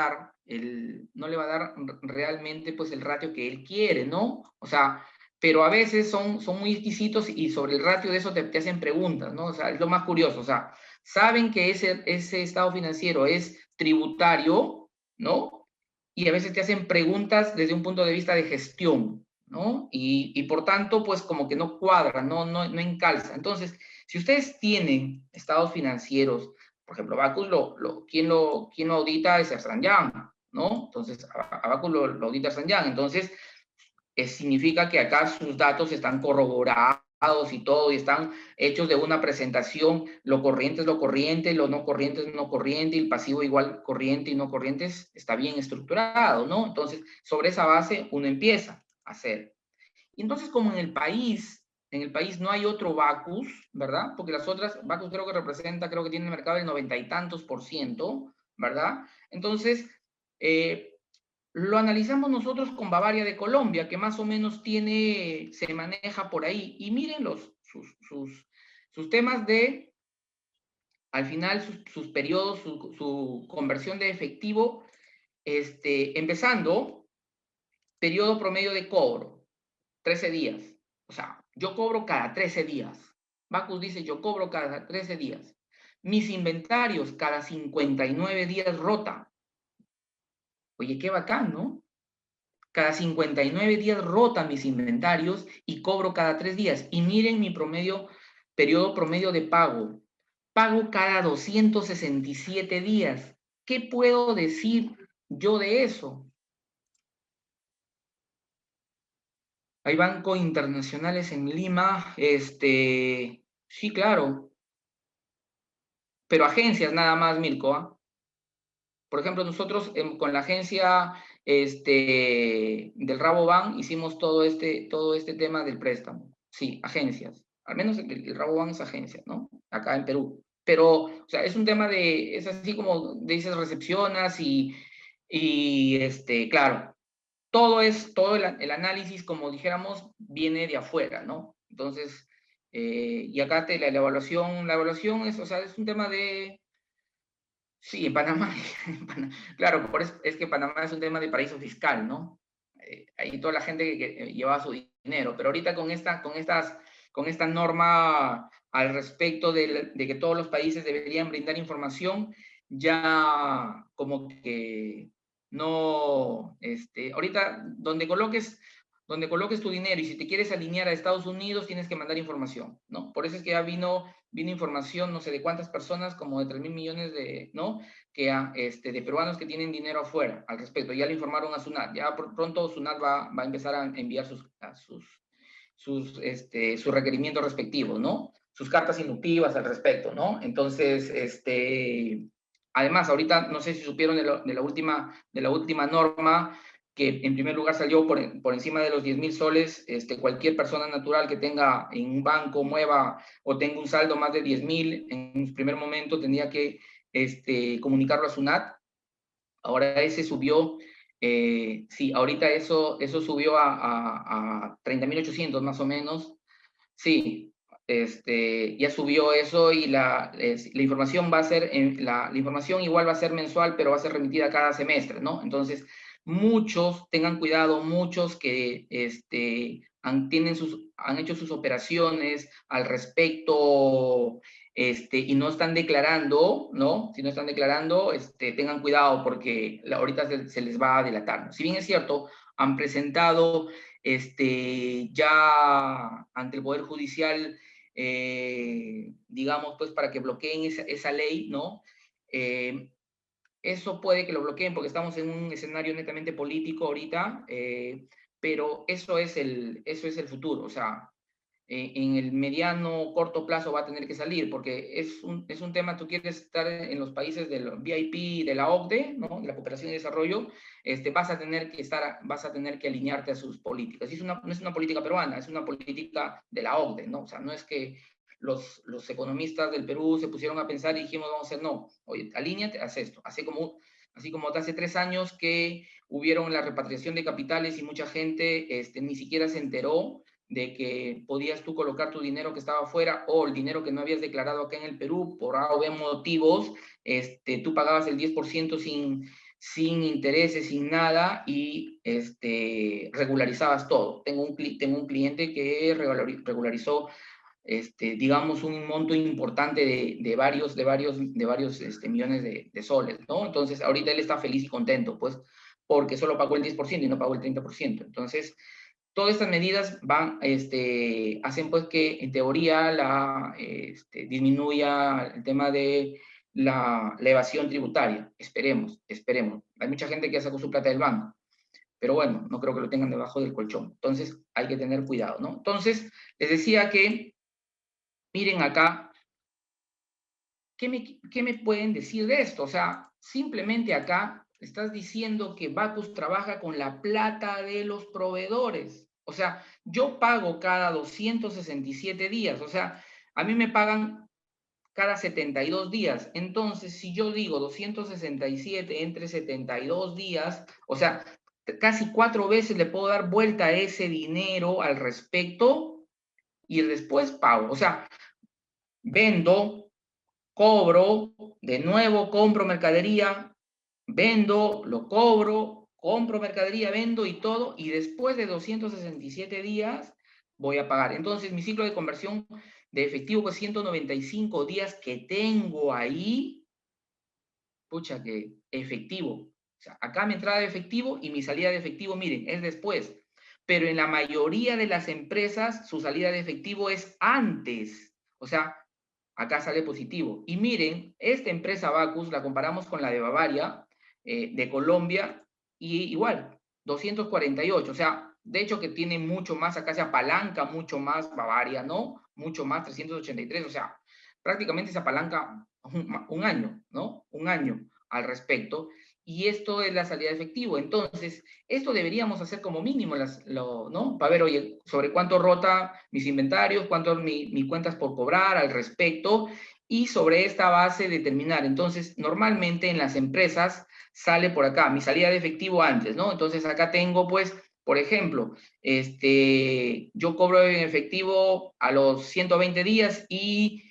dar realmente pues el ratio que él quiere, ¿no? O sea, pero a veces son muy exquisitos y sobre el ratio de eso te hacen preguntas, ¿no? O sea, es lo más curioso, o sea, saben que ese estado financiero es tributario, ¿no? Y a veces te hacen preguntas desde un punto de vista de gestión, ¿no? Y por tanto, pues como que no cuadra, no encalza. Entonces, si ustedes tienen estados financieros, por ejemplo, Bacus, quien lo audita es Ernst & Young, ¿no? Entonces, a Bacus lo audita Ernst & Young. Entonces, significa que acá sus datos están corroborados y todo, y están hechos de una presentación, lo corriente es lo corriente, lo no corriente es no corriente, y el pasivo igual corriente y no corriente está bien estructurado, ¿no? Entonces, sobre esa base uno empieza a hacer. Y entonces, como en el país no hay otro Bacus, ¿verdad? Porque las otras, Bacus creo que tiene el mercado del 90 y tantos %, ¿verdad? Entonces, lo analizamos nosotros con Bavaria de Colombia, que más o menos se maneja por ahí. Y miren sus temas de, al final, sus periodos, su conversión de efectivo, empezando, periodo promedio de cobro, 13 días. O sea, yo cobro cada 13 días. Bacus dice, yo cobro cada 13 días. Mis inventarios cada 59 días rota. Oye, qué bacán, ¿no? Cada 59 días rotan mis inventarios y cobro cada 3 días. Y miren mi periodo promedio de pago. pago cada 267 días. ¿Qué puedo decir yo de eso? Hay bancos internacionales en Lima, sí, claro, pero agencias nada más, Mirko, ¿ah? Por ejemplo, nosotros con la agencia del Rabobank hicimos todo este tema del préstamo. Sí, agencias. Al menos el Rabobank es agencia, ¿no? Acá en Perú. Pero, o sea, es un tema es así como dices, recepcionas claro, todo el análisis, como dijéramos, viene de afuera, ¿no? Entonces, y acá la evaluación es, o sea, es un tema de. Sí, en Panamá, claro, es que Panamá es un tema de paraíso fiscal, ¿no? Ahí toda la gente que llevaba su dinero, pero ahorita con esta norma al respecto de que todos los países deberían brindar información, ya como que no, ahorita donde coloques tu dinero y si te quieres alinear a Estados Unidos, tienes que mandar información, ¿no? Por eso es que ya vino información, no sé de cuántas personas, como de 3.000 millones ¿no? De peruanos que tienen dinero afuera al respecto. Ya le informaron a SUNAT. Ya pronto SUNAT va a empezar a enviar sus requerimientos respectivos, ¿no? Sus cartas inductivas al respecto, ¿no? Entonces, además, ahorita no sé si supieron de la última norma que en primer lugar salió por encima de los 10.000 soles, cualquier persona natural que tenga en un banco, mueva o tenga un saldo más de 10.000, en un primer momento tendría que comunicarlo a SUNAT. Ahora ese subió, sí, ahorita eso subió a 30.800 más o menos. Sí, ya subió eso y la información va a ser, la información igual va a ser mensual, pero va a ser remitida cada semestre, ¿no? Entonces, muchos, tengan cuidado, muchos que han hecho sus operaciones al respecto y no están declarando, ¿no? Si no están declarando, tengan cuidado porque ahorita se les va a delatar, ¿no? Si bien es cierto, han presentado ya ante el Poder Judicial, digamos, pues para que bloqueen esa ley, ¿no? Eso puede que lo bloqueen porque estamos en un escenario netamente político ahorita, pero eso es el futuro, o sea, en el mediano, corto plazo va a tener que salir, porque es un tema, tú quieres estar en los países del VIP, de la OCDE, ¿no? De la cooperación y desarrollo, vas a tener que alinearte a sus políticas. Y no es una política peruana, es una política de la OCDE, ¿no? O sea, no es que los economistas del Perú se pusieron a pensar y dijimos, vamos a hacer, no, oye, alíñate, haz esto, así como hace 3 años que hubieron la repatriación de capitales y mucha gente ni siquiera se enteró de que podías tú colocar tu dinero que estaba afuera o el dinero que no habías declarado acá en el Perú por A o B motivos, tú pagabas el 10% sin intereses, sin nada y regularizabas todo. Tengo un cliente que regularizó digamos, un monto importante de varios millones de soles, ¿no? Entonces, ahorita él está feliz y contento, pues, porque solo pagó el 10% y no pagó el 30%. Entonces, todas estas medidas hacen pues que en teoría disminuya el tema de la evasión tributaria. Esperemos. Hay mucha gente que sacó su plata del banco, pero bueno, no creo que lo tengan debajo del colchón. Entonces hay que tener cuidado, ¿no? Entonces, les decía que, miren acá, ¿qué me pueden decir de esto? O sea, simplemente acá estás diciendo que Bacus trabaja con la plata de los proveedores. O sea, yo pago cada 267 días. O sea, a mí me pagan cada 72 días. Entonces, si yo digo 267 entre 72 días, o sea, casi 4 veces le puedo dar vuelta a ese dinero al respecto y después pago. O sea, vendo, cobro, de nuevo compro mercadería, vendo, lo cobro, compro mercadería, vendo y todo, y después de 267 días voy a pagar. Entonces, mi ciclo de conversión de efectivo, pues 195 días que tengo ahí, pucha que efectivo. O sea, acá mi entrada de efectivo y mi salida de efectivo, miren, es después. Pero en la mayoría de las empresas, su salida de efectivo es antes. O sea, acá sale positivo. Y miren, esta empresa Bacus la comparamos con la de Bavaria, de Colombia, y igual, 248, o sea, de hecho que tiene mucho más, acá se apalanca mucho más Bavaria, ¿no? Mucho más, 383, o sea, prácticamente se apalanca un año, ¿no? Un año al respecto. Y esto es la salida de efectivo. Entonces, esto deberíamos hacer como mínimo, ¿no? Para ver, oye, sobre cuánto rota mis inventarios, cuánto mis cuentas por cobrar al respecto, y sobre esta base determinar. Entonces, normalmente en las empresas sale por acá, mi salida de efectivo antes, ¿no? Entonces, acá tengo, pues, por ejemplo, yo cobro en efectivo a los 120 días y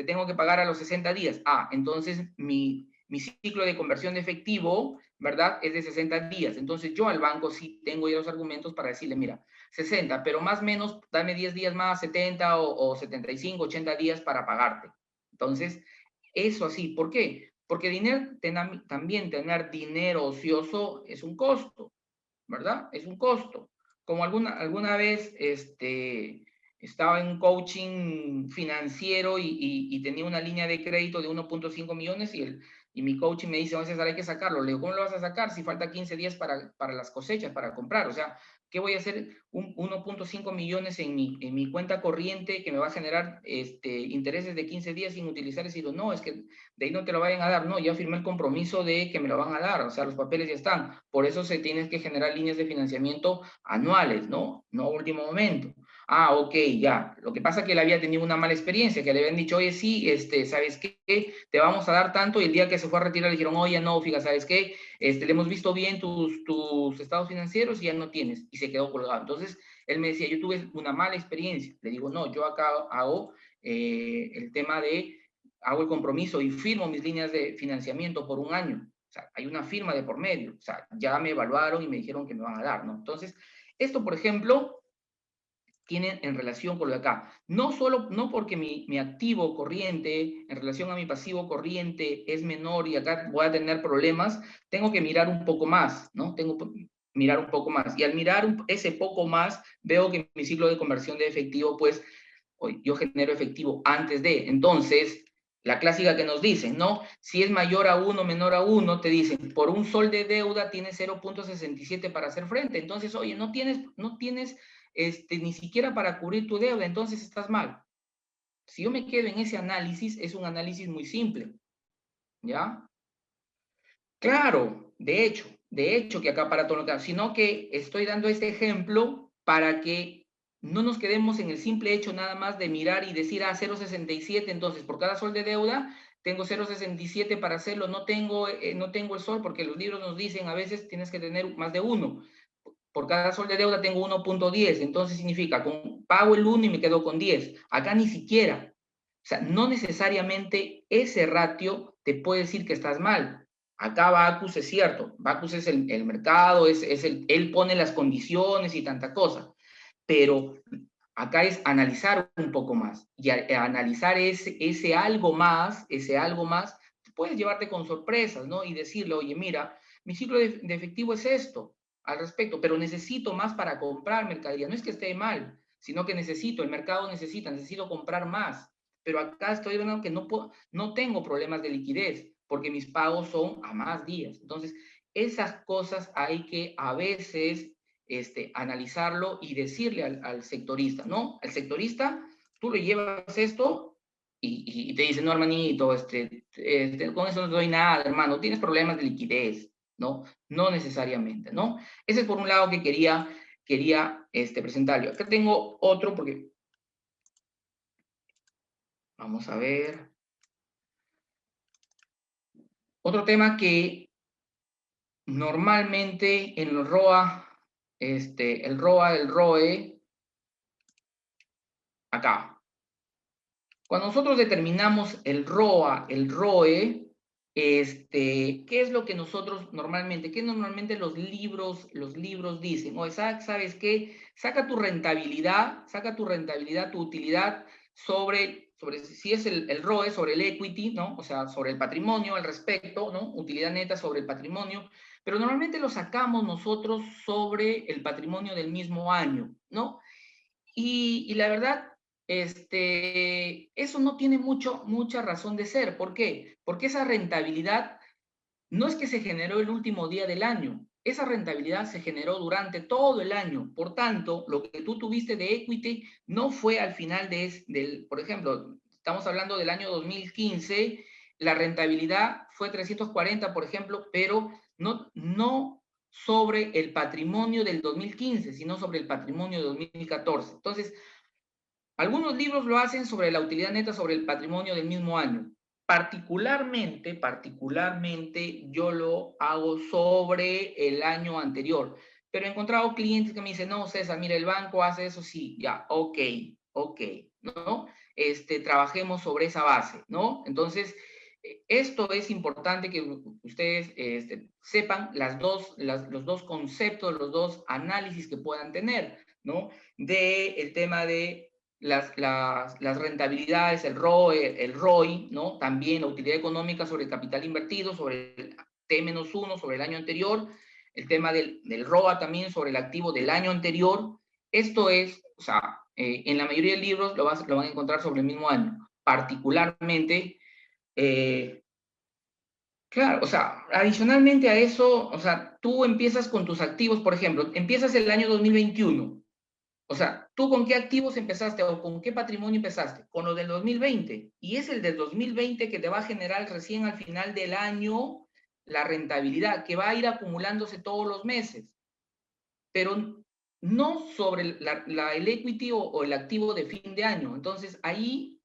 tengo que pagar a los 60 días. Ah, entonces mi ciclo de conversión de efectivo, ¿verdad? Es de 60 días. Entonces yo al banco sí tengo ya los argumentos para decirle, mira, 60, pero más o menos dame 10 días más, 70 o 75, 80 días para pagarte. Entonces, eso así. ¿Por qué? Porque también tener dinero ocioso es un costo, ¿verdad? Es un costo. Como alguna vez estaba en un coaching financiero y tenía una línea de crédito de 1.5 millones y mi coaching me dice, oye, César, hay que sacarlo. Le digo, ¿cómo lo vas a sacar si falta 15 días para las cosechas, para comprar? O sea, ¿qué voy a hacer? 1.5 millones en mi cuenta corriente que me va a generar intereses de 15 días sin utilizar. Y digo, no, es que de ahí no te lo vayan a dar. No, ya firmé el compromiso de que me lo van a dar. O sea, los papeles ya están. Por eso se tienen que generar líneas de financiamiento anuales, ¿no? No a último momento. Ah, ok, ya. Lo que pasa es que él había tenido una mala experiencia, que le habían dicho, oye, sí, ¿sabes qué? Te vamos a dar tanto, y el día que se fue a retirar le dijeron, oye, no, fíjate, ¿sabes qué? Le hemos visto bien tus estados financieros y ya no tienes, y se quedó colgado. Entonces, él me decía, yo tuve una mala experiencia. Le digo, no, yo acá hago el tema de, hago el compromiso y firmo mis líneas de financiamiento por un año. O sea, hay una firma de por medio. O sea, ya me evaluaron y me dijeron que me van a dar, ¿no? Entonces, esto, por ejemplo, tienen en relación con lo de acá. No porque mi activo corriente en relación a mi pasivo corriente es menor y acá voy a tener problemas, tengo que mirar un poco más, ¿no? Tengo que mirar un poco más. Y al mirar ese poco más, veo que mi ciclo de conversión de efectivo, pues, yo genero efectivo antes de. Entonces, la clásica que nos dicen, ¿no? Si es mayor a 1, menor a 1, te dicen, por un sol de deuda tienes 0.67 para hacer frente. Entonces, oye, no tienes ni siquiera para cubrir tu deuda, entonces estás mal. Si yo me quedo en ese análisis, es un análisis muy simple, ¿ya? Claro, de hecho que acá para todo lo que, sino que estoy dando este ejemplo para que no nos quedemos en el simple hecho nada más de mirar y decir, 0.67, entonces por cada sol de deuda tengo 0.67 para hacerlo, no tengo el sol, porque los libros nos dicen a veces tienes que tener más de uno. Por cada sol de deuda tengo 1.10, entonces significa, pago el 1 y me quedo con 10. Acá ni siquiera. O sea, no necesariamente ese ratio te puede decir que estás mal. Acá Bacus es cierto, Bacus es el mercado, él pone las condiciones y tanta cosa, pero acá es analizar un poco más, y analizar ese algo más, puedes llevarte con sorpresas, ¿no? Y decirle, oye, mira, mi ciclo de efectivo es esto, al respecto, pero necesito más para comprar mercadería. No es que esté mal, sino que el mercado necesito comprar más. Pero acá estoy viendo que no tengo problemas de liquidez, porque mis pagos son a más días. Entonces, esas cosas hay que a veces analizarlo y decirle al sectorista, ¿no? Al sectorista, tú le llevas esto y te dice, no, hermanito, con eso no te doy nada, hermano, tienes problemas de liquidez, ¿no? No necesariamente, ¿no? Ese es por un lado que quería presentarlo. Acá tengo otro porque, vamos a ver, otro tema que normalmente en el ROA, el ROA, el ROE, acá. Cuando nosotros determinamos el ROA, el ROE, ¿qué es lo que nosotros normalmente, qué normalmente los libros dicen? Oye, ¿sabes qué? Saca tu rentabilidad, tu utilidad sobre si es el ROE, sobre el equity, ¿no? O sea, sobre el patrimonio al respecto, ¿no? Utilidad neta sobre el patrimonio, pero normalmente lo sacamos nosotros sobre el patrimonio del mismo año, ¿no? Y la verdad, eso no tiene mucha razón de ser. ¿Por qué? Porque esa rentabilidad no es que se generó el último día del año, esa rentabilidad se generó durante todo el año. Por tanto, lo que tú tuviste de equity no fue al final por ejemplo, estamos hablando del año 2015, la rentabilidad fue 340, por ejemplo, pero no sobre el patrimonio del 2015, sino sobre el patrimonio de 2014. Entonces, algunos libros lo hacen sobre la utilidad neta sobre el patrimonio del mismo año. Particularmente yo lo hago sobre el año anterior. Pero he encontrado clientes que me dicen, no, César, mira, el banco hace eso, sí, ya, ok, ¿no? Trabajemos sobre esa base, ¿no? Entonces, esto es importante que ustedes sepan los dos conceptos, los dos análisis que puedan tener, ¿no? El tema de las rentabilidades, el ROI, ¿no? También la utilidad económica sobre el capital invertido, sobre el T-1, sobre el año anterior, el tema del ROA también sobre el activo del año anterior. Esto es, o sea, en la mayoría de libros lo van a encontrar sobre el mismo año. Particularmente, claro, o sea, adicionalmente a eso, o sea, tú empiezas con tus activos, por ejemplo, empiezas el año 2021. O sea, ¿tú con qué activos empezaste o con qué patrimonio empezaste? Con lo del 2020. Y es el del 2020 que te va a generar recién al final del año la rentabilidad, que va a ir acumulándose todos los meses. Pero no sobre el equity o el activo de fin de año. Entonces, ahí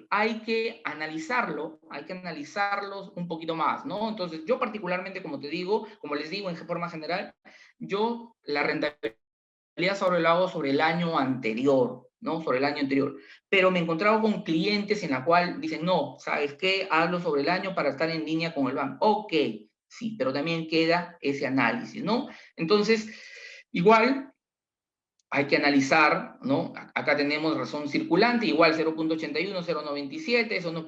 hay que analizarlos un poquito más, ¿no? Entonces, yo particularmente, como te digo, como les digo en forma general, yo la rentabilidad sobre lo hago sobre el año anterior, ¿no? Sobre el año anterior. Pero me he encontrado con clientes en la cual dicen, no, ¿sabes qué? Hazlo sobre el año para estar en línea con el banco. Ok, sí, pero también queda ese análisis, ¿no? Entonces, igual hay que analizar, ¿no? Acá tenemos razón circulante, igual 0.81, 0.97, eso no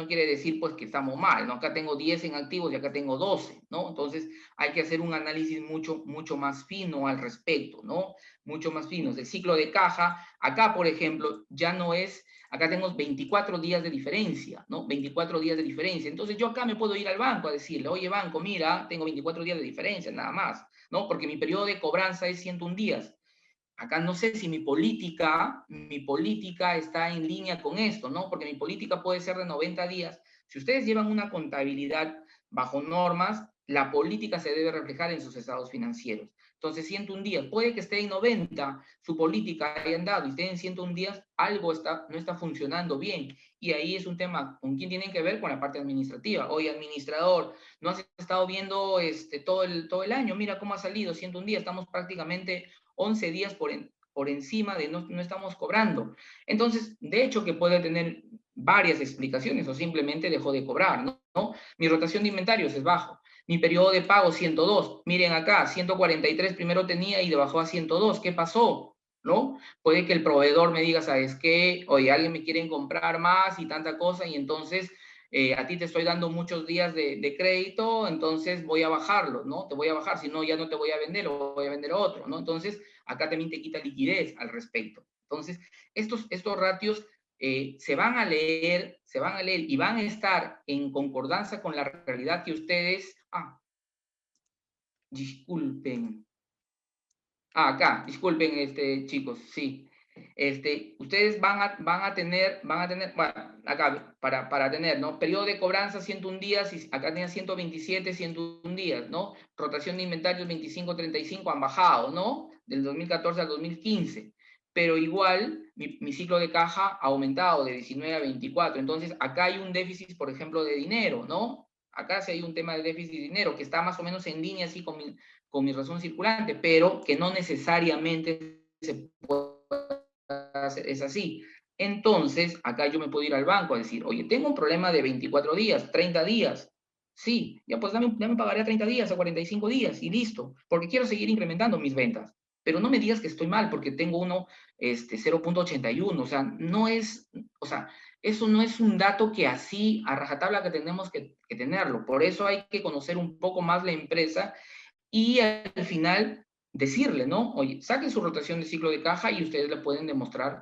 quiere decir pues que estamos mal, ¿no? Acá tengo 10 en activos y acá tengo 12, ¿no? Entonces hay que hacer un análisis mucho más fino al respecto, ¿no? Mucho más fino. El ciclo de caja, acá por ejemplo, ya no es, acá tenemos 24 días de diferencia, ¿no? 24 días de diferencia. Entonces yo acá me puedo ir al banco a decirle, oye banco, mira, tengo 24 días de diferencia, nada más, ¿no? Porque mi periodo de cobranza es 101 días. Acá no sé si mi política está en línea con esto, ¿no? Porque mi política puede ser de 90 días. Si ustedes llevan una contabilidad bajo normas, la política se debe reflejar en sus estados financieros. Entonces, 101 días, puede que esté en 90, su política hayan dado y esté en 101 días, algo no está funcionando bien. Y ahí es un tema con quién tienen que ver, con la parte administrativa. Oye, administrador, no has estado viendo todo el año, mira cómo ha salido, 101 días, estamos prácticamente 11 días por encima de no estamos cobrando. Entonces, de hecho que puede tener varias explicaciones o simplemente dejó de cobrar, ¿no? Mi rotación de inventarios es bajo. Mi periodo de pago 102. Miren acá, 143 primero tenía y le bajó a 102. ¿Qué pasó? ¿No? Puede que el proveedor me diga, ¿sabes qué? Oye, alguien me quiere comprar más y tanta cosa y entonces a ti te estoy dando muchos días de crédito, entonces voy a bajarlo, ¿no? Te voy a bajar, si no, ya no te voy a vender o voy a vender a otro, ¿no? Entonces, acá también te quita liquidez al respecto. Entonces, estos ratios se van a leer y van a estar en concordancia con la realidad que ustedes... disculpen. Acá, disculpen, chicos, sí. Ustedes van a tener, bueno, acá, para tener, ¿no? Periodo de cobranza 101 días, y acá tenía 127, 101 días, ¿no? Rotación de inventarios 25, 35 han bajado, ¿no? Del 2014 al 2015. Pero igual, mi ciclo de caja ha aumentado de 19 a 24. Entonces, acá hay un déficit, por ejemplo, de dinero, ¿no? Acá sí hay un tema de déficit de dinero que está más o menos en línea así con mi razón circulante, pero que no necesariamente se puede hacer, es así. Entonces, acá yo me puedo ir al banco a decir, oye, tengo un problema de 24 días, 30 días. Sí, ya pues dame pagaré a 30 días, a 45 días y listo, porque quiero seguir incrementando mis ventas. Pero no me digas que estoy mal porque tengo 0.81, o sea, no es, o sea, eso no es un dato que así a rajatabla que tenemos que tenerlo. Por eso hay que conocer un poco más la empresa y al final decirle, ¿no? Oye, saquen su rotación de ciclo de caja y ustedes le pueden demostrar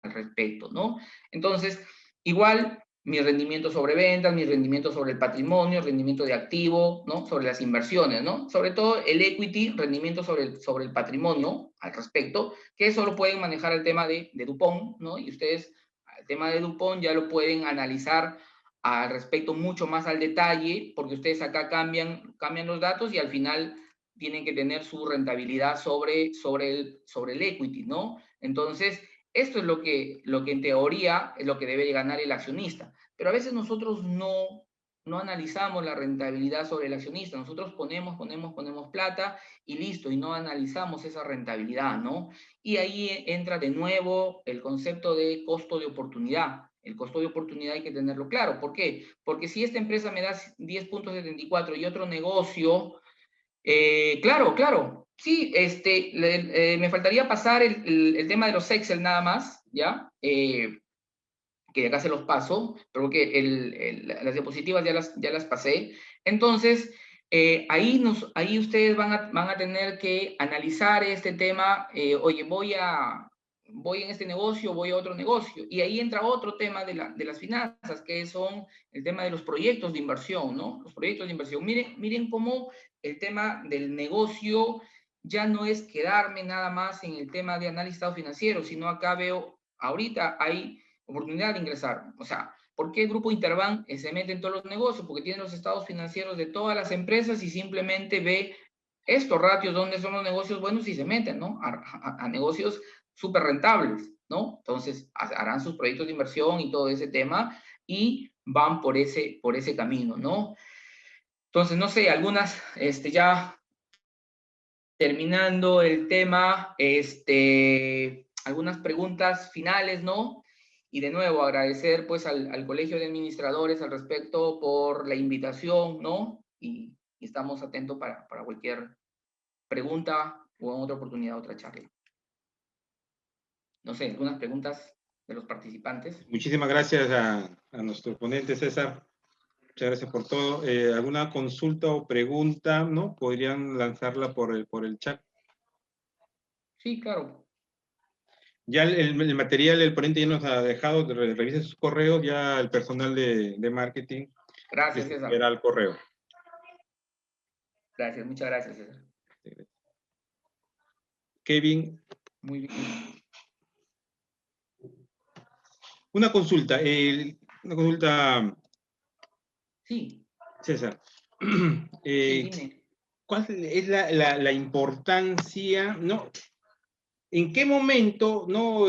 al respecto, ¿no? Entonces, igual, mi rendimiento sobre ventas, mi rendimiento sobre el patrimonio, rendimiento de activo, ¿no? Sobre las inversiones, ¿no? Sobre todo el equity, rendimiento sobre el patrimonio al respecto, que eso lo pueden manejar el tema de Dupont, ¿no? Y ustedes, el tema de Dupont ya lo pueden analizar al respecto mucho más al detalle, porque ustedes acá cambian los datos y al final tienen que tener su rentabilidad sobre el equity, ¿no? Entonces, esto es lo que en teoría es lo que debe ganar el accionista. Pero a veces nosotros no analizamos la rentabilidad sobre el accionista. Nosotros ponemos plata y listo, y no analizamos esa rentabilidad, ¿no? Y ahí entra de nuevo el concepto de costo de oportunidad. El costo de oportunidad hay que tenerlo claro. ¿Por qué? Porque si esta empresa me da 10,74 y otro negocio, claro, claro. Sí, me faltaría pasar el tema de los Excel nada más, ¿ya? Que acá se los paso, pero que las diapositivas ya las pasé. Entonces, ahí ustedes van a tener que analizar este tema. Oye, voy en este negocio, voy a otro negocio. Y ahí entra otro tema de las finanzas, que son el tema de los proyectos de inversión, ¿no? Los proyectos de inversión. Miren cómo el tema del negocio ya no es quedarme nada más en el tema de análisis financiero, sino acá veo, ahorita hay oportunidad de ingresar. O sea, ¿por qué el Grupo Interbank se mete en todos los negocios? Porque tiene los estados financieros de todas las empresas y simplemente ve estos ratios, donde son los negocios buenos y se meten, ¿no? A negocios súper rentables, ¿no? Entonces, harán sus proyectos de inversión y todo ese tema y van por ese camino, ¿no? Entonces, no sé, algunas, ya terminando el tema, algunas preguntas finales, ¿no? Y de nuevo, agradecer pues al Colegio de Administradores al respecto por la invitación, ¿no? Y estamos atentos para cualquier pregunta o en otra oportunidad, otra charla. No sé, algunas preguntas de los participantes. Muchísimas gracias a nuestro ponente, César. Muchas gracias por todo. ¿Alguna consulta o pregunta, no? Podrían lanzarla por el chat. Sí, claro. Ya el material, el ponente ya nos ha dejado, revisen sus correos, ya el personal de marketing Gracias, César. verá el correo. Gracias, muchas gracias, César. Kevin. Muy bien. Una consulta, Sí. César. Sí, dime. ¿Cuál es la importancia, no? ¿En qué momento, no,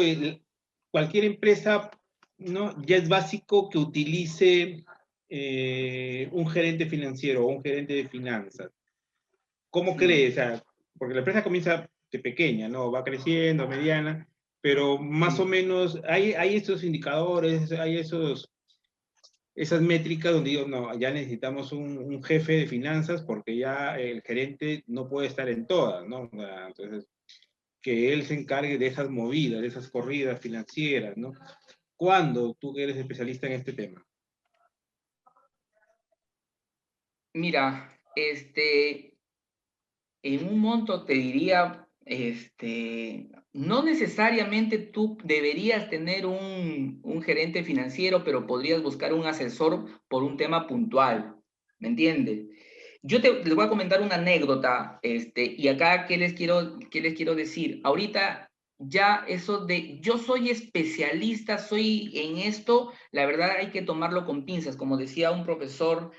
cualquier empresa, no, ya es básico que utilice un gerente financiero o un gerente de finanzas? ¿Cómo crees? O sea, porque la empresa comienza de pequeña, ¿no? Va creciendo, mediana, pero más o menos hay estos indicadores, hay esas métricas donde digo, no, ya necesitamos un jefe de finanzas porque ya el gerente no puede estar en todas, ¿no? Entonces, que él se encargue de esas movidas, de esas corridas financieras, ¿no? ¿Cuándo tú que eres especialista en este tema? Mira, en un monto te diría, no necesariamente tú deberías tener un gerente financiero, pero podrías buscar un asesor por un tema puntual, ¿me entiendes? Les voy a comentar una anécdota, y acá, qué les quiero decir? Ahorita ya eso de, yo soy especialista, soy en esto, la verdad hay que tomarlo con pinzas, como decía un profesor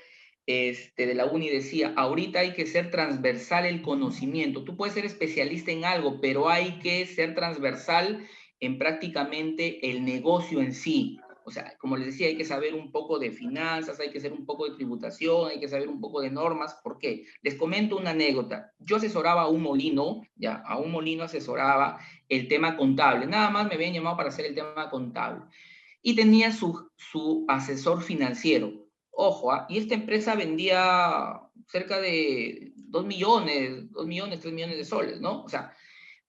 de la uni decía, ahorita hay que ser transversal el conocimiento. Tú puedes ser especialista en algo, pero hay que ser transversal en prácticamente el negocio en sí. O sea, como les decía, hay que saber un poco de finanzas, hay que saber un poco de tributación, hay que saber un poco de normas. ¿Por qué? Les comento una anécdota. Yo asesoraba a un molino, ya, a un molino asesoraba el tema contable. Nada más me habían llamado para hacer el tema contable. Y tenía su asesor financiero. Ojo, y esta empresa vendía cerca de 2 millones, 3 millones de soles, ¿no? O sea,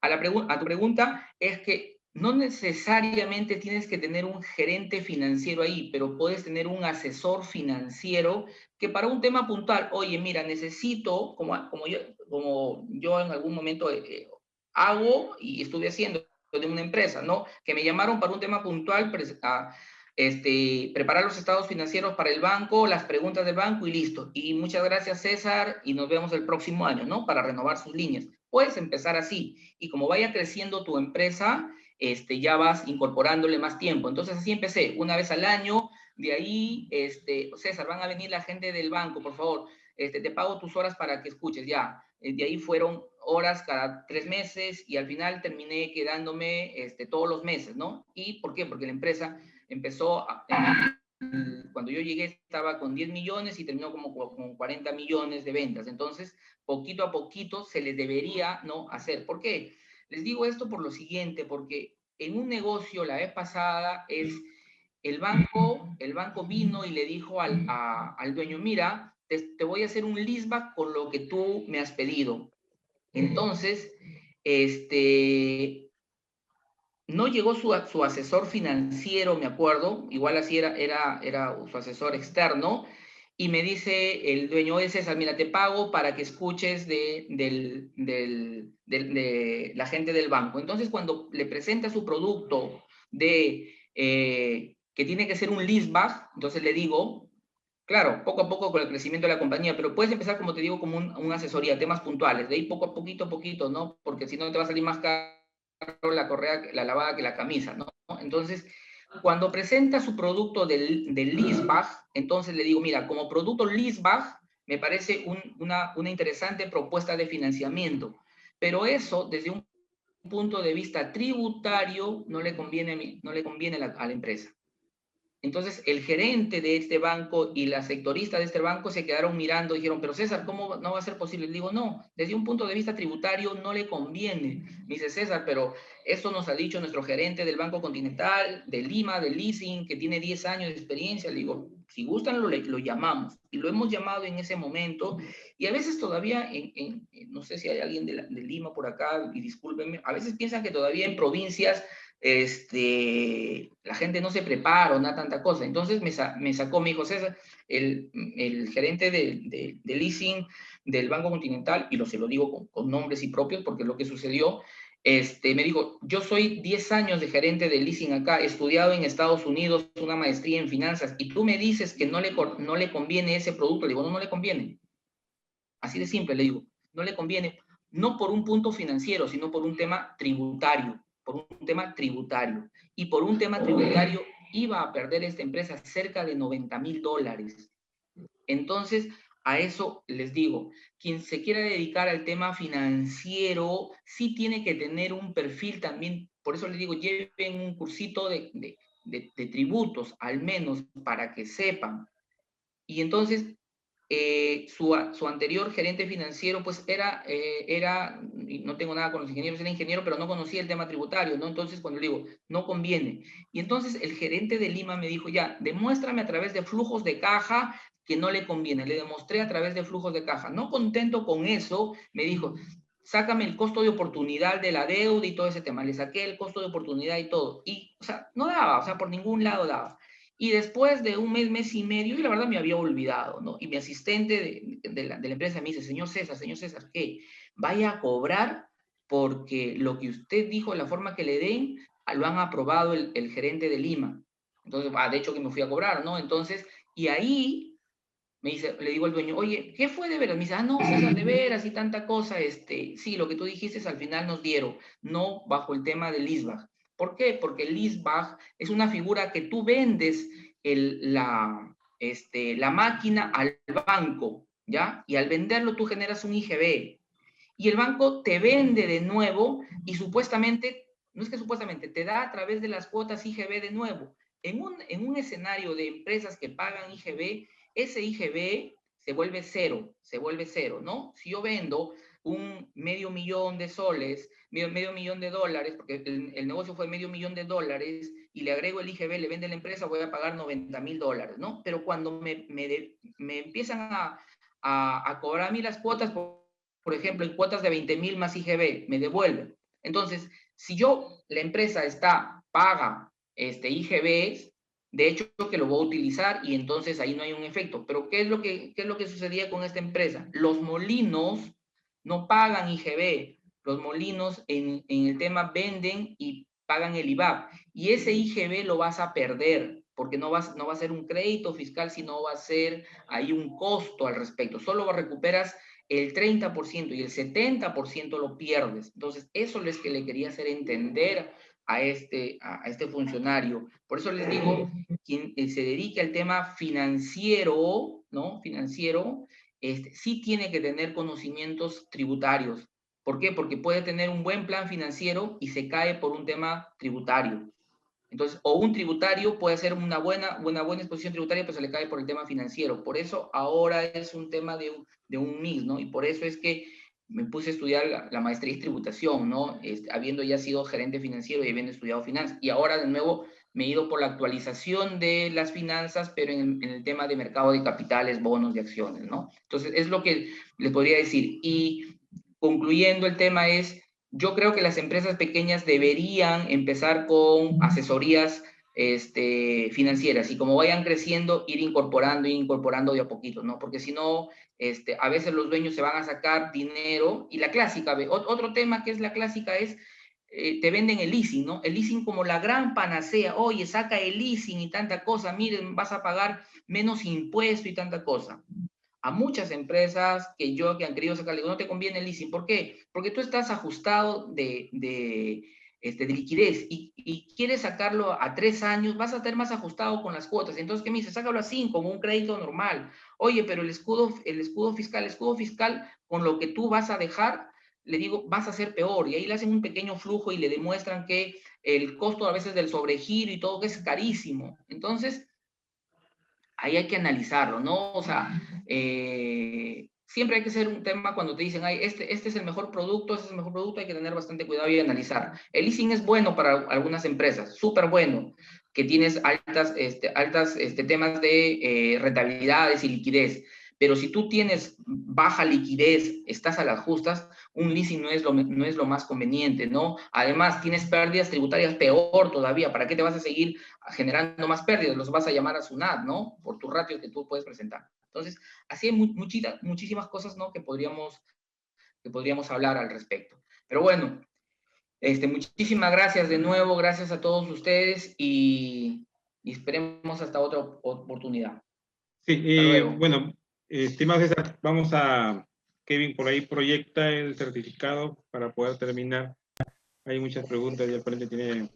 a tu pregunta es que no necesariamente tienes que tener un gerente financiero ahí, pero puedes tener un asesor financiero que para un tema puntual, oye, mira, necesito, como yo en algún momento hago y estuve haciendo, de una empresa, ¿no? Que me llamaron para un tema puntual, preparar los estados financieros para el banco, las preguntas del banco y listo. Y muchas gracias, César, y nos vemos el próximo año, ¿no? Para renovar sus líneas. Puedes empezar así, y como vaya creciendo tu empresa, ya vas incorporándole más tiempo. Entonces así empecé, una vez al año. De ahí, César, van a venir la gente del banco, por favor, te pago tus horas para que escuches, ya. De ahí fueron horas cada 3 meses y al final terminé quedándome todos los meses, ¿no? ¿Y por qué? Porque la empresa empezó, cuando yo llegué estaba con 10 millones y terminó como con 40 millones de ventas. Entonces, poquito a poquito se les debería, ¿no?, hacer. ¿Por qué? Les digo esto por lo siguiente, porque en un negocio la vez pasada el banco vino y le dijo al dueño, mira, te voy a hacer un leaseback con lo que tú me has pedido. Entonces, no llegó su asesor financiero, me acuerdo, igual así era su asesor externo, y me dice el dueño, oye César, mira, te pago para que escuches de la gente del banco. Entonces, cuando le presenta su producto que tiene que ser un leaseback, entonces le digo, claro, poco a poco con el crecimiento de la compañía, pero puedes empezar, como te digo, como una asesoría, temas puntuales, de ahí poco a poquito, ¿no? Porque si no te va a salir más caro la correa, la lavada que la camisa, ¿no? Entonces, cuando presenta su producto del leaseback, entonces le digo, mira, como producto leaseback, me parece una interesante propuesta de financiamiento, pero eso, desde un punto de vista tributario, no le conviene a la empresa. Entonces, el gerente de este banco y la sectorista de este banco se quedaron mirando y dijeron, pero César, ¿cómo no va a ser posible? Le digo, no, desde un punto de vista tributario no le conviene. Me dice, César, pero esto nos ha dicho nuestro gerente del Banco Continental, de Lima, del leasing, que tiene 10 años de experiencia. Le digo, si gustan, lo llamamos. Y lo hemos llamado en ese momento. Y a veces todavía, no sé si hay alguien de Lima por acá, y discúlpenme, a veces piensan que todavía en provincias la gente no se prepara o nada tanta cosa. Entonces me sacó, me dijo, César, el gerente de leasing del Banco Continental, y se lo digo con nombres y propios porque es lo que sucedió, me dijo, yo soy 10 años de gerente de leasing acá, he estudiado en Estados Unidos una maestría en finanzas, y tú me dices que no le conviene ese producto. Le digo, no le conviene. Así de simple, le digo, no le conviene, no por un punto financiero, sino por un tema tributario, Y por un tema tributario iba a perder esta empresa cerca de $90,000. Entonces, a eso les digo, quien se quiera dedicar al tema financiero, sí tiene que tener un perfil también, por eso les digo, lleven un cursito de tributos, al menos para que sepan. Y entonces, su anterior gerente financiero, pues y no tengo nada con los ingenieros, era ingeniero, pero no conocía el tema tributario, ¿no? Entonces, cuando le digo, no conviene. Y entonces el gerente de Lima me dijo, ya, demuéstrame a través de flujos de caja que no le conviene. Le demostré a través de flujos de caja. No contento con eso, me dijo, sácame el costo de oportunidad de la deuda y todo ese tema. Le saqué el costo de oportunidad y todo. Y, o sea, no daba, o sea, por ningún lado daba. Y después de un mes y medio, y la verdad me había olvidado, ¿no? Y mi asistente de la empresa me dice, señor César, ¿qué? Vaya a cobrar porque lo que usted dijo, la forma que le den, lo han aprobado el gerente de Lima. Entonces, de hecho que me fui a cobrar, ¿no? Entonces, y ahí le digo al dueño, oye, ¿qué fue de veras? Me dice, no, César, de veras y tanta cosa, sí, lo que tú dijiste al final nos dieron, no bajo el tema del leaseback. ¿Por qué? Porque el leaseback es una figura que tú vendes la máquina al banco, ¿ya? Y al venderlo tú generas un IGB. Y el banco te vende de nuevo y supuestamente, no es que supuestamente, te da a través de las cuotas IGB de nuevo. En un escenario de empresas que pagan IGB, ese IGB se vuelve cero, ¿no? Si yo vendo un $500,000 medio millón de dólares, porque el negocio fue $500,000 y le agrego el IGB, le vende la empresa, voy a pagar $90,000, ¿no? Pero cuando me empiezan a cobrar a mí las cuotas, por ejemplo, en cuotas de 20,000 más IGB, me devuelven. Entonces, si la empresa paga IGB, de hecho que lo voy a utilizar y entonces ahí no hay un efecto. Pero ¿qué es lo que sucedía con esta empresa? Los molinos no pagan IGB, los molinos en el tema venden y pagan el IVAP. Y ese IGB lo vas a perder, porque no va a ser un crédito fiscal, sino va a ser ahí un costo al respecto. Solo recuperas el 30% y el 70% lo pierdes. Entonces, eso es que le quería hacer entender a este funcionario. Por eso les digo, quien se dedique al tema financiero, ¿no? Financiero, sí tiene que tener conocimientos tributarios. ¿Por qué? Porque puede tener un buen plan financiero y se cae por un tema tributario. Entonces, o un tributario puede ser una buena exposición tributaria, pero se le cae por el tema financiero. Por eso ahora es un tema de un mix, ¿no? Y por eso es que me puse a estudiar la maestría en tributación, ¿no? Habiendo ya sido gerente financiero y habiendo estudiado finanzas. Y ahora de nuevo me he ido por la actualización de las finanzas, pero en el tema de mercado de capitales, bonos y acciones, ¿no? Entonces, es lo que les podría decir. Y concluyendo el tema es, yo creo que las empresas pequeñas deberían empezar con asesorías financieras y como vayan creciendo, ir incorporando de a poquito, ¿no? Porque si no, a veces los dueños se van a sacar dinero y la clásica, otro tema que es la clásica es, te venden el leasing, ¿no? El leasing como la gran panacea, oye, saca el leasing y tanta cosa, miren, vas a pagar menos impuesto y tanta cosa. A muchas empresas que han querido sacar, no te conviene el leasing. ¿Por qué? Porque tú estás ajustado de liquidez y quieres sacarlo a 3 años, vas a estar más ajustado con las cuotas. Entonces, ¿qué me dices? Sácalo a 5, como un crédito normal. Oye, pero el escudo fiscal, con lo que tú vas a dejar, le digo, vas a ser peor. Y ahí le hacen un pequeño flujo y le demuestran que el costo a veces del sobregiro y todo que es carísimo. Entonces, ahí hay que analizarlo, ¿no? O sea, siempre hay que ser un tema cuando te dicen, ay, este es el mejor producto, este es el mejor producto, hay que tener bastante cuidado y analizar. El leasing es bueno para algunas empresas, súper bueno, que tienes altas temas de rentabilidades y liquidez. Pero si tú tienes baja liquidez, estás a las justas, un leasing no es lo más conveniente, ¿no? Además, tienes pérdidas tributarias peor todavía. ¿Para qué te vas a seguir generando más pérdidas? Los vas a llamar a SUNAT, ¿no? Por tu ratio que tú puedes presentar. Entonces, así hay muchísimas cosas, ¿no? Que podríamos hablar al respecto. Pero bueno, muchísimas gracias de nuevo, gracias a todos ustedes y esperemos hasta otra oportunidad. Sí, Hasta luego. bueno, estimado César, vamos a, Kevin por ahí proyecta el certificado para poder terminar. Hay muchas preguntas y aparentemente tiene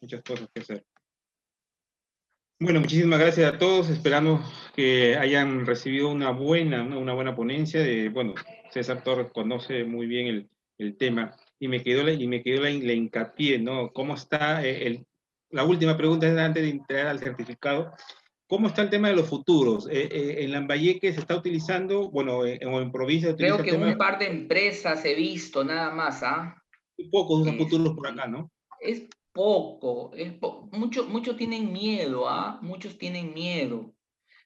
muchas cosas que hacer. Bueno, muchísimas gracias a todos. Esperamos que hayan recibido una buena ponencia. Bueno, César Torres conoce muy bien el tema y me quedó la hincapié, ¿no? ¿Cómo está la última pregunta es antes de entrar al certificado? ¿Cómo está el tema de los futuros? En Lambayeque se está utilizando, bueno, o en provincia se utiliza Creo el que en tema un par de empresas he visto nada más, ¿ah? muy pocos usan futuros por acá, ¿no? Es poco, muchos tienen miedo, ¿ah? Muchos tienen miedo.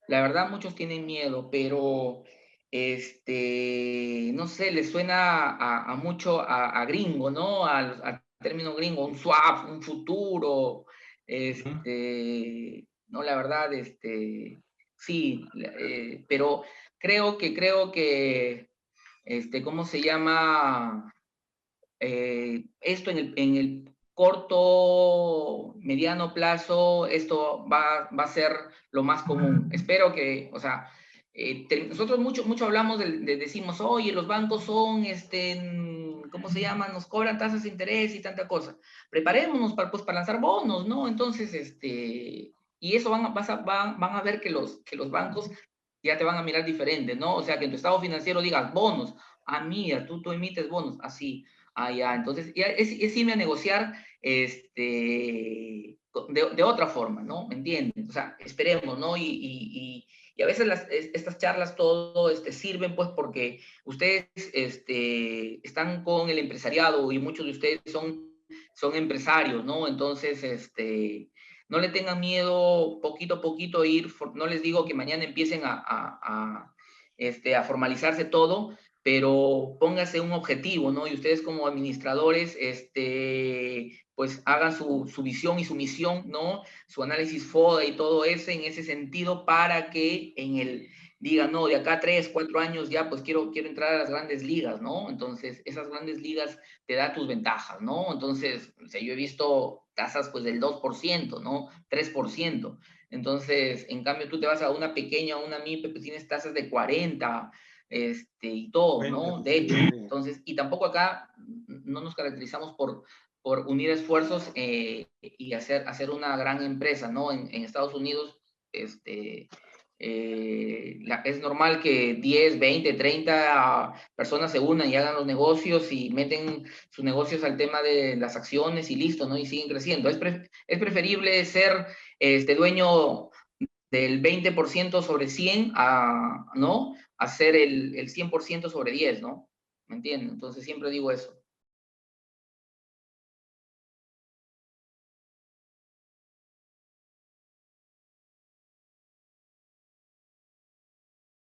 La verdad, muchos tienen miedo, pero no sé, les suena a mucho a gringo, ¿no? Al término gringo, un swap, un futuro. No, la verdad, sí, pero creo que, ¿cómo se llama? Esto en el corto, mediano plazo, esto va a ser lo más común. Espero que, o sea, nosotros mucho hablamos decimos, oye, los bancos son, ¿cómo se llama? Nos cobran tasas de interés y tanta cosa. Preparémonos para lanzar bonos, ¿no? Entonces, y eso van a ver que los bancos ya te van a mirar diferente, ¿no? O sea, que en tu estado financiero digas bonos. Ah, mira, tú emites bonos, así. Ah, ya, entonces ya es irme a negociar de otra forma, ¿no? ¿Me entienden? O sea, esperemos, ¿no? Y a veces estas charlas todo sirven pues porque ustedes están con el empresariado y muchos de ustedes son empresarios, ¿no? Entonces, no le tengan miedo poquito a poquito ir, no les digo que mañana empiecen a formalizarse todo, pero póngase un objetivo, ¿no? Y ustedes como administradores, pues hagan su visión y su misión, ¿no? Su análisis FODA y todo eso en ese sentido para que diga, no, de acá a 3, 4 años ya pues quiero entrar a las grandes ligas, ¿no? Entonces, esas grandes ligas te da tus ventajas, ¿no? Entonces, o sea, yo he visto tasas pues del 2%, ¿no? 3%. Entonces, en cambio, tú te vas a una pequeña, una MIPE, pues tienes tasas de 40, y todo, ¿no? De hecho, entonces, y tampoco acá no nos caracterizamos por unir esfuerzos y hacer una gran empresa, ¿no? En Estados Unidos, es normal que 10, 20, 30 personas se unan y hagan los negocios y meten sus negocios al tema de las acciones y listo, ¿no? Y siguen creciendo. Es preferible ser dueño del 20% sobre 100 ¿no? A ser el 100% sobre 10, ¿no? ¿Me entienden? Entonces siempre digo eso.